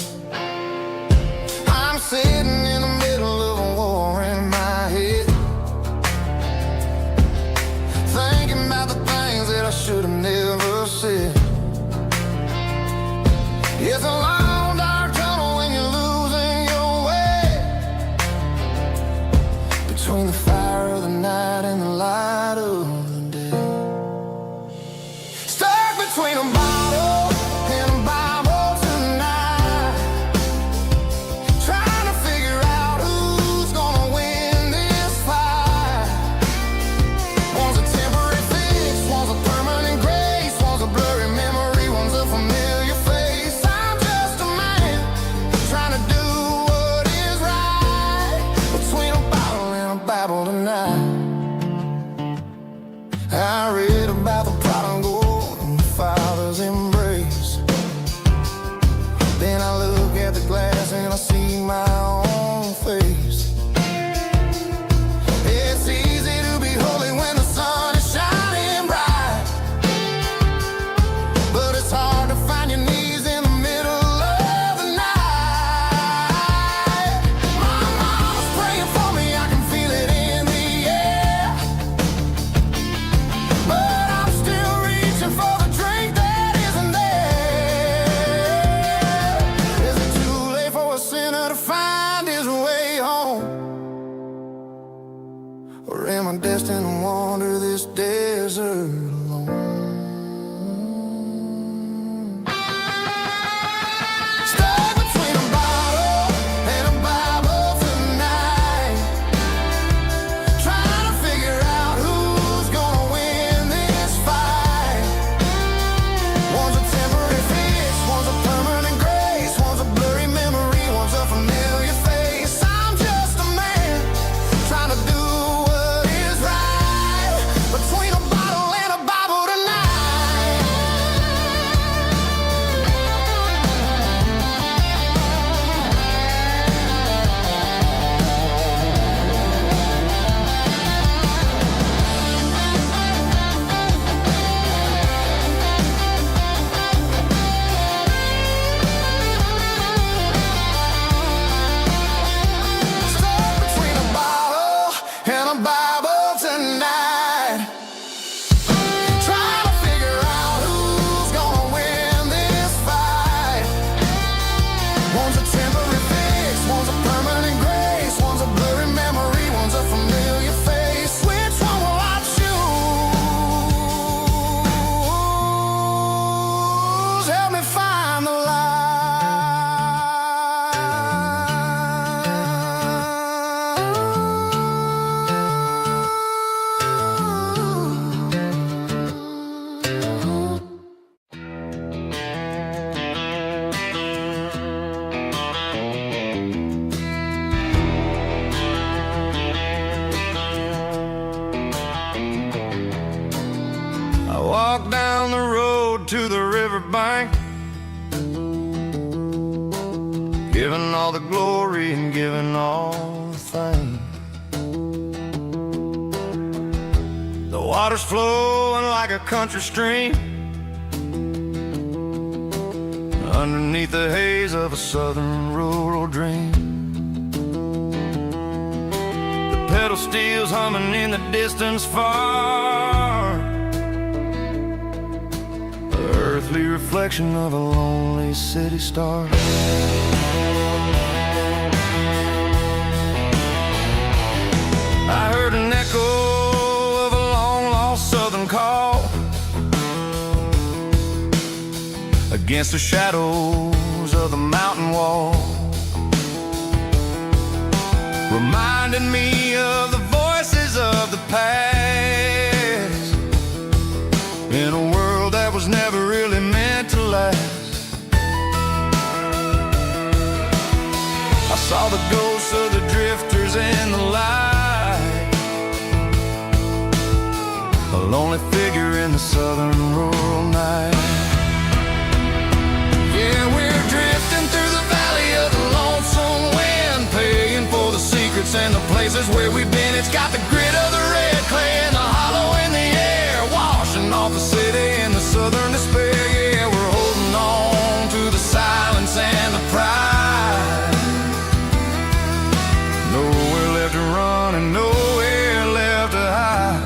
I'm sitting in the middle of a war in my head, thinking about the things that I should have never said. It's a long dark tunnel when you're losing your way, between the fire of the night and the light of the day. Stuck between a bottle and a Bible tonight. Bible tonight. I read about the prodigal and the Father's embrace. Then I look at the glass and I see my own face. It's easy to be holy when the sun is shining bright, but it's hard to find your knees in the middle of the night. My mama's praying for me, I can feel it in the air, but I'm still reaching for the drink that isn't there. Is it too late for a sinner to find his way home? Or am I destined to wander this desert alone? Stuck between a bottle and a Bible tonight, trying to figure out who's gonna win this fight. One's a temporary fix, one's a permanent grace, one's a blurry memory, one's a familiar face. I'm just a man trying to do what is right, between a bottle and a Bible tonight. Stuck between a bottle and a Bible tonight, trying to figure out who's gonna win this fight. One's a temporary fix, one's a permanent grace, one's a blurry memory, one's a familiar face. Which one will I choose? Help me find the I walk down the road to the riverbank, giving all the glory and giving all the thanks. The water's flowing like a country stream, underneath the haze of a southern rural dream. The pedal steel's humming in the distance far, the earthly reflection of a lonely city star. I heard an echo of a long-lost southern call against the shadows of the mountain wall, reminding me of the voices of the past, in a world that was never really meant to last. I saw the ghosts of the drifters in the light, a lonely figure in the southern rural night. Yeah, we're drifting through the valley of the lonesome wind, paying for the secrets and the places where we've been. It's got the grit of the red clay and the hollow in the air, washing off the city and the southern despair. Yeah, we're holding on to the silence and the pride. Nowhere left to run and nowhere left to hide.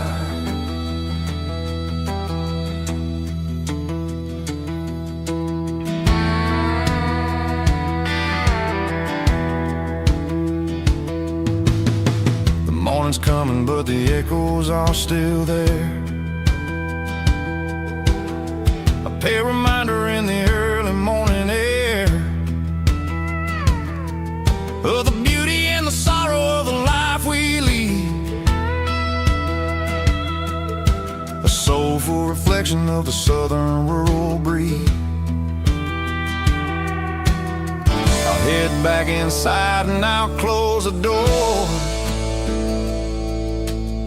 The morning's coming, but the echoes are still there. A pale reminder in the early morning air of the beauty and the sorrow of the life we lead, a soulful reflection of the southern rural breed. I'll head back inside and I'll close the door,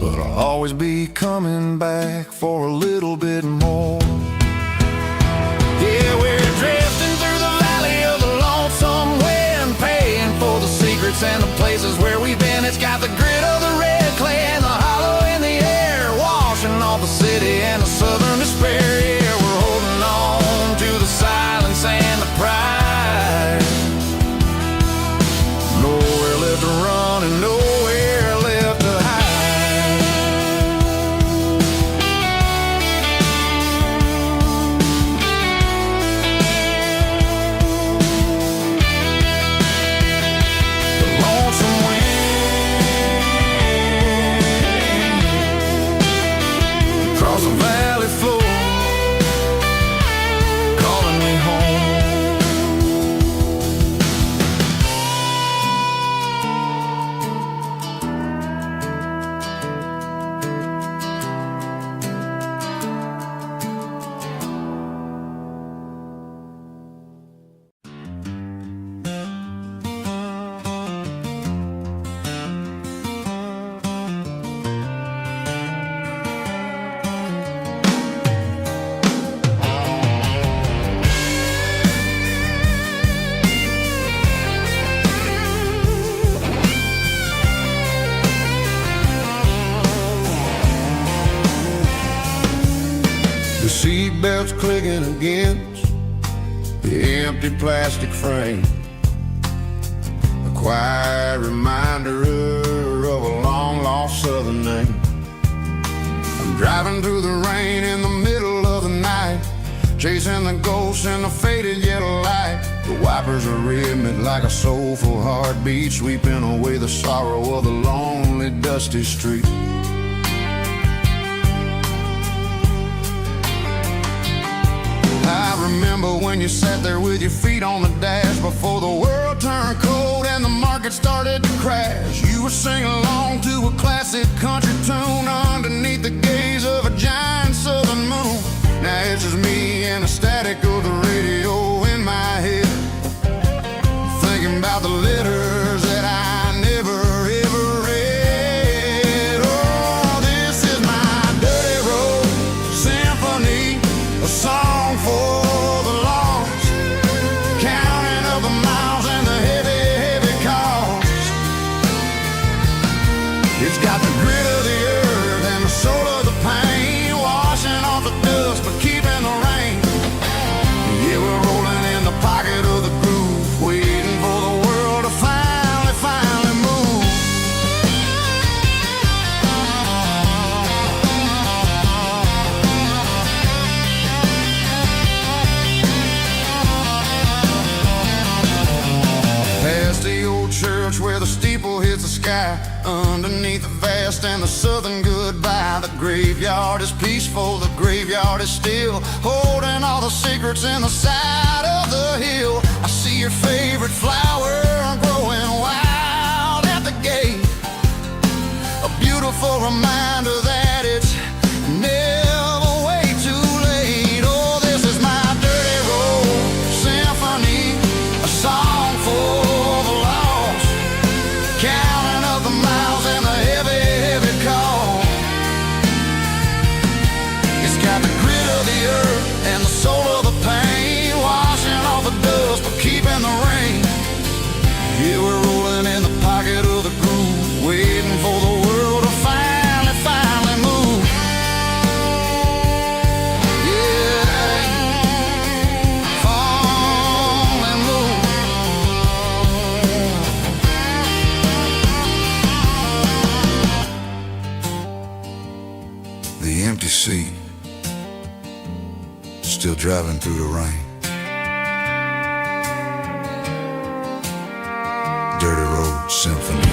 but I'll always be coming back for a little bit more. Yeah, we're drifting through the valley of the lonesome wind, paying for the secrets and the places where we've been. It's got the grit of the red clay and the hollow in the air, washing off the city and the southern despair. Yeah, we're holding on to the silence and the pride. Nowhere left to run and nowhere left to hide. The lonesome wind across the valley floor, calling me home. The seatbelt's clicking against the empty plastic frame, a quiet reminder of a long-lost southern name. I'm driving through the rain in the middle of the night, chasing the ghosts in the faded yellow light. The wipers are rhythmic like a soulful heartbeat, sweeping away the sorrow of the lonely, dusty street. I remember when you sat there with your feet on the dash before the world turned cold and the market started to crash. You were singing along to a classic country tune underneath the gaze of a giant southern moon. Now it's just me and the static of the radio in my head, thinking about the letters that I never ever read. Oh, this is my dirty road symphony, a song for the lost, counting up the miles and the heavy, heavy cost. It's got the grit of the earth and the soul of the pain, washing off the dust but keeping the rain. Yeah, we're rolling in the pocket of the groove, waiting for the world to finally move. Past the old church where the steeple hits the sky, underneath the vast and the southern goodbye. The graveyard is peaceful, the graveyard is still, holding all the secrets in the side of the hill. I see your favorite flower growing wild at the gate, a beautiful reminder that it's never way too late. Oh, this is my dirty road symphony, a song for the lost, counting up the miles and the heavy, heavy call. It's got the grit of the earth and the soul of the pain, washing off the dust but keeping the rain. Yeah, we're rolling in the pocket of the groove, waiting for the world to finally move. Yeah, finally move. The empty seat, still driving through the rain. Dirty Road Symphony.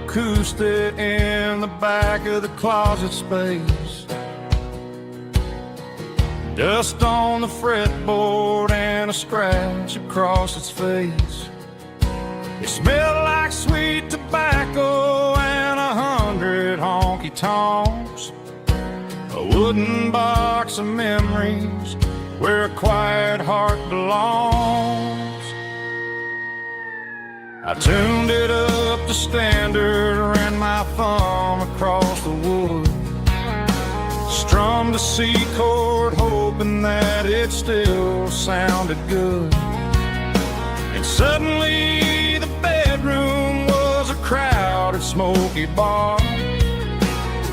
acoustic in the back of the closet space. Dust on the fretboard and a scratch across its face. It smelled like sweet tobacco and 100 honky-tonks. A wooden box of memories where a quiet heart belongs. I tuned it up to standard, ran my thumb across the wood, strummed a C chord hoping that it still sounded good. And suddenly the bedroom was a crowded smoky bar,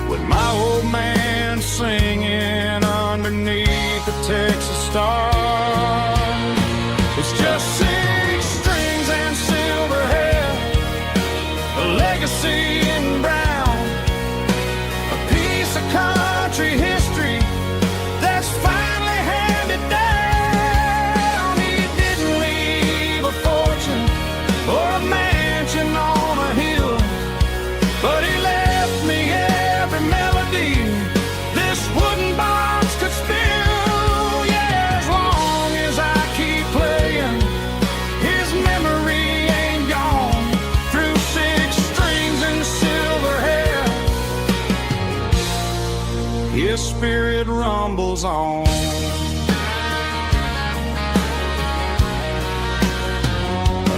with my old man singing underneath the Texas star. It's just 6 strings and silver hair, a legacy in brown, a piece of country history that's finally handed down. He didn't leave a fortune or a mansion on a hill, but he left me every melody this wooden box could spill. Yeah, as long as I keep playing, his memory ain't gone. Through 6 strings and silver hair, his spirit rumbles on.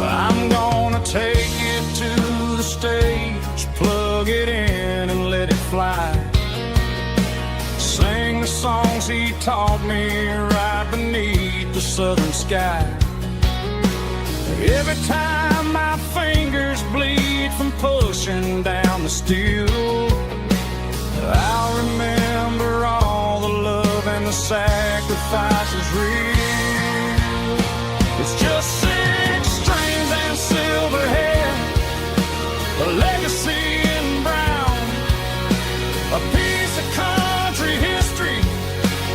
I'm gonna take it to the stage, plug it in and let it fly. Sing the songs he taught me right beneath the southern sky. Every time my fingers bleed from pushing down the steel, I'll remember all the love and the sacrifices real. It's just 6 strings and silver hair, a legacy in brown, a piece of country history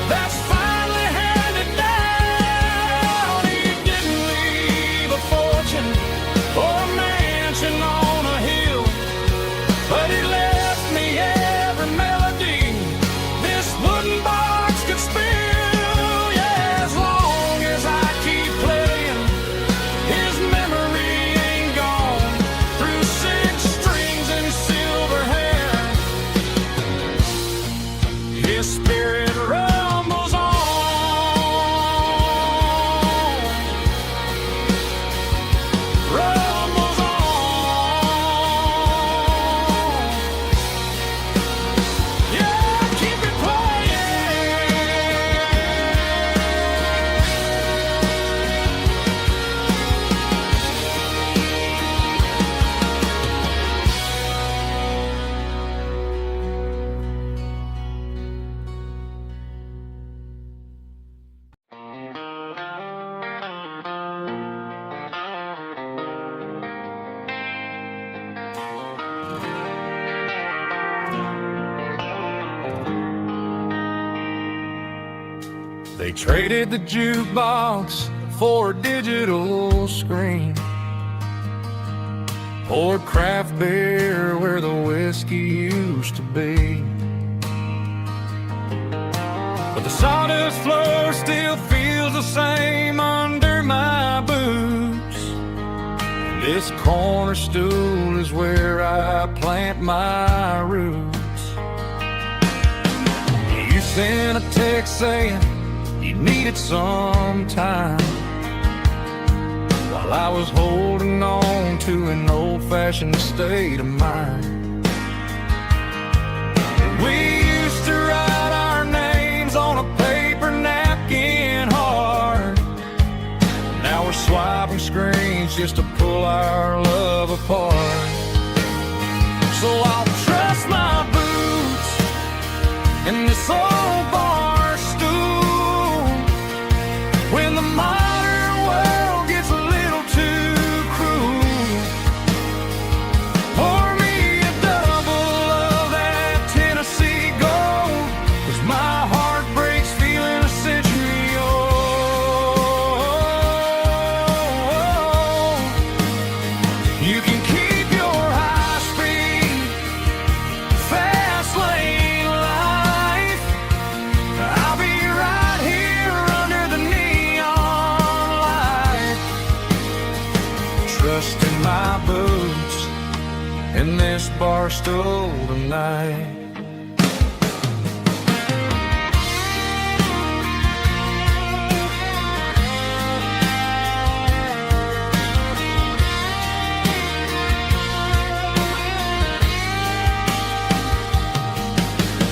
that's finally handed down. He didn't leave a fortune or a mansion on a hill, but he left me every melody this wooden box could spill. Yeah, as long as I keep playing, his memory ain't gone. Through 6 strings and silver hair, his spirit rumbles on. Rumbles on. Yeah, keep it playing. They traded the jukebox for a digital screen, poured craft beer where the whiskey used to be. But the sawdust floor still feels the same under my boots. This corner stool is where I plant my roots. You sent a text saying you needed some time, while I was holding on to an old-fashioned state of mind. We used to write our names on a paper napkin hard. Now we're swiping screens just to pull our love apart. So I'll trust my boots in this old bar stool when the modern world gets a little too cruel. Pour me a double of that Tennessee Gold, 'cause my heart breaks feeling a century old. You can keep your high speed in this bar stool tonight.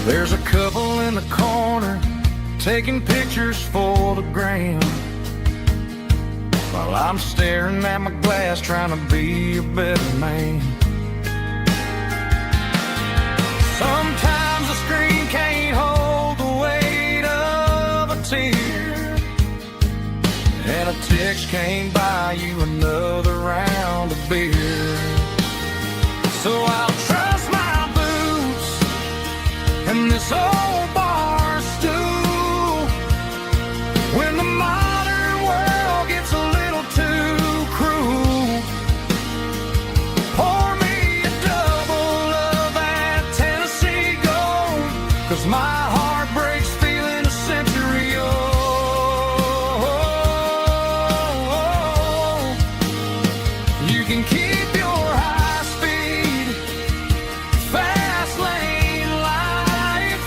There's a couple in the corner taking pictures for the gram, while I'm staring at my glass trying to be a better man. Sometimes the screen can't hold the weight of a tear, and a text can't buy you another round of beer. So I'll trust my boots and this old bar stool when the modern world gets a little too cruel. Pour me a double of that Tennessee Gold, 'cause my heart breaks feeling a century old. You can keep your high speed fast lane life.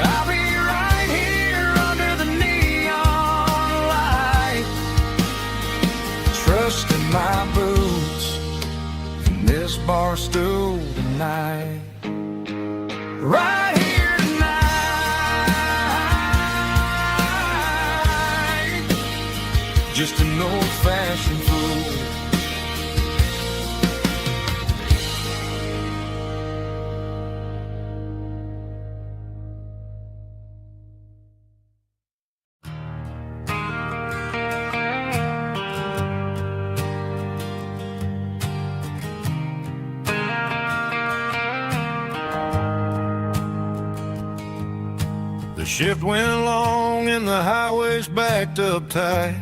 I'll be right here under the neon light, trusting my boots in this bar stool tonight. Right here tonight, just an old-fashioned fool. The shift went long and the highway's backed up tight.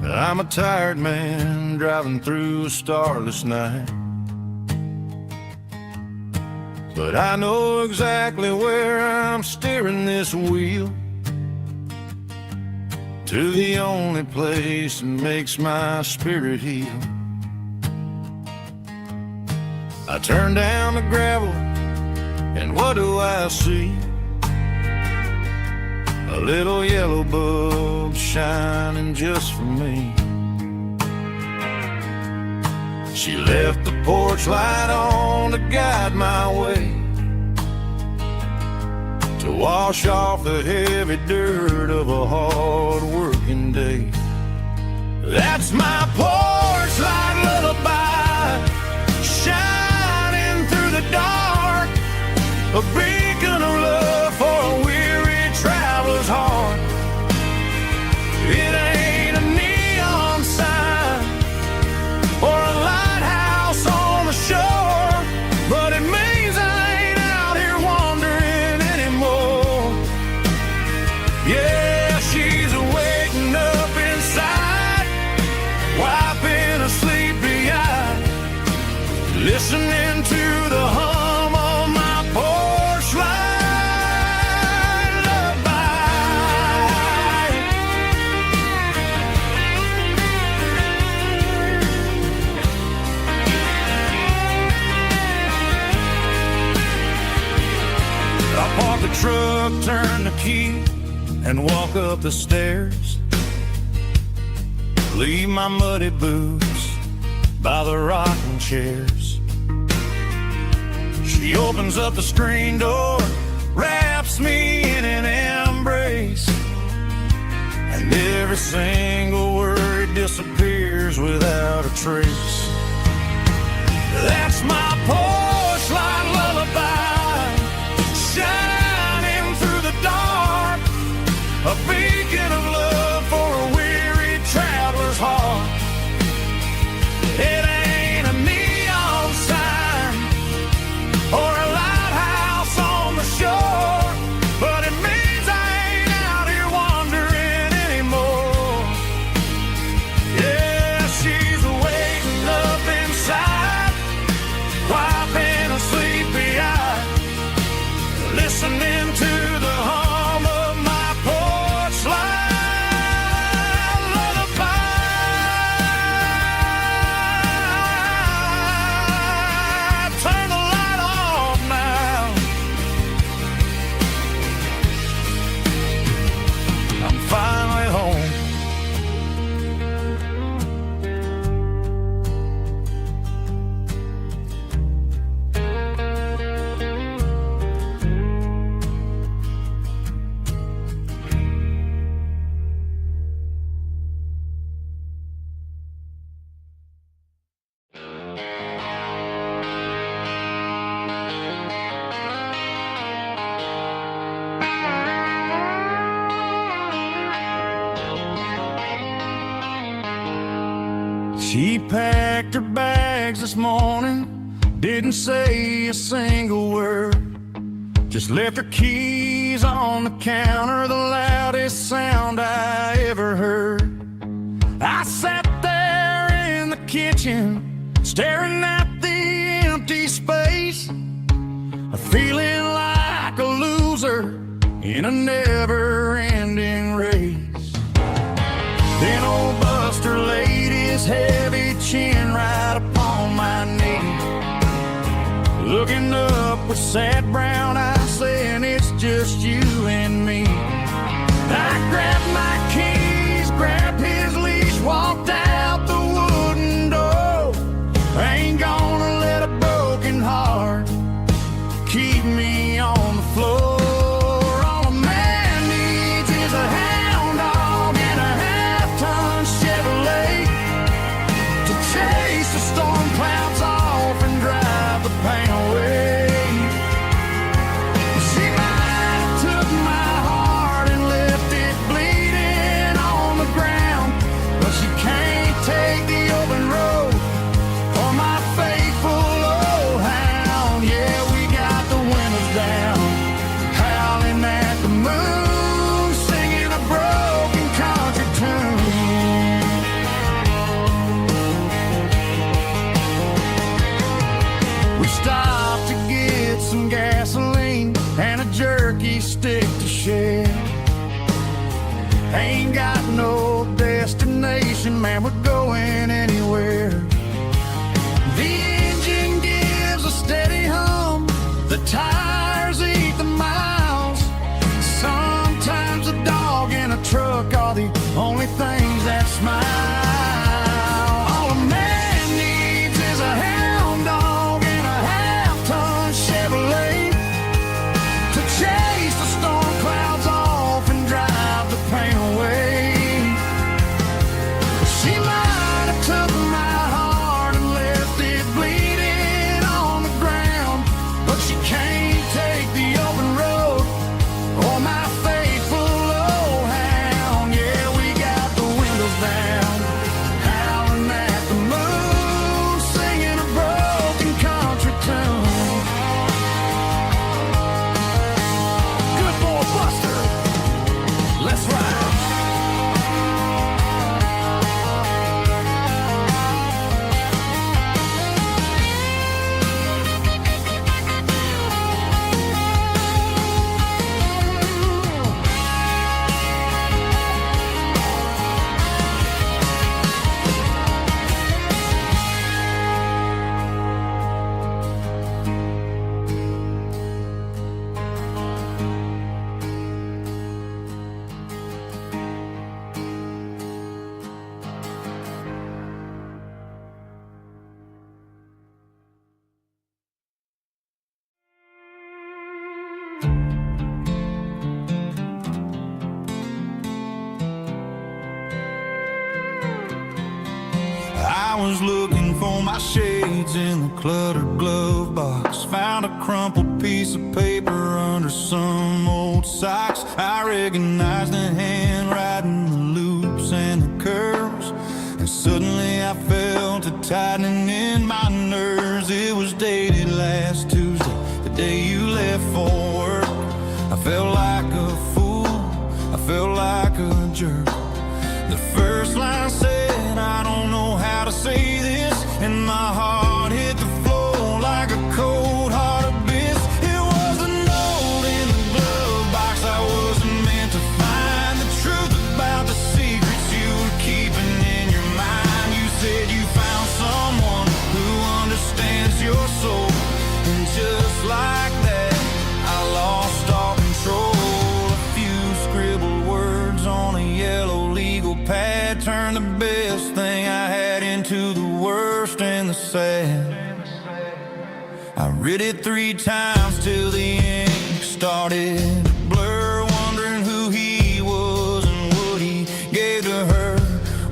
I'm a tired man driving through a starless night, but I know exactly where I'm steering this wheel, to the only place that makes my spirit heal. I turn down the gravel, and what do I see? A little yellow bulb shining just for me. She left the porch light on to guide my way, to wash off the heavy dirt of a hard-working day. That's my porch light lullaby, shining through the dark, a beacon of love for a weary traveler's heart. It ain't a neon sign or a lighthouse on the shore, but it means I ain't out here wandering anymore. Yeah, she's waking up inside, wiping a sleepy eye, listening to the hum of my porch light lullaby. I park the truck, turn the key, and walk up the stairs. Leave my muddy boots by the rocking chairs. She opens up the screen door, wraps me in an embrace, and every single word disappears without a trace. That's my porch light lullaby, shining through the dark, a beacon of love for a weary traveler's heart. It ain't a neon sign or a lighthouse on the shore, but it means I ain't out here wandering anymore. Yeah, she's waking up inside, while She packed her bags this morning, didn't say a single word, just left her keys on the counter, the loudest sound I ever heard. I sat there in the kitchen, staring at the empty space, feeling like a loser in a never-ending race. Then old Buster laid his heavy chin right upon my knee, looking up with sad brown eyes, saying it's just you and me. I grabbed my keys, grabbed his leash, walked out the wooden door. I ain't gonna let a broken heart keep me on the floor. All a man needs is a hound dog and a half-ton Chevrolet to chase the storm clouds off and drive the pain away. She might have took my heart and left it bleeding on the ground, but she can't take the open road or my faithful old hound. Yeah, we got the windows down, howling at the moon, singing a broken country tune. We stopped to get some gasoline and a jerky stick to share. Ain't got no destination, man, we're going anywhere. The engine gives a steady hum, the tires eat the miles. Sometimes a dog and a truck are the only things that smile. All a man needs is a hound dog and a half-ton Chevrolet to chase the storm clouds off and drive the pain away. She might have took my heart and left it bleeding on the ground, but she can't take the open road or my faithful old hound. Yeah, we got the windows down, howling at the moon, singing a broken country tune. Good boy, Buster, let's ride. I was looking for my shades in the cluttered glove box, found a crumpled piece of paper under some old socks. I recognized the handwriting, the loops and the curves, and suddenly I felt a tightening in my nerves. It was dated last Tuesday, the day you left for work. I felt like a fool, I felt like a jerk. The first line said, I don't know how to say this, and my heart hit the floor like a cold heart abyss. It was a note in the glove box I wasn't meant to find, the truth about the secrets you were keeping in your mind. You said you found someone who understands your soul, and just like that I lost all control. A few scribbled words on a yellow legal pad turned the best thing I had into the worst and the sad. I read it 3 times till the ink started to blur, wondering who he was and what he gave to her.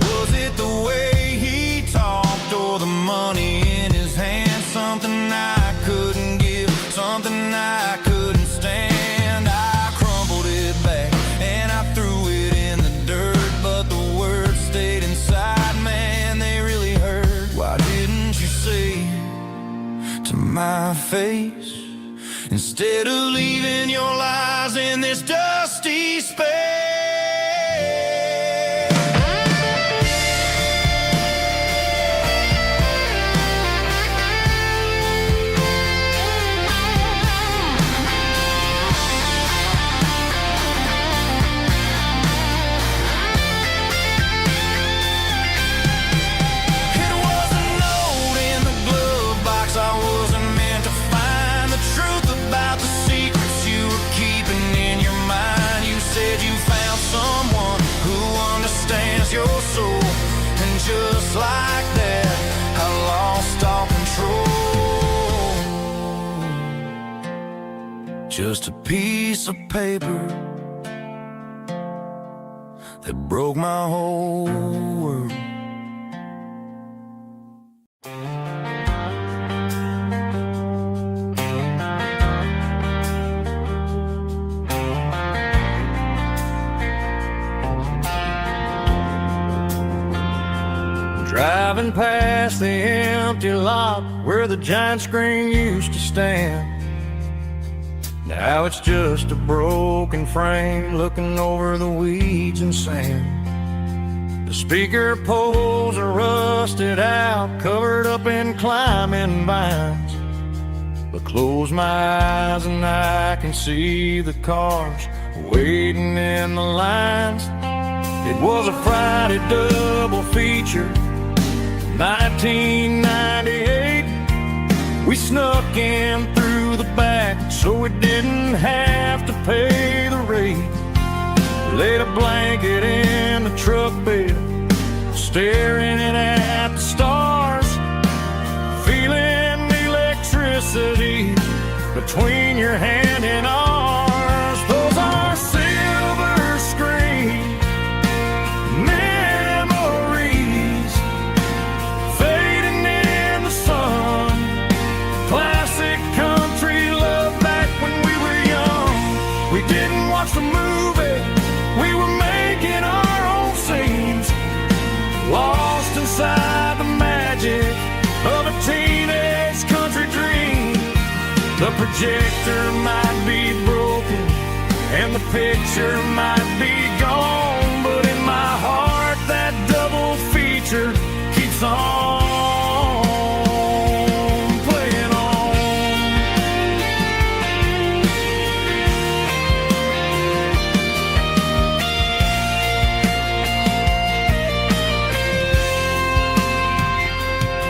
Was it the way he talked or the money in his hand? Something I couldn't give, something I couldn't stand. I crumpled it back and I threw it in the dirt, but the words stayed inside, man, they really hurt. my face, instead of leaving your lies in this dusty space. Your soul, and just like that, I lost all control. Just a piece of paper that broke my whole world. Driving past the empty lot where the giant screen used to stand. Now it's just a broken frame looking over the weeds and sand. The speaker poles are rusted out, covered up in climbing vines. But close my eyes and I can see the cars waiting in the lines. It was a Friday double feature, 1998. We snuck in through the back so we didn't have to pay the rate. Laid a blanket in the truck bed, staring at the stars, feeling the electricity between your hand and ours. Those are silver screen memories fading in the sun. Classic country love back when we were young. We didn't watch the movie, we were making our own scenes, lost inside the magic of a teenage country dream. The projector might be broken and the picture might be gone, but in my heart that double feature keeps on playing on.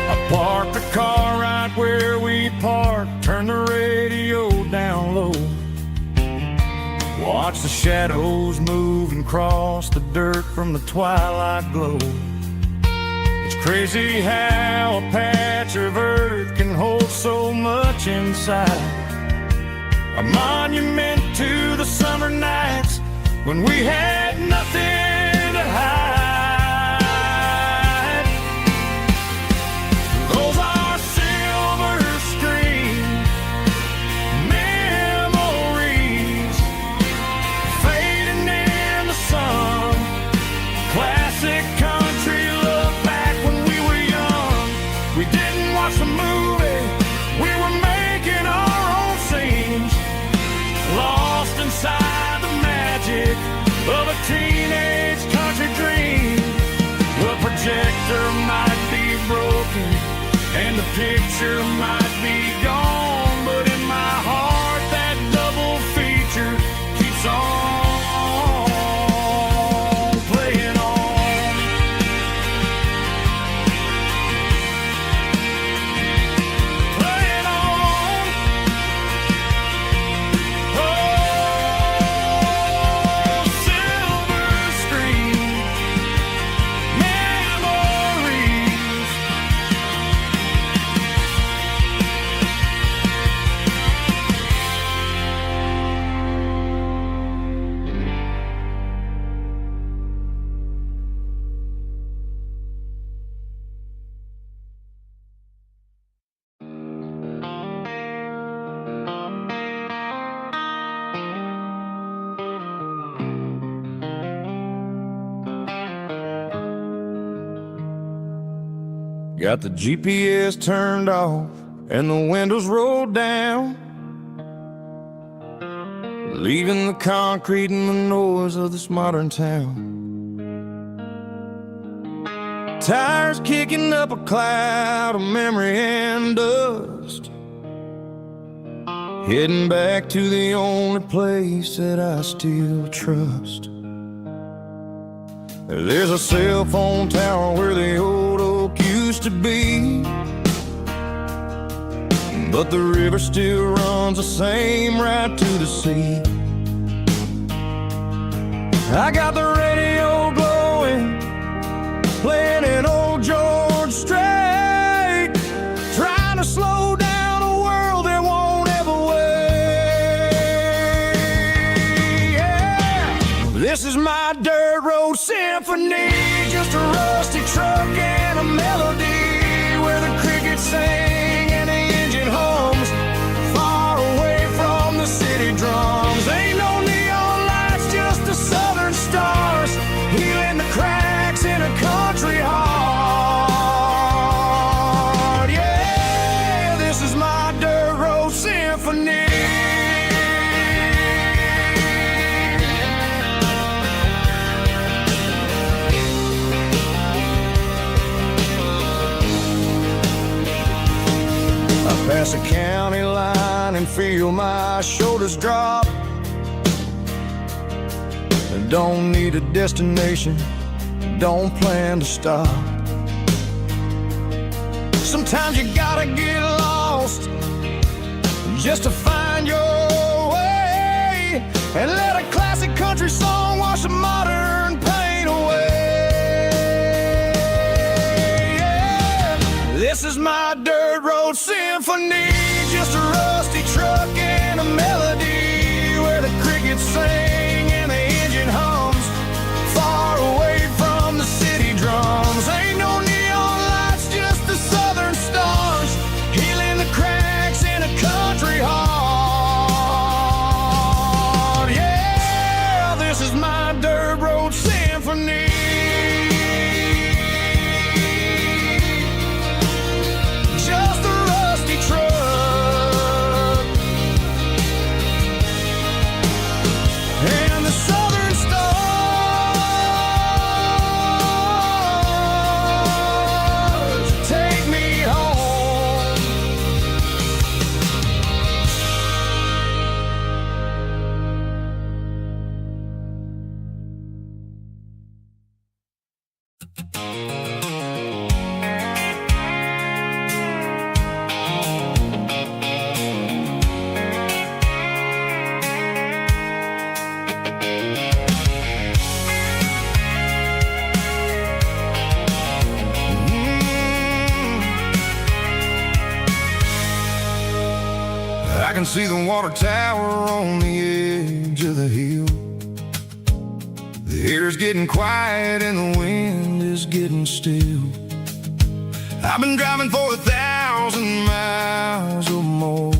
I parked the car right where we parked, turned the radio down low, watch the shadows move and cross the dirt from the twilight glow. It's crazy how a patch of earth can hold so much inside. A monument to the summer nights when we had nothing to hide. Those are silver screen memories fading in the sun. Classic country love back when we were young. We didn't watch the movie, we were making our own scenes, lost inside the magic of a teenage country dream. The projector might be broken and the picture might be gone, but in my heart that double feature keeps on playing on. Playing on. Oh, silver screen memories. Got the GPS turned off, and the windows rolled down, leaving the concrete and the noise of this modern town. Tires kicking up a cloud of memory and dust, heading back to the only place that I still trust. There's a cell phone tower where the old oak used to be, but the river still runs the same right to the sea. I got the radio glowing, playing an old George Strait, trying to slow down a world that won't ever wait. Yeah. This is my dirt road symphony, just a rusty truck and a melody where the crickets sing and the engine hums, far away from the city drums. Ain't no neon lights, just the southern stars, healing the cracks in a country heart. Yeah, this is my dirt road symphony. Pass a county line and feel my shoulders drop. I don't need a destination, don't plan to stop. Sometimes you gotta get lost just to find your way, and let a classic country song wash the modern pain away. Yeah. This is my dirt road symphony, just a rusty truck and a melody where the crickets sing and the engine hums, far away from the city drums. Ain't no neon lights, just the southern stars, healing the cracks in a country heart. Yeah, this is my dirt road symphony. Just a rusty truck and the southern stars take me home. I can see the water tower on the edge of the hill. The air's getting quiet and the wind is getting still. I've been driving for 1,000 miles or more,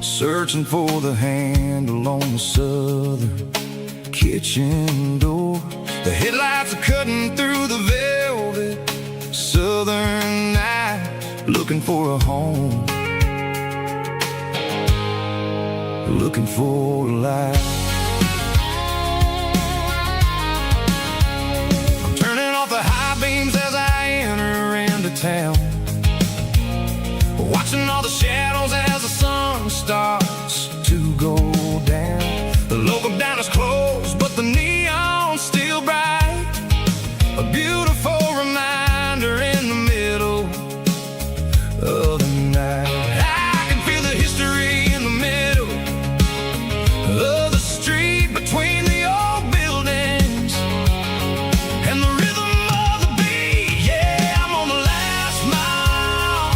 searching for the handle on the southern kitchen door. The headlights are cutting through the velvet southern night, looking for a home, looking for a life. I'm turning off the high beams as I enter into town, watching all the shadows as the sun starts to go down. The local dine is closed, but the neon's still bright, a beautiful reminder in the middle of the night. I can feel the history in the middle of the street between the old buildings and the rhythm of the beat. Yeah, I'm on the last mile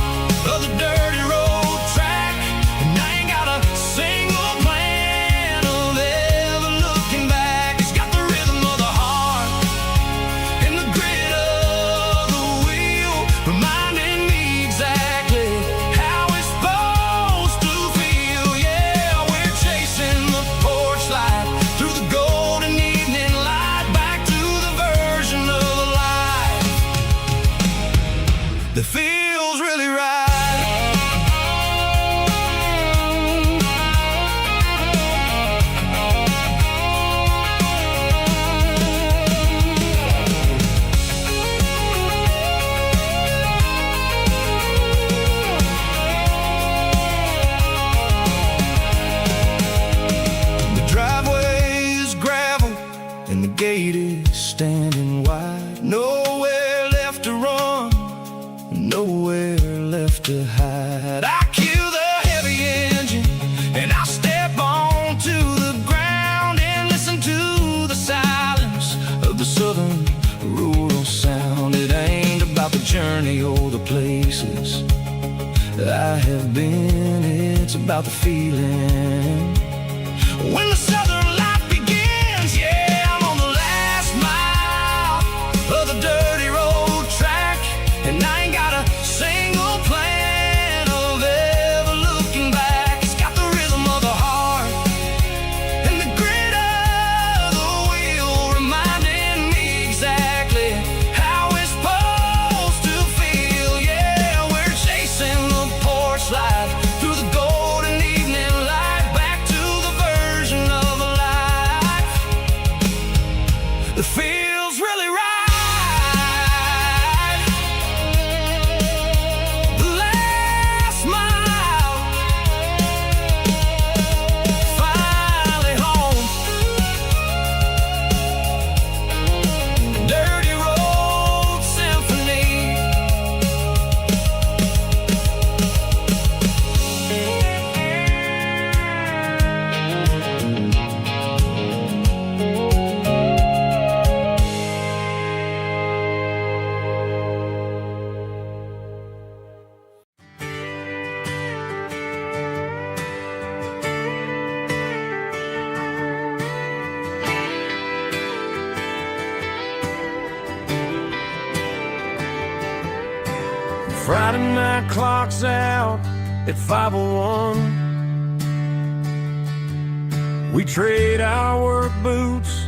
of the dirty road track, and I ain't got a single plan of ever looking back. It's got the rhythm of the heart and the grit and wide. Nowhere left to run, nowhere left to hide. I kill the heavy engine and I step onto the ground and listen to the silence of the southern rural sound. It ain't about the journey or the places I have been, it's about the feeling. When the southern life begins, yeah, I'm on the last mile of the dirty road track, and I ain't got a single plan of ever looking back. It's got the rhythm of the heart and the grit of the wheel, reminding me exactly how it's supposed to feel. Yeah, we're chasing the porch light through the golden evening light, back to the version of a life that feels really right. The last mile, finally home. Dirty road symphony. Friday night clock's out at 5:01. We trade our work boots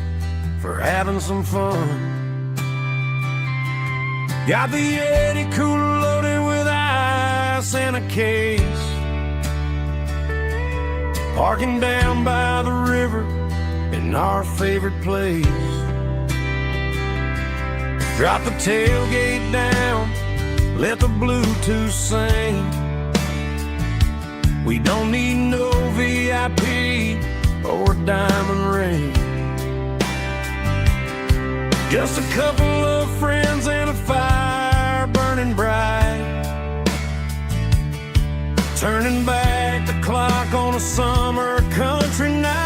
for having some fun. Got the Yeti cooler loaded with ice and a case, parking down by the river in our favorite place. Drop the tailgate down, let the Bluetooth sing. We don't need no VIP or a diamond ring. Just a couple of friends and a fire burning bright, turning back the clock on a summer country night.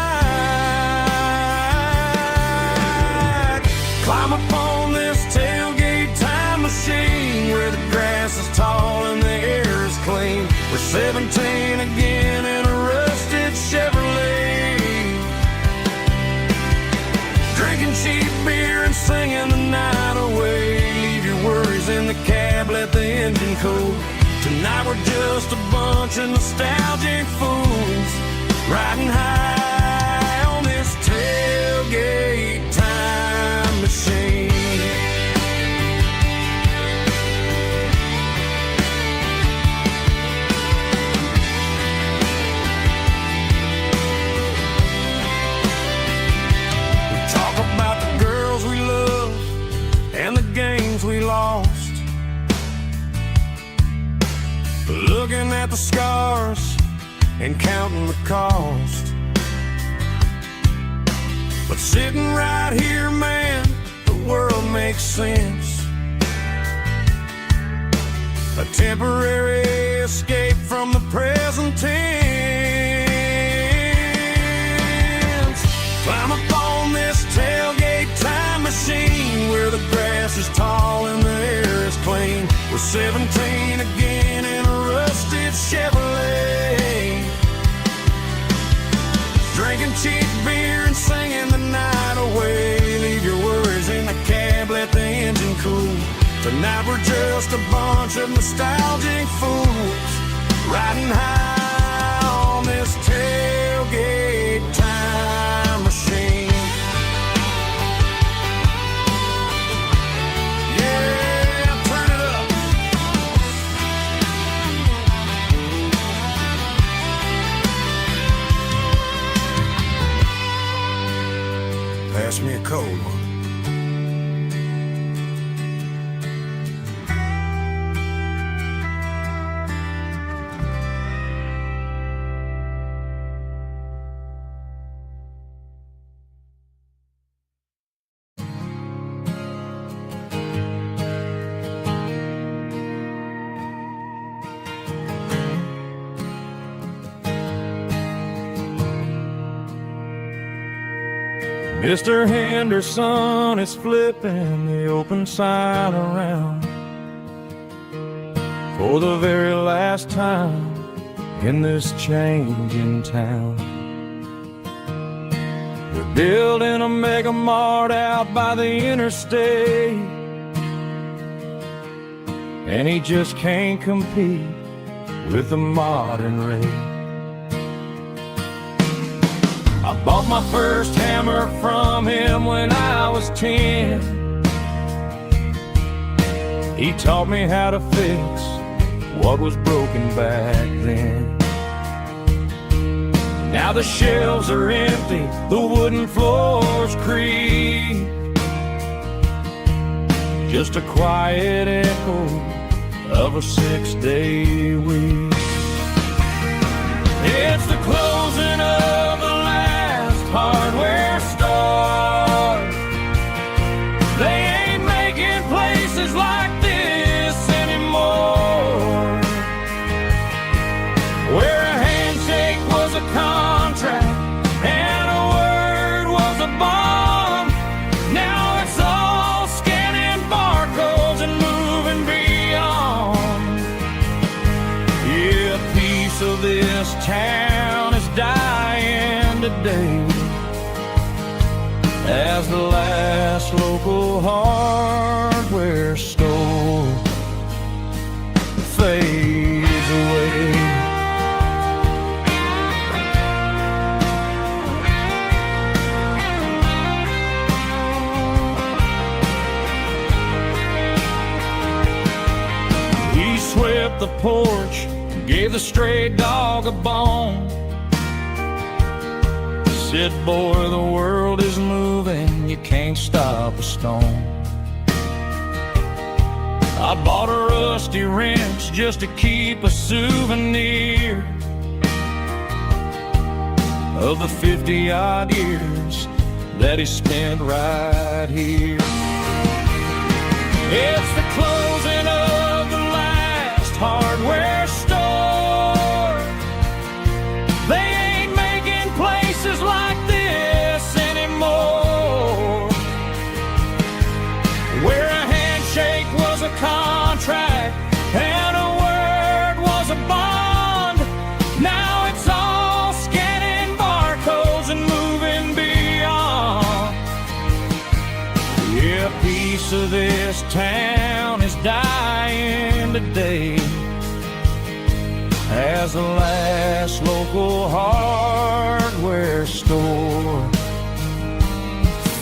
Climb up on this tailgate time machine where the grass is tall and the air is clean. We're 17 again in a rusted Chevrolet, drinking cheap beer and singing the night away. Leave your worries in the cab, let the engine cool. Tonight we're just a bunch of nostalgic fools, riding high on this tailgate time machine. We lost, looking at the scars and counting the cost. But sitting right here, man, the world makes sense. A temporary escape from the present tense. Climb up on this tailgate time machine where the grass is tall and the air is clean. We're 17 again in a rusted Chevrolet, drinking cheap beer and singing the night away. Leave your worries in the cab, let the engine cool. Tonight we're just a bunch of nostalgic fools, riding high on this tailgate time machine. Pass me a cold one. Mr. Henderson is flipping the open sign around for the very last time in this changing town. They're building a mega mart out by the interstate, and he just can't compete with the modern rate. I bought my first hammer from him when I was 10. He taught me how to fix what was broken back then. Now the shelves are empty, the wooden floors creak, just a quiet echo of a 6-day week. It's the closing of the last hardware store. They ain't making places like this anymore, where a handshake was a contract and a word was a bond. Now it's all scanning barcodes and moving beyond. Yeah, a piece of this town is dying today as the last local hardware store fades away. He swept the porch, gave the stray dog a bone, said, boy, the world is moving, you can't stop a stone. I bought a rusty wrench just to keep a souvenir of the 50-odd years that he spent right here. It's the closing of the last hardware store. They ain't making places like this anymore, where a handshake was a contract and a word was a bond. Now it's all scanning barcodes and moving beyond. Yeah, a piece of this town is dying today as the last local hardware store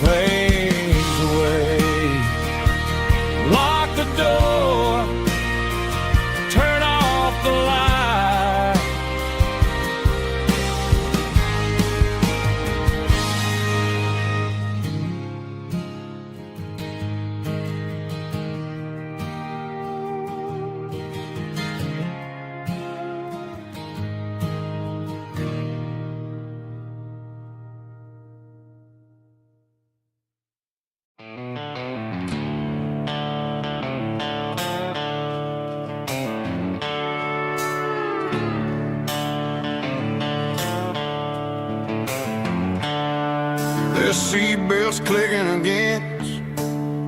fades away. Lock the door, turn off the light. The seatbelts clicking against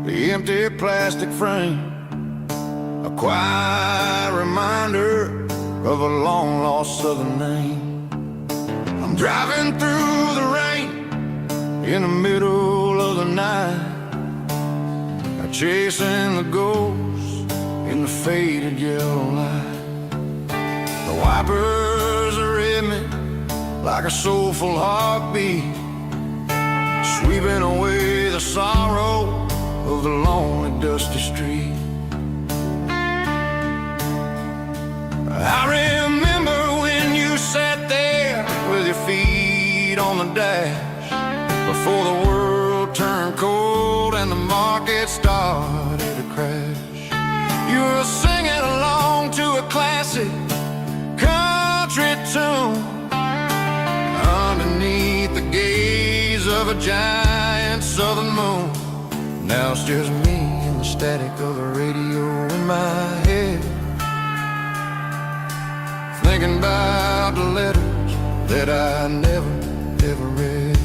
the empty plastic frame, a quiet reminder of a long-lost southern name. I'm driving through the rain in the middle of the night, chasing the ghosts in the faded yellow light. The wipers are in me like a soulful heartbeat, sweeping away the sorrow of the lonely, dusty street. I remember when you sat there with your feet on the dash, before the world turned cold and the market started to crash. You were singing along to a classic country tune underneath the gaze of a giant southern moon. Now it's just me and the static of the radio in my head, thinking about the letters that I never, ever read.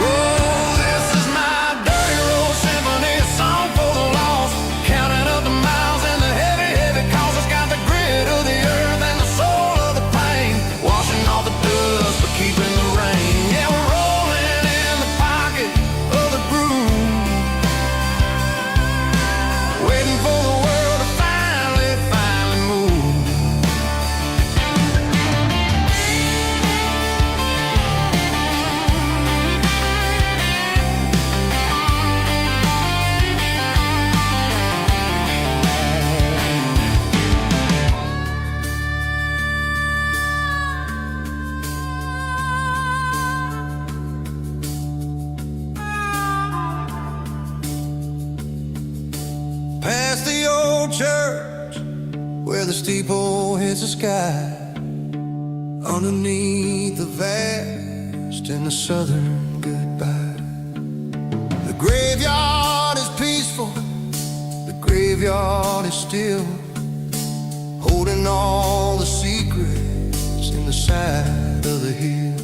Oh, this is my dirty road symphony, a song for the lost. Counting up the miles and the heavy, heavy calls. It's got the grit of the earth and the soul of the pain, washing off the dust but keeping the rain. Yeah, we're rolling in the pocket of the groove, waiting for the world to finally move. Past the old church where the steeple hits the sky, underneath the vast and the southern goodbye. The graveyard is peaceful, the graveyard is still, holding all the secrets in the side of the hill.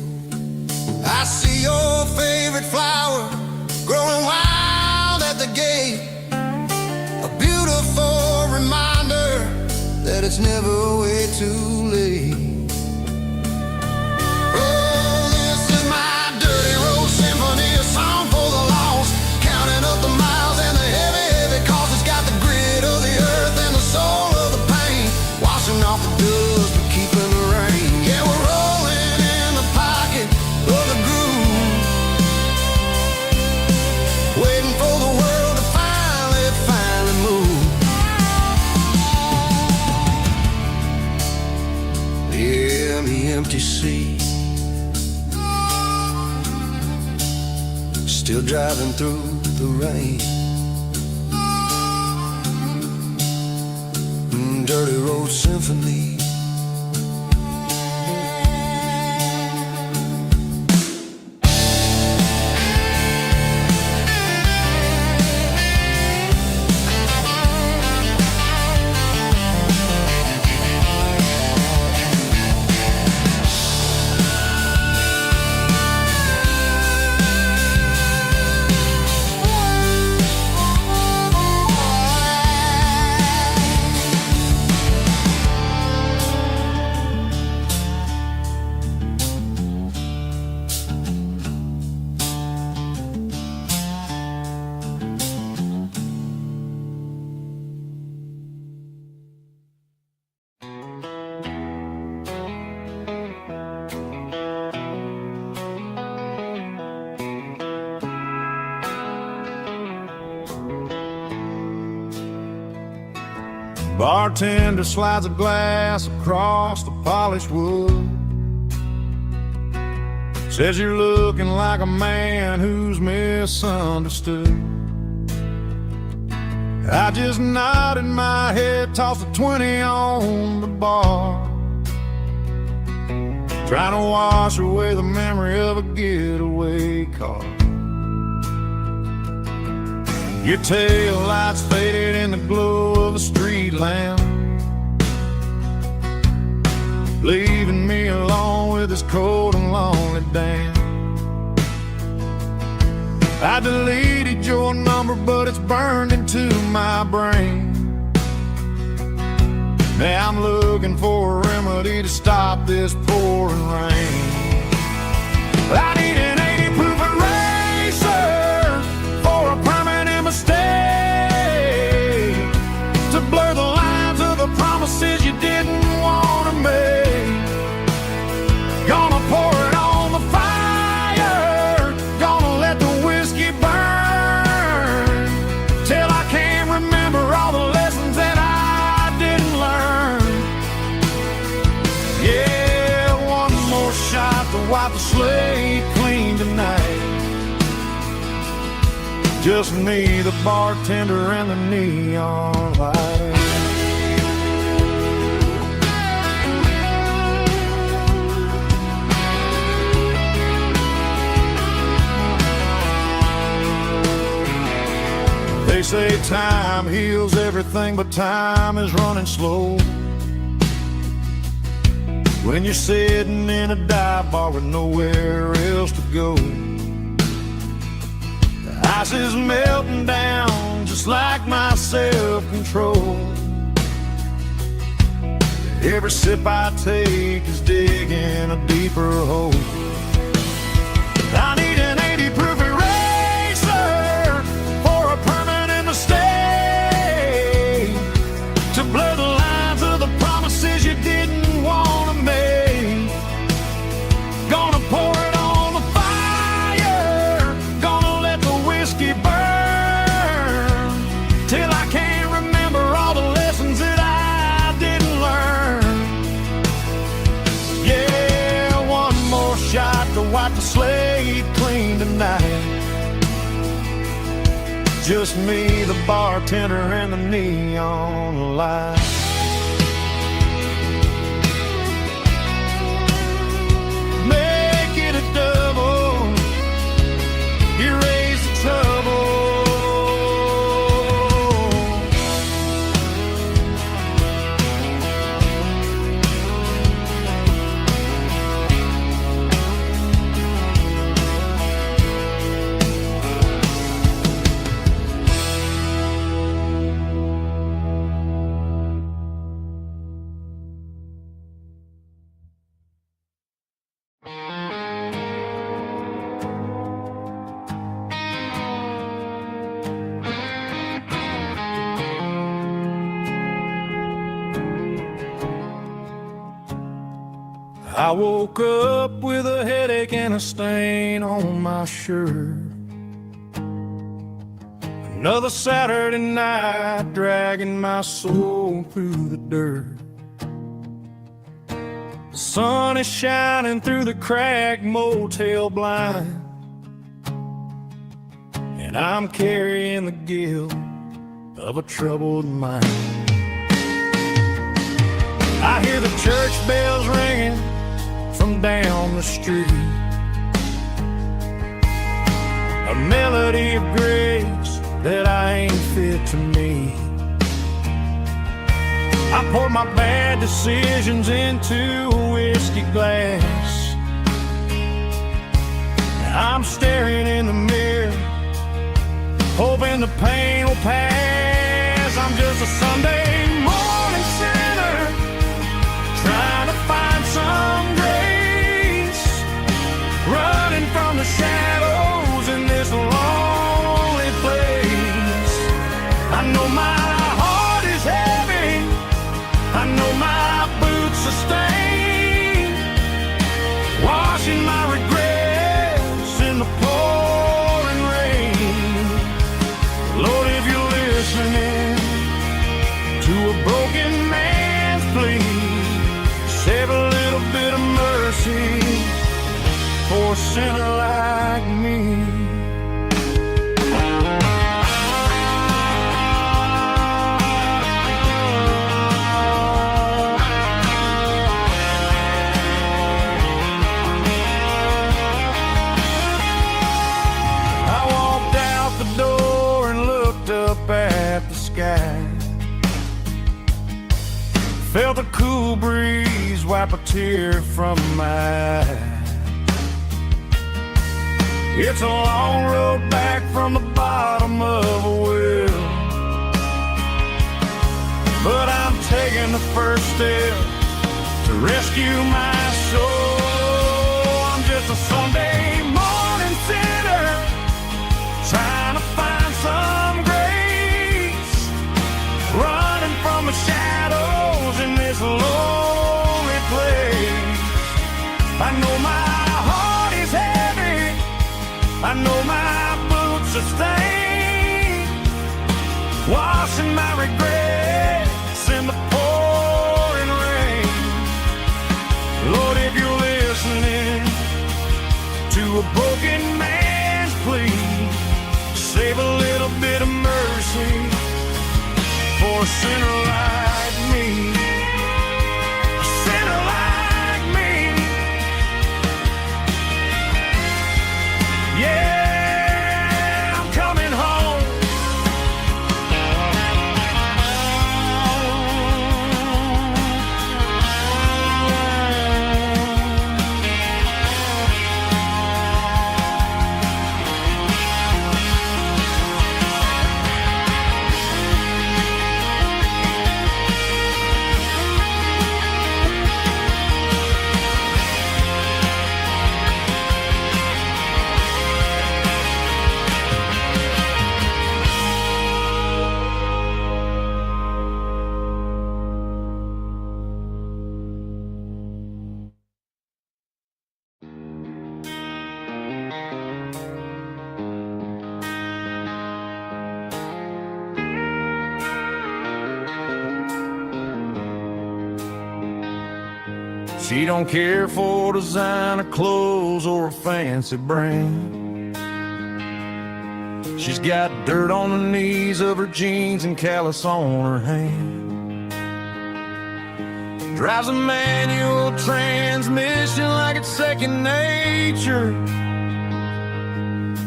I see your favorite flower growing wild at the gate, a beautiful reminder that it's never way too late. Oh, this is my dirty road symphony, a song for the lost. Counting up the miles and the heavy, heavy calls. It's got the grit of the earth and the soul of the pain, washing off the dust but keeping the rain. Yeah, we're rolling in the pocket of the groove, waiting for the world to finally move. Yeah, the empty sea, still driving through the rain. Dirty road symphony. Bartender slides a glass across the polished wood, says you're looking like a man who's misunderstood. I just nodded my head, tossed a 20 on the bar, trying to wash away the memory of a getaway car. Your tail lights faded in the glow of a street lamp, leaving me alone with this cold and lonely damn. I deleted your number, but it's burned into my brain. Now I'm looking for a remedy to stop this pouring rain. I need an 80 proof eraser for a permanent mistake, to blur the lines of the promises you didn't want to make. Gonna pour it on the fire, gonna let the whiskey burn, till I can't remember all the lessons that I didn't learn. Yeah, one more shot to wipe the slate clean tonight. Just me, the bartender, and the neon light. They say time heals everything, but time is running slow when you're sitting in a dive bar with nowhere else to go. ice is melting down, just like my self-control. Every sip I take is digging a deeper hole. I need an 80-proof eraser for a permanent mistake, to blur the lines of the promises you didn't want to make. Gonna pour it on the fire, gonna let the whiskey burn, till I can't remember all the lessons that I didn't learn. Yeah, one more shot to wipe the slate clean tonight. Just me, the bartender, and the neon light. Make it a double, erase the trouble. I woke up with a headache and a stain on my shirt. Another Saturday night, dragging my soul through the dirt. The sun is shining through the cracked motel blind, and I'm carrying the guilt of a troubled mind. I hear the church bells ringing from down the street, a melody of grace that I ain't fit to meet. I pour my bad decisions into a whiskey glass. I'm staring in the mirror, hoping the pain will pass. I'm just a Sunday morning sinner, trying to find some grace, running from the shadows in this lonely place. I know my heart is heavy, I know my boots are stained, washing my regrets in the pouring rain. Lord, if you're listening to a broken man's plea, save a little bit of mercy for a sinner like me. I walked out the door and looked up at the sky, felt a cool breeze wipe a tear from my eye. It's a long road back from the bottom of a well, but I'm taking the first step to rescue my soul. I'm just a Sunday morning sinner, trying to find some grace, running from the shadows in this lonely place. I know my heart is heavy, I know my boots are stained, washing my regrets in the pouring rain. Lord, if you're listening to a broken man's plea, save a little bit of mercy for a sinner like me. A sinner like me. Yeah, I'm coming home. She don't care for designer clothes or a fancy brand. She's got dirt on the knees of her jeans and callus on her hand. Drives a manual transmission like it's second nature.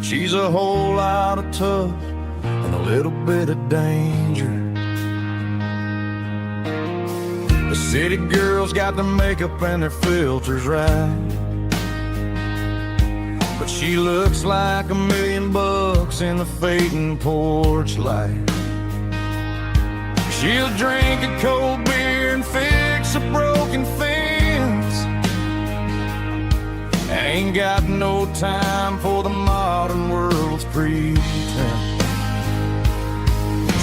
She's a whole lot of tough and a little bit of danger. The city girls got their makeup and their filters right, but she looks like $1,000,000 in the fading porch light. She'll drink a cold beer and fix a broken fence. Ain't got no time for the modern world's pretense.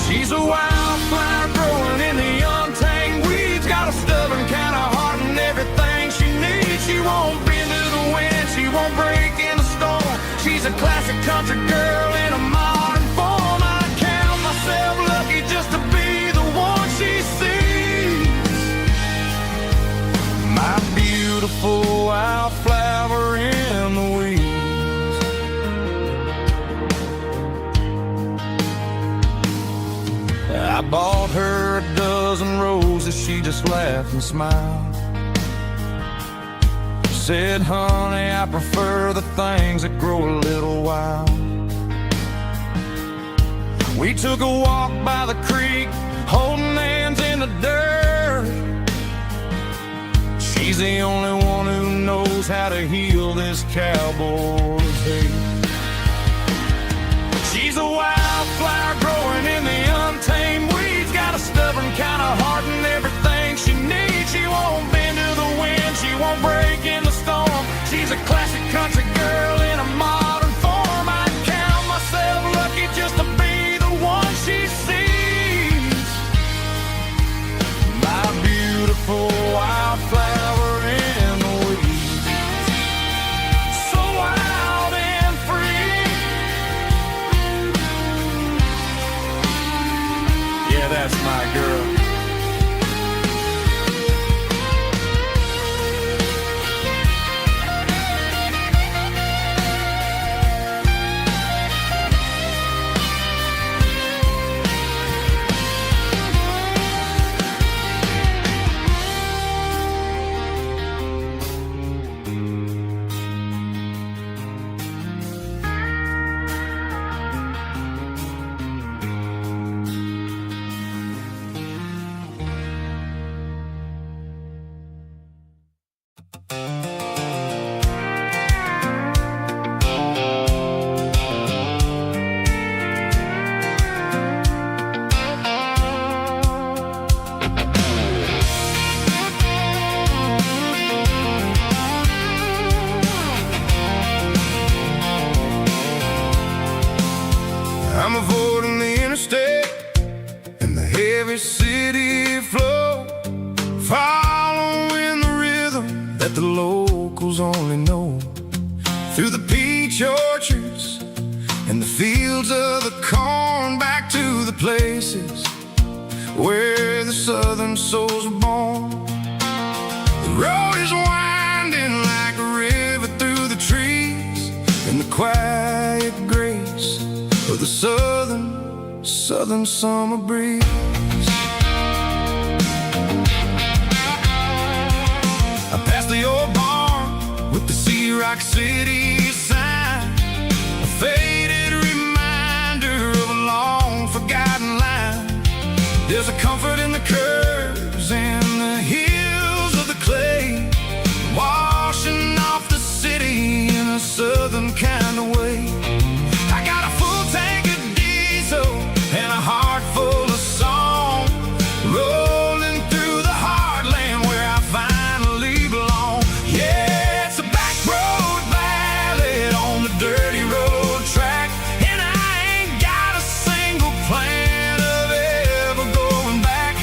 She's a wildflower growing in the untamed weeds. Got a stubborn kind of heart and everything she needs. She won't bend to the wind, she won't break in the storm. She's a classic country girl in a modern form. I count myself lucky just to be the one she sees. My beautiful wildflower in the weeds. I bought her a dozen roses, she just laughed and smiled. Said, honey, I prefer the things that grow a little wild. We took a walk by the creek, holding hands in the dirt. She's the only one who knows how to heal this cowboy's hate. She's a wildflower growing in the untamed weeds. Got a stubborn kind of heart and everything she needs. She won't bend to the wind, she won't break in the storm. She's a classic country girl in a modern form. I count myself lucky just to be the one she sees. My beautiful wildflower in the weeds. So wild and free. Yeah, that's my girl. I'm avoiding the interstate and the heavy city flow, following the rhythm that the locals only know. Through the peach orchards and the fields of the corn, back to the places where the southern souls were born. The road is winding like a river through the trees, in the quiet grace of the southern summer breeze. I passed the old barn with the Sea Rock City sign, a faded reminder of a long forgotten line. There's a comfort in the curves and the hills of the clay, washing off the city in a southern kind of way. I got a full tank of diesel and a heart full of song, rolling through the heartland where I finally belong. Yeah, it's a back road ballad on the dirty road track, and I ain't got a single plan of ever going back.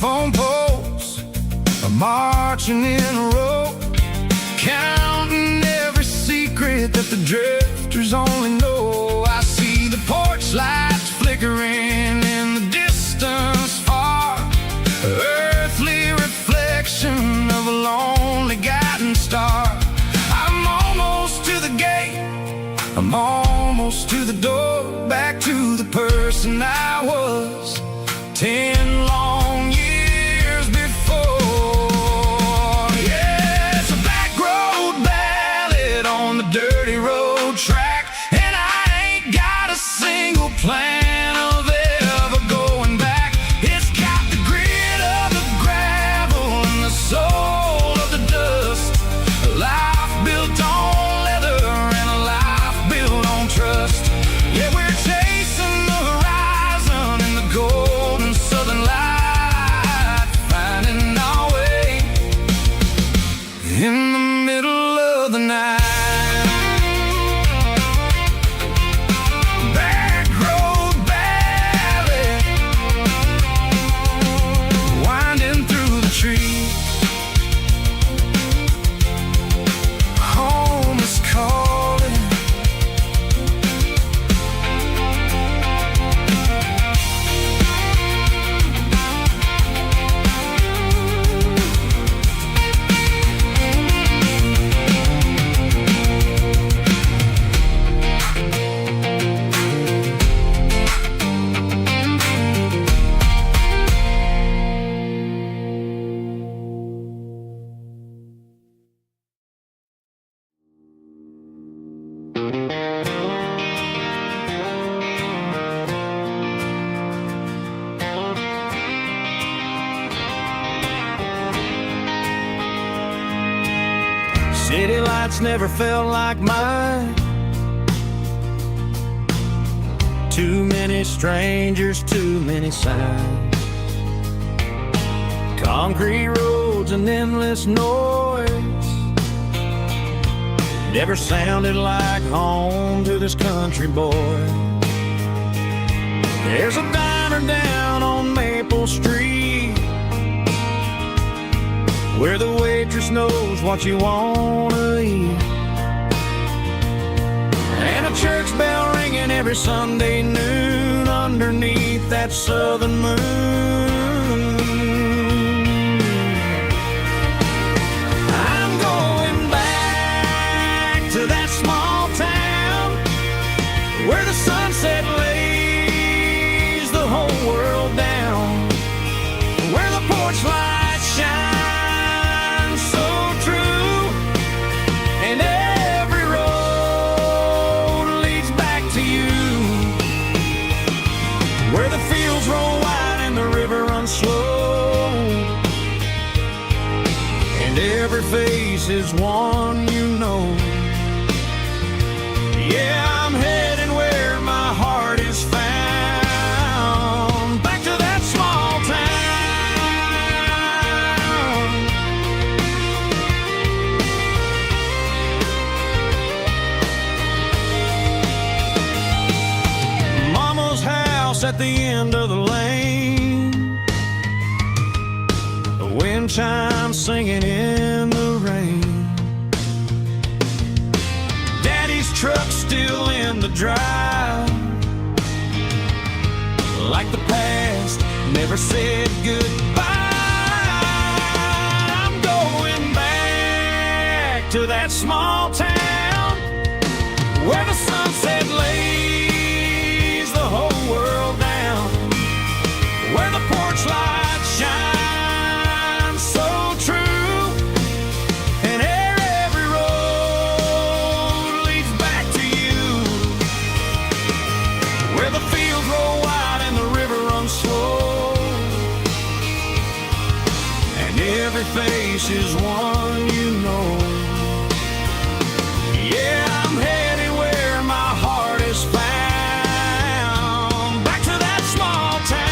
telephone poles are marching in a row, counting every secret that the drifters only know. I see the porch lights flickering in the distance far, earthly reflection of a lonely guiding star. I'm almost to the gate, I'm almost to the door, back to the person I was 10 long years before. Yeah, it's a back road ballad on the dirty road track, and I ain't got a single plan of ever going back. It's got the grit of the gravel and the soul of the dust, a life built on leather and a life built on trust. Yeah, we're chasing the horizon in the golden southern light, finding our way in the middle of the night. Back road ballad, winding through the trees. Home is calling. City lights never felt like mine. Too many strangers, too many signs. Concrete roads and endless noise never sounded like home to this country boy. There's a diner down on Maple Street where the waitress knows what you wanna eat, and a church bell ringing every Sunday noon underneath that southern moon. I'm going back to that small town where the sunset lays the whole world down, where the porch lights shine slow, and every face is one you know. Yeah, I'm heading where my heart is found, back to that small town. Mama's house at the end of the lane, wind chimes singing in the rain. Daddy's truck still in the drive, like the past never said goodbye. I'm going back to that small town where the sunset lays the whole world down, where the porch lights shine face is one you know. Yeah, I'm heading where my heart is found, back to that small town.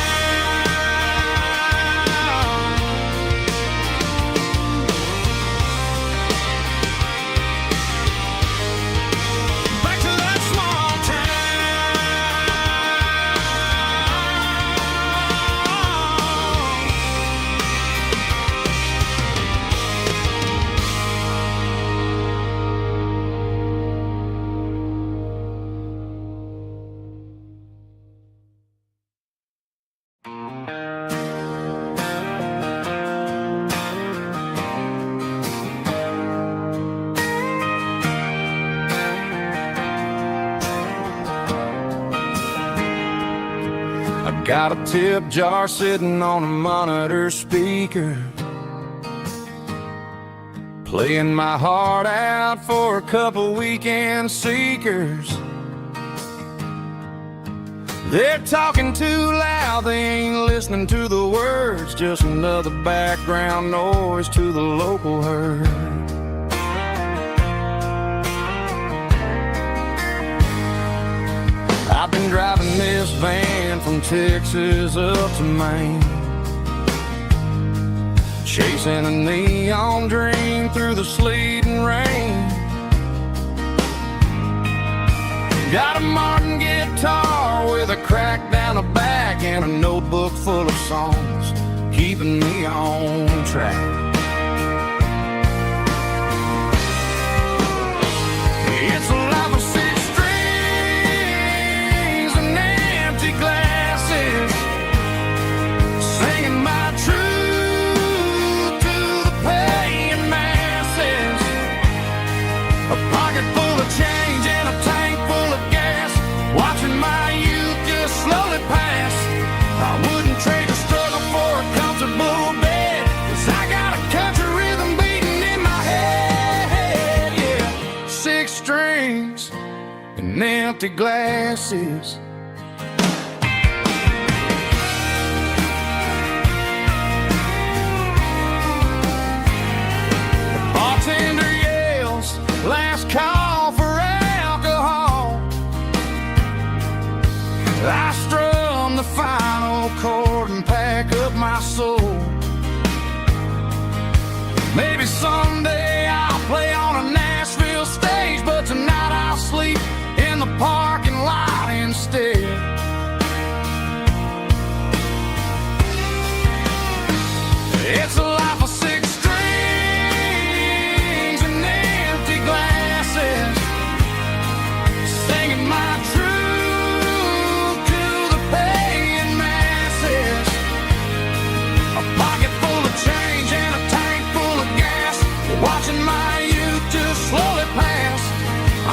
Back to that small town. Got a tip jar sitting on a monitor speaker, playing my heart out for a couple weekend seekers. They're talking too loud, they ain't listening to the words, just another background noise to the local herd. I've been driving this van from Texas up to Maine, chasing a neon dream through the sleet and rain. Got a Martin guitar with a crack down the back and a notebook full of songs keeping me on track. It's a life of six strings and empty glasses, singing my truth to the paying masses. A pocket full of change and a tank full of gas, watching my youth just slowly pass. I wouldn't trade the struggle for a comfortable bed, 'cause I got a country rhythm beating in my head, yeah. Six strings and empty glasses. The bartender yells, last call for alcohol. I strum the final chord and pack up my soul. Maybe someday I'll play on a Nashville stage, but tonight I'll sleep in the parking lot instead. It's a life of six strings and empty glasses, singing my truth to the paying masses. A pocket full of change and a tank full of gas, watching my youth just slowly pass.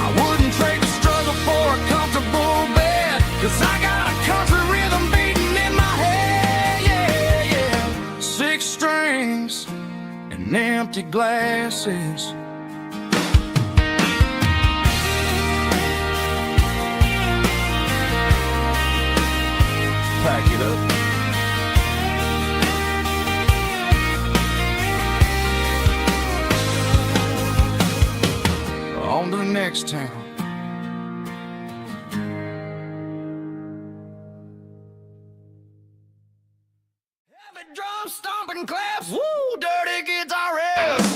I wouldn't trade the struggle for a comfortable bed, 'cause I got a country rhythm beating in my head, yeah, yeah. Six strings and empty glasses. Pack it up. On to the next town. Heavy drum stomping claps, woo, dirty guitar riffs.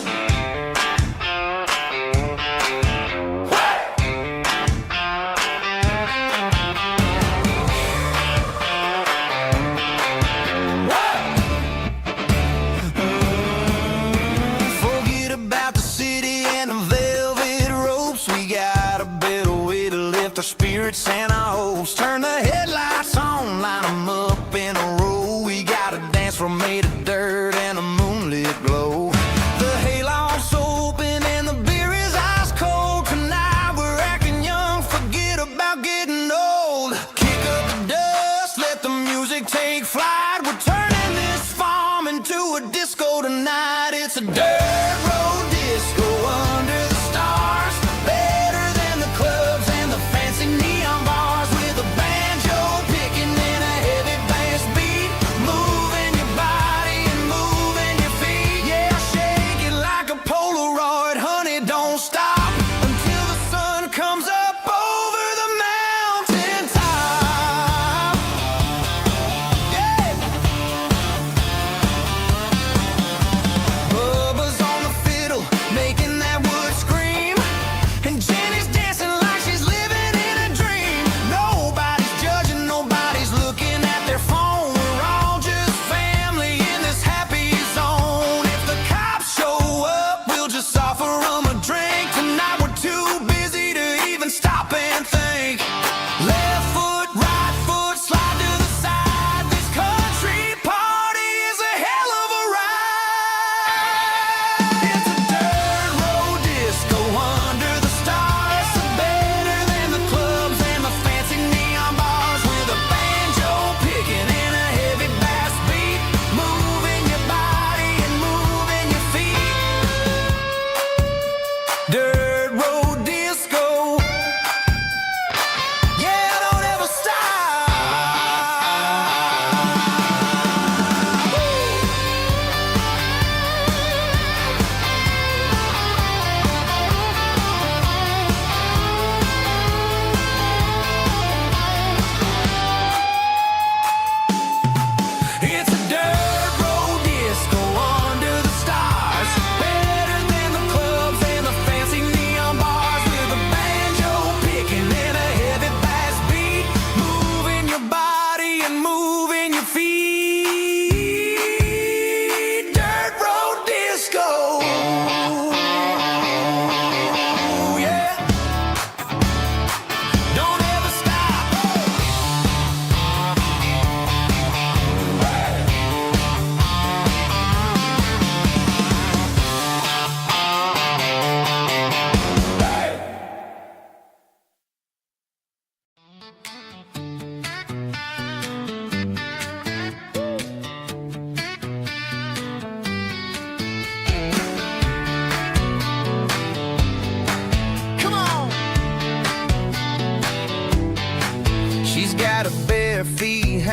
Forget about the city and the velvet ropes. We got a better way to lift our spirits and our hopes. Turn the headlights on, line them up in a row. We got a dance floor made of dirt and a moonlit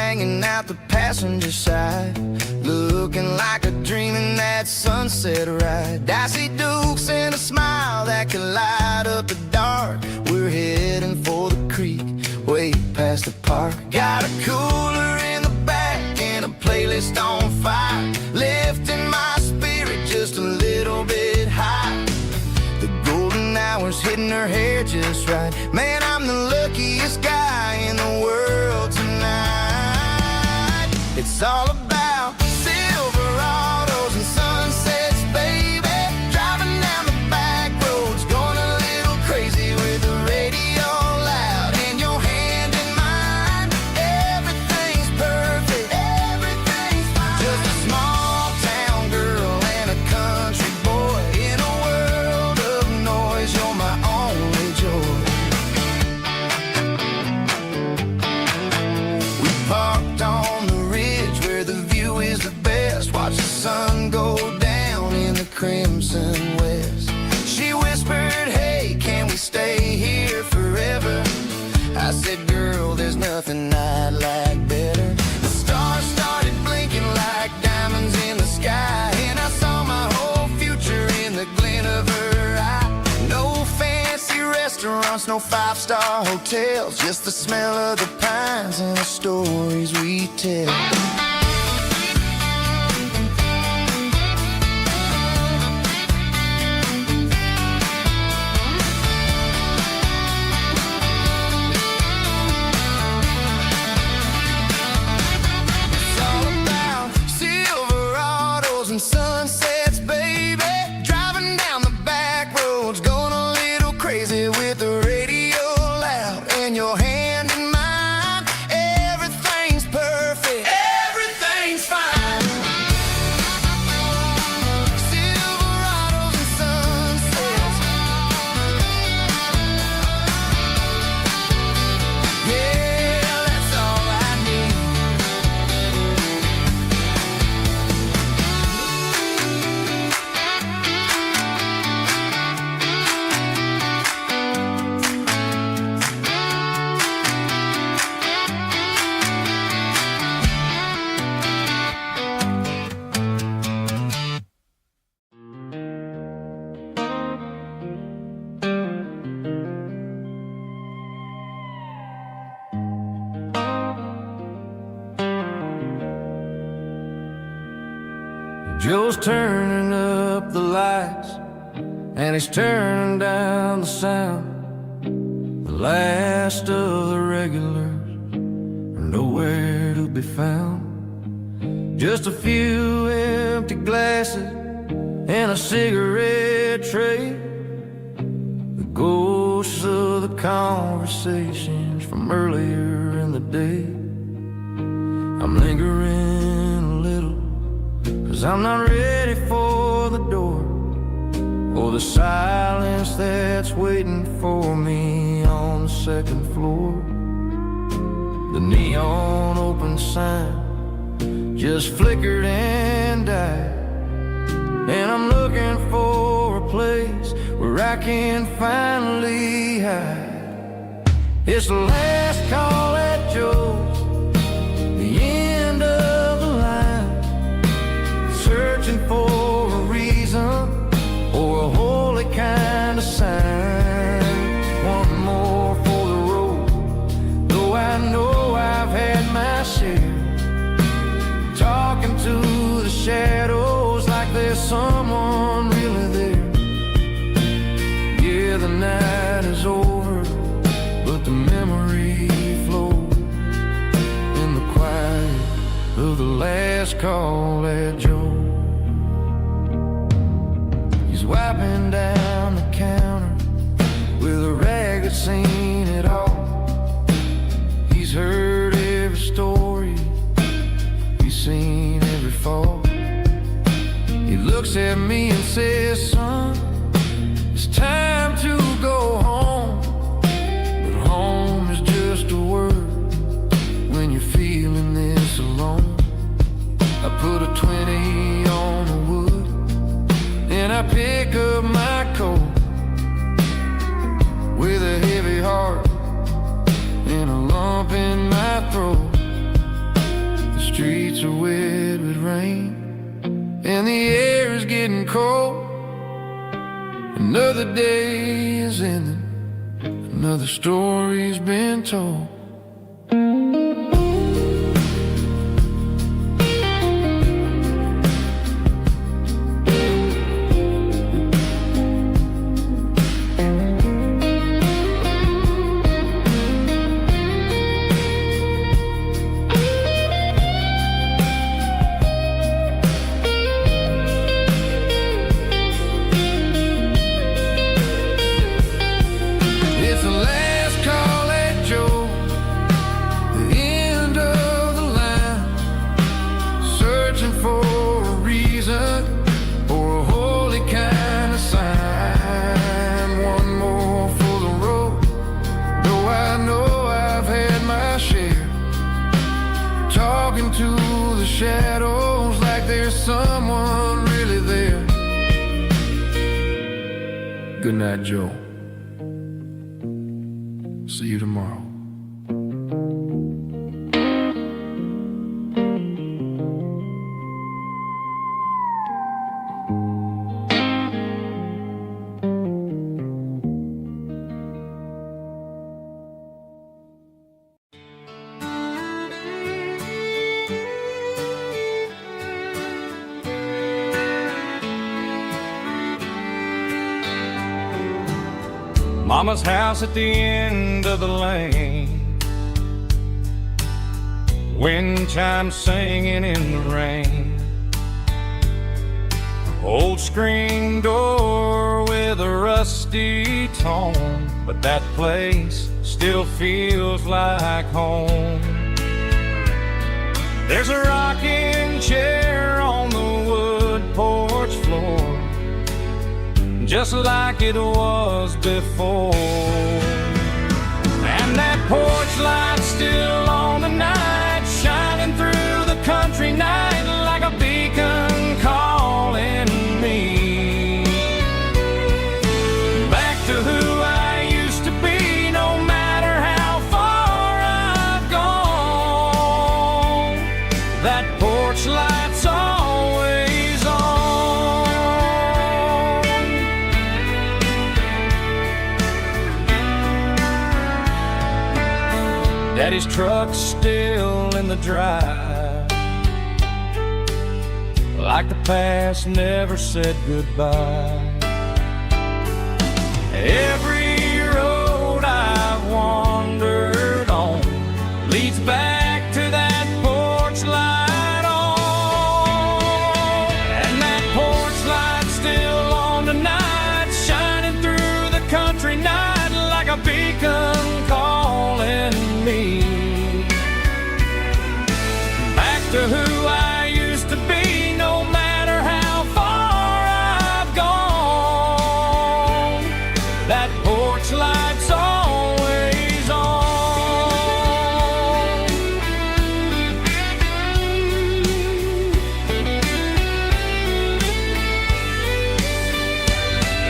hanging out the passenger side, looking like a dream in that sunset ride. I see Dukes and a smile that can light up the dark. We're heading for the creek, way past the park. Got a cooler in the back and a playlist on fire, lifting my spirit just a little bit high. The golden hours hitting her hair just right. Man, I'm the luckiest guy in the world tonight. It's all about Silverados and sunsets, baby. Driving down the back roads, going a little crazy with the radio loud and your hand in mine. Everything's perfect, everything's fine. Just a small town girl and a country boy in a world of noise. You're my only joy. We parked on the ridge where the view is the best. Watch the sun go down in the crimson west. She whispered, hey, can we stay here forever? I said, girl, there's nothing I'd like better. The stars started blinking like diamonds in the sky, and I saw my whole future in the glint of her eye. No fancy restaurants, no five-star hotels, just the smell of the pines and the stories we tell. It's all about Silverados and sunsets, baby. Driving down the back roads, going a little crazy with the radio loud and your hand in mine. Everything's perfect, everything's fine. Silverados and sunsets, yeah, that's all I need. Joe's turning up the lights and he's turning down the sound. The last of the regulars are nowhere to be found. Just a few empty glasses and a cigarette tray. The ghosts of the conversations from earlier in the day. I'm lingering a little, 'cause I'm not ready for the door, or the silence that's waiting for me on the second floor. The neon open sign just flickered and died, and I'm looking for a place where I can finally hide. It's the last call at Joe's, the end of the line, searching for a reason or a holy kind of sign. One more for the road, though I know I've had my share. Talking to the shadows like there's someone really there. Yeah, the night is over, but the memory flows in the quiet of the last call at Joe. He's wiping down the counter with a rag that's seen it all. He's heard every story, he's seen every fall. He looks at me and says, son, it's time to go home. But home is just a word when you're feeling this alone. I put a 20 on the wood, then I pick up my coat with a heavy heart and a lump in my throat. streets are wet with rain, and the air is getting cold. Another day is ending, another story's been told. To the shadows like there's someone really there. Good night, Joe. See you tomorrow. Mama's house at the end of the lane, wind chimes singing in the rain. Old screen door with a rusty tone, but that place still feels like home. There's a rocking chair on the wood porch floor, just like it was before. And that porch light's still on tonight, shining through the country night like a beacon calling me back to who I used to be, no matter how far I've gone. That porch light's always on. Daddy's truck's still in the drive, like the past never said goodbye. Every road I've wandered on leads back to that porch light on. And that porch light's still on tonight, shining through the country night like a beacon calling me back to who I used to be, no matter how far I've gone. That porch light's always on.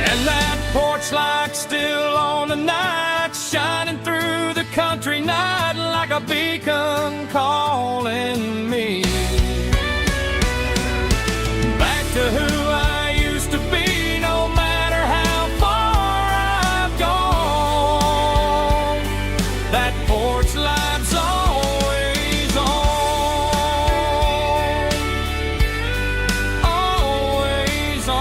And that porch light's still on tonight, shining through the country night like a beacon calling me back to who I used to be, no matter how far I've gone. That porch light's always on, always on.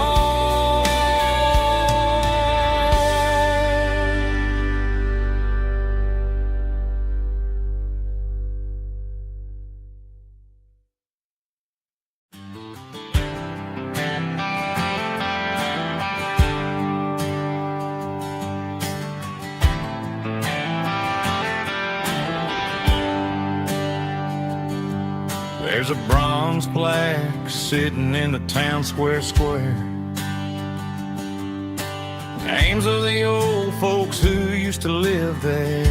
There's a bronze plaque sitting in the town square. Names of the old folks who used to live there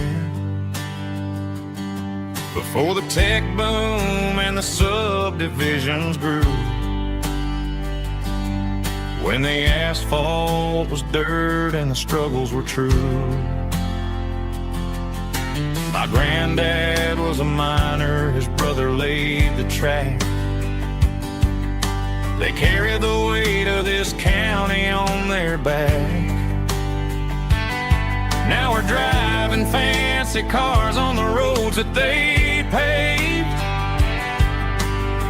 before the tech boom and the subdivisions grew, when the asphalt was dirt and the struggles were true. My granddad was a miner, his brother laid the track. They carried the weight of this county on their back. Now we're driving fancy cars on the roads that they paved,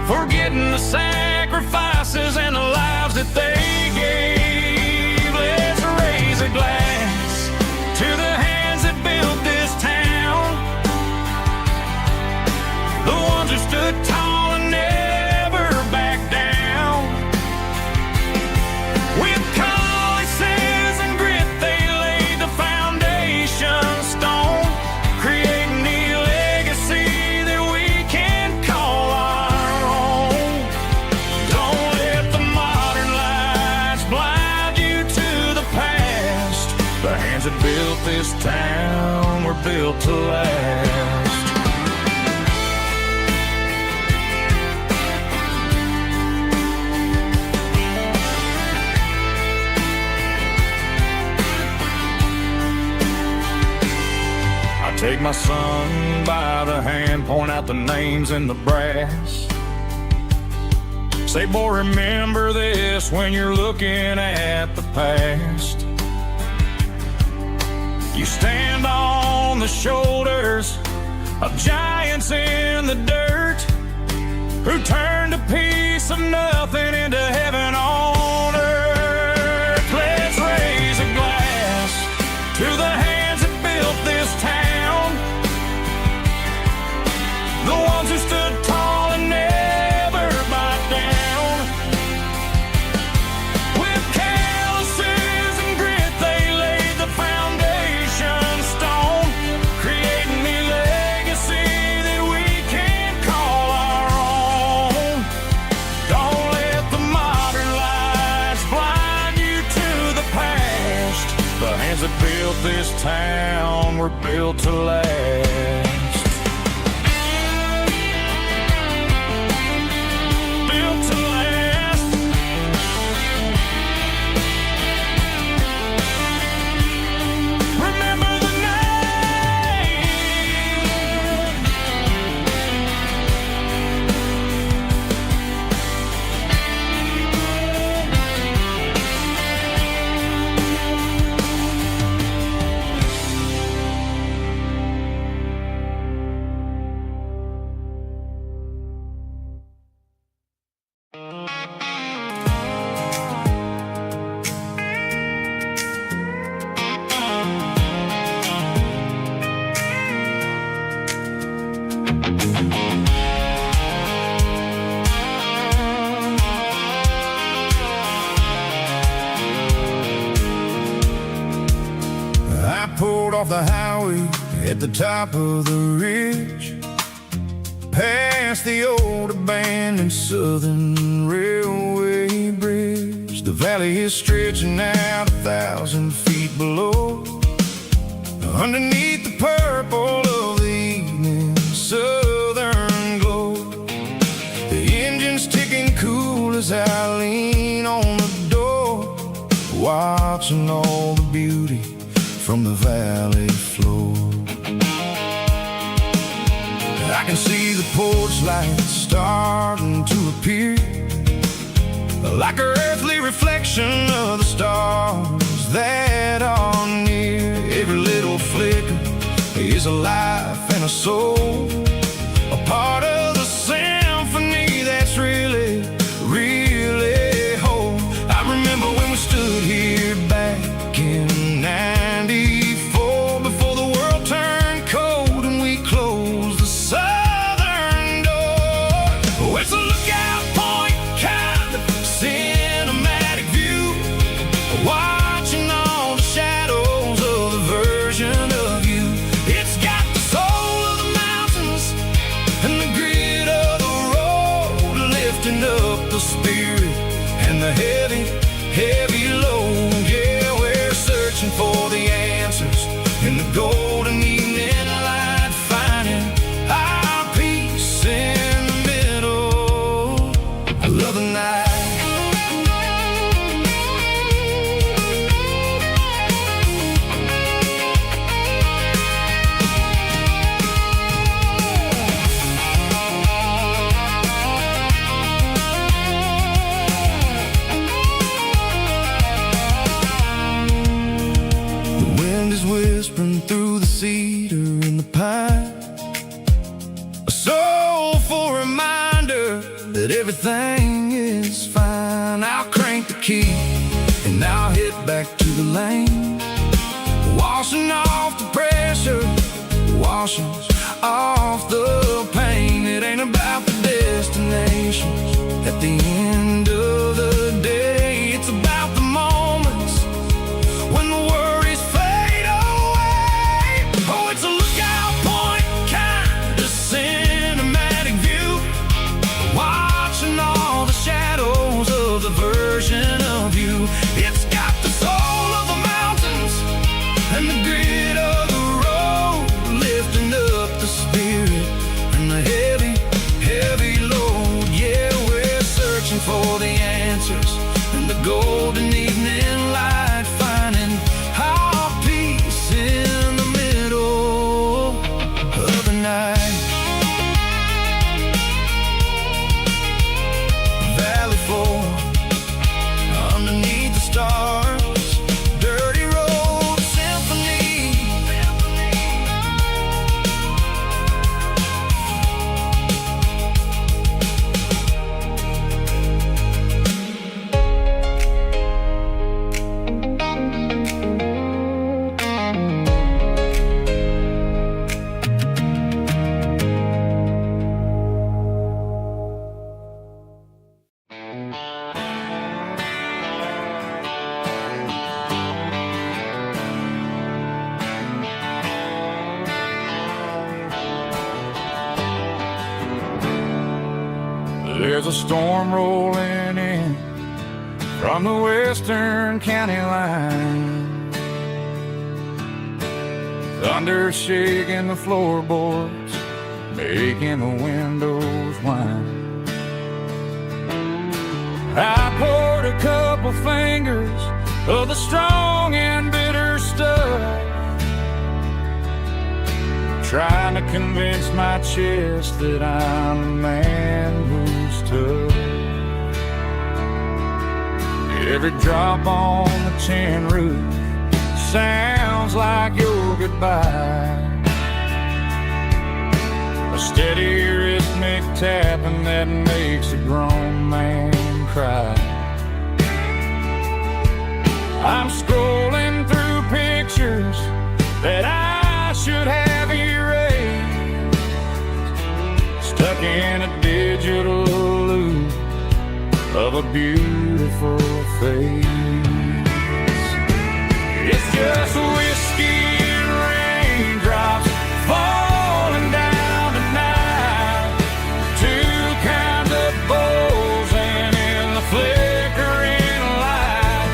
forgetting the sacrifices and the lives that they gave. Let's raise a glass to the hands that built this town, the ones who stood tall and never backed down. With calluses and grit they laid the foundation stone, creating the legacy that we can call our own. Don't let the modern lights blind you to the past. The hands that built this town were built to last. Take my son by the hand, point out the names in the brass. Say, boy, remember this when you're looking at the past. You stand on the shoulders of giants in the dirt, who turned a piece of nothing into heaven on earth. Let's raise a glass to the hands that built this town, the ones who stood tall and never backed down. With calluses and grit they laid the foundation stone, creating the legacy that we can call our own. Don't let the modern lights blind you to the past. The hands that built this town were built to last. Off the highway at the top of the ridge, past the old abandoned Southern Railway bridge. The valley is stretching out 1,000 feet below, underneath the purple of the evening southern glow. The engine's ticking cool as I lean on the door, watching all the beauty from the valley floor. I can see the porch lights starting to appear, like an earthly reflection of the stars that are near. Every little flicker is a life and a soul, a part of the symphony that's really, really whole. I remember when we stood here back in '94, before the world turned cold and we closed the southern door. Oh, it's a lookout point, kind of cinematic view, watching all the shadows of the version of you. It's got the soul of the mountains and the grit of the road, lifting up the spirit and the heavy, heavy load. Yeah, we're searching for the answers in the golden evening light, finding our peace in the middle. I love the night. whispering through the cedar and the pine. A soulful reminder that everything is fine. I'll crank the key and I'll head back to the lane, washing off the pressure, washing off the pain. It ain't about the destinations at the end of the day. It's about the moments when the worries fade away. Oh, it's a lookout point, kind of cinematic view, watching all the shadows of the version of you. It's got the soul of the mountains and the grit of the road, lifting up the spirit and the heavy, heavy load. Yeah, we're searching for the answers in the golden evening light, finding our peace in the middle of the night. Valley floor, underneath the stars, dirty road symphony. There's a storm rolling in from the western county line, thunder shaking the floorboards, making the windows whine. I poured a couple fingers of the strong and bitter stuff, trying to convince my chest that I'm a man who's tough. Every drop on the tin roof sounds like your goodbye, a steady rhythmic tapping that makes a grown man cry. I'm scrolling through pictures that I should have erased, stuck in a digital loop of a beautiful face. It's just whiskey and raindrops falling down tonight, two kinds of bowls and in the flickering light.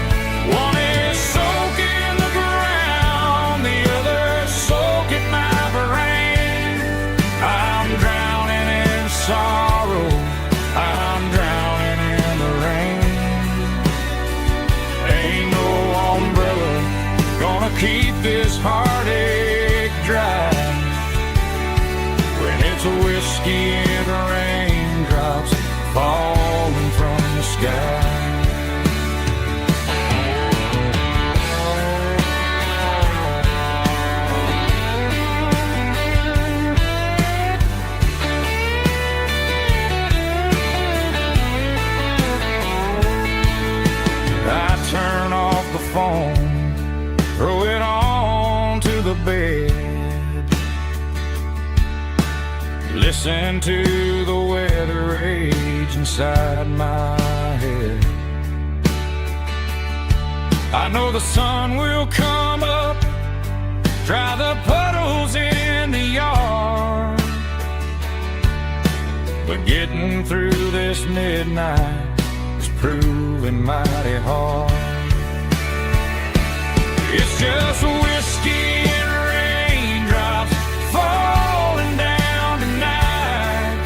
One is soaking the ground, the other soaking my brain. I'm drowning in sorrow, I'm drowning in the rain. Ain't no umbrella gonna keep this heartache dry when it's a whiskey and raindrops falling from the sky. I turn off the phone, throw it on to the bed, listen to the weather rage inside my head. I know the sun will come up, dry the puddles in the yard, but getting through this midnight is proving mighty hard. It's just whiskey and raindrops falling down tonight,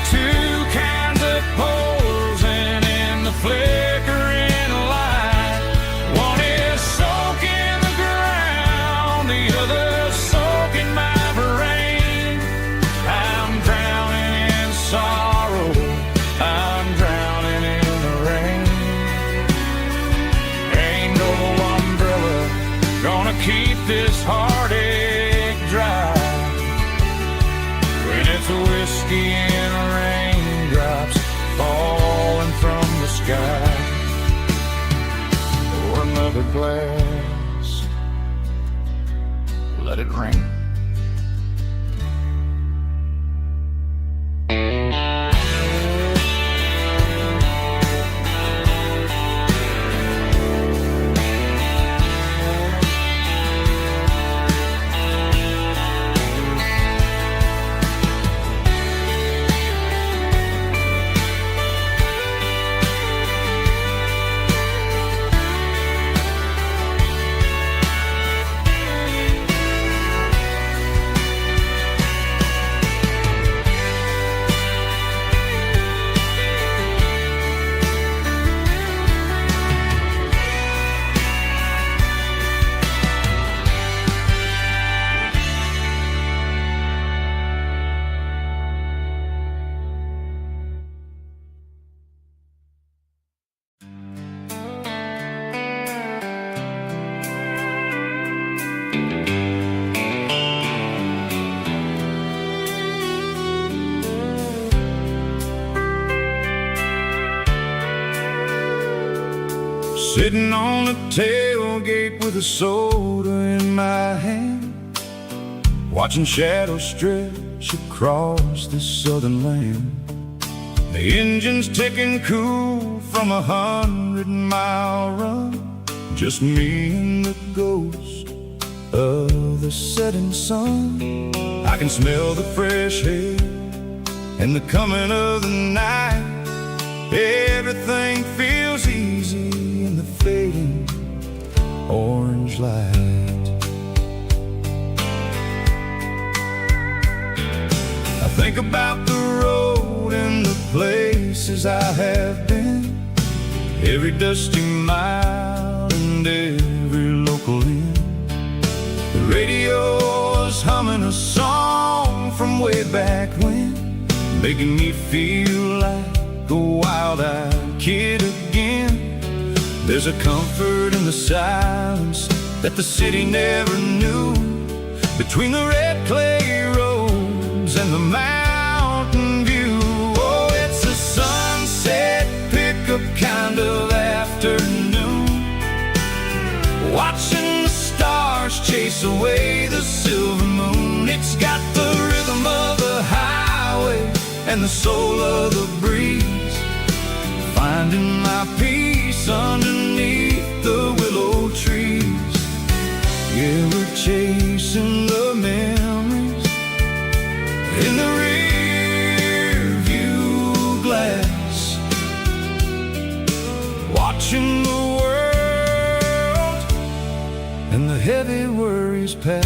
two kinds of poles and in the flickering light. One is soaking the ground, the other soaking my brain. I'm drowning in sorrow, I'm drowning in the rain. Ain't no umbrella gonna keep this heartache sky or another glass. Let it rain. Sitting on the tailgate with a soda in my hand, watching shadows stretch across this southern land. The engine's ticking cool from 100-mile run, just me and the ghost of the setting sun. I can smell the fresh air and the coming of the night. Everything feels easy in the fading orange light. I think about the road and the places I have been, every dusty mile and every local inn. The radio is humming a song from way back when, making me feel like a wild-eyed kid again. There's a comfort in the silence that the city never knew, between the red clay roads and the mountain view. Oh, it's a sunset pickup kind of afternoon, watching the stars chase away the silver moon. It's got the rhythm of the highway and the soul of the breeze, finding my peace underneath the willow trees. Yeah, we're chasing the memories in the rear view glass, watching the world and the heavy worries pass.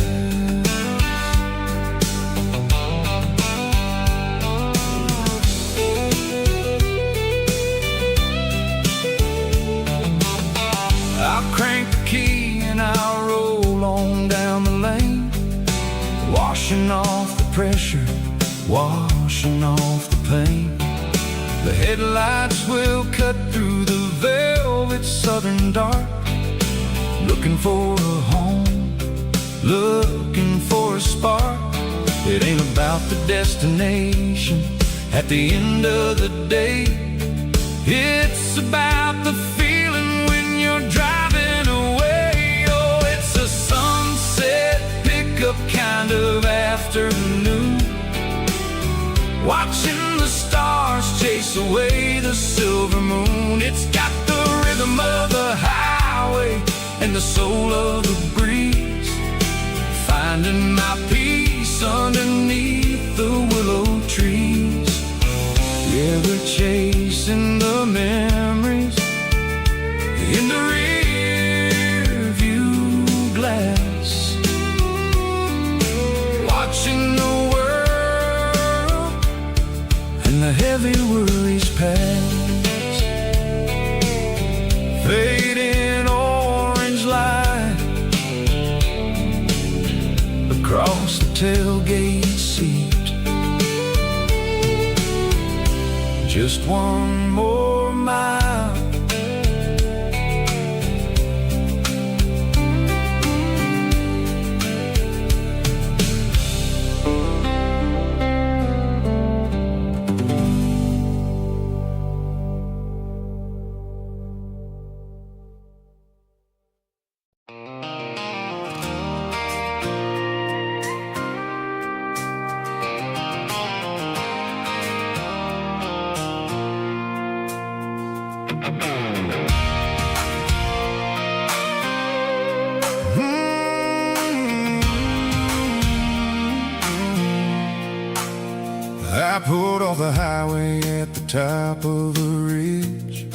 Crank the key and I'll roll on down the lane, washing off the pressure, washing off the pain. The headlights will cut through the velvet southern dark, looking for a home, looking for a spark. It ain't about the destination at the end of the day, it's about the feeling when you're driving away. Oh, it's a sunset pickup kind of afternoon, watching the stars chase away the silver moon. It's got the rhythm of the highway and the soul of the breeze, finding my peace underneath the willow trees. Yeah, we're chasing the memories in the rear view glass, watching the world and the heavy worries pass. Fading orange light across the tailgate seat, just one more mile. I pulled off the highway at the top of the ridge,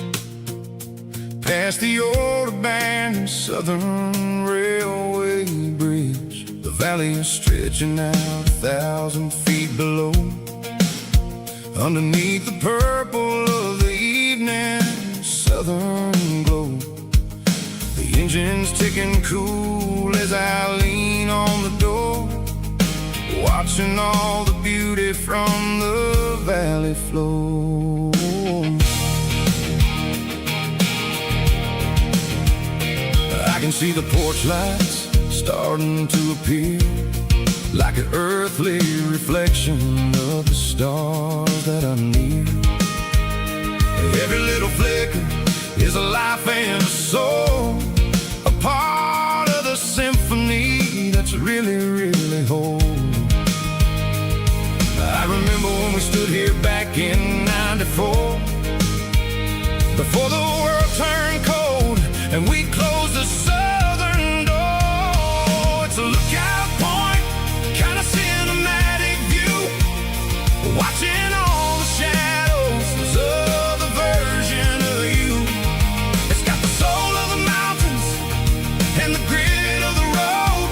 past the old abandoned Southern Railway bridge. The valley is stretching out 1,000 feet below. Underneath the purple of the evening southern glow, the engine's ticking cool as I lean on the door, watching all the beauty from the valley flow. I can see the porch lights starting to appear, like an earthly reflection of the stars that are near. Every little flicker is a life and a soul, a part of the symphony that's really, really whole. I remember when we stood here back in '94, before the world turned cold and we closed the southern door. It's a lookout point, kind of cinematic view, watching all the shadows of the version of you. It's got the soul of the mountains and the grit of the road,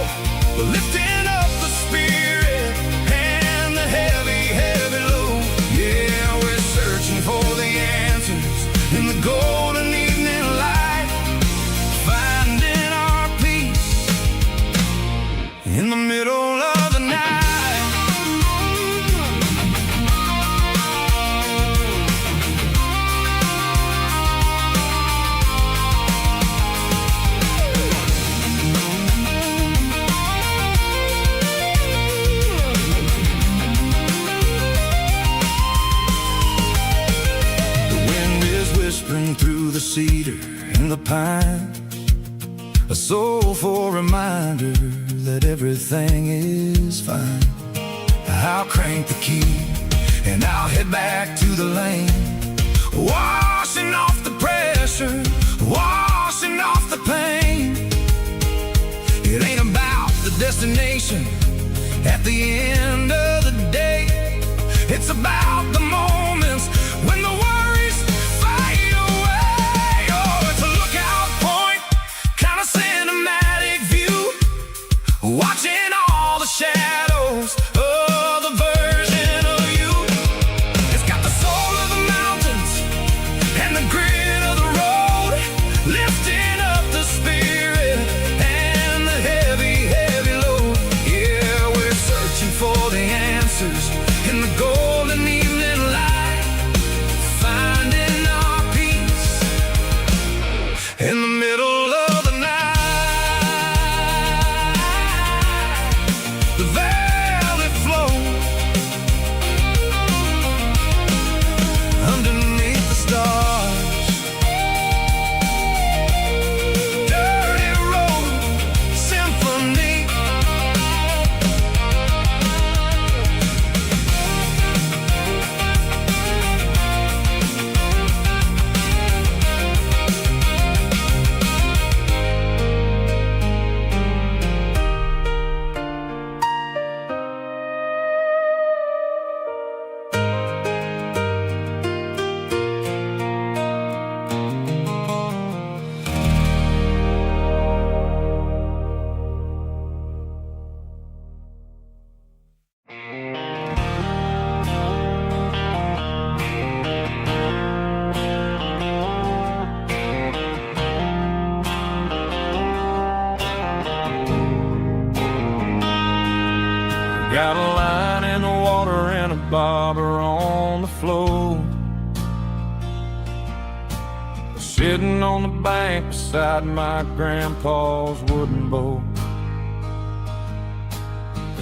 lifting up the spirit and the heavy, heavy load. Yeah, we're searching for the answers in the golden evening light, finding our peace in the middle of the night. Whispering through the cedar and the pine, a soulful reminder that everything is fine. I'll crank the key and I'll head back to the lane, washing off the pressure, washing off the pain. It ain't about the destination at the end of the day, it's about the moments when the worries fade away. Oh, it's a lookout point, kind of cinematic view, watching all the shadows of the version of you. It's got the soul of the mountains and the grit of the road, lifting up the spirit and the heavy, heavy load. Yeah, we're searching for the answers in the golden evening light, finding our peace in the middle of the night. The valley flows underneath the stars, dirty road symphony. Got a line in the water and a bobber on the floor, sitting on the bank beside my grandpa's wooden boat.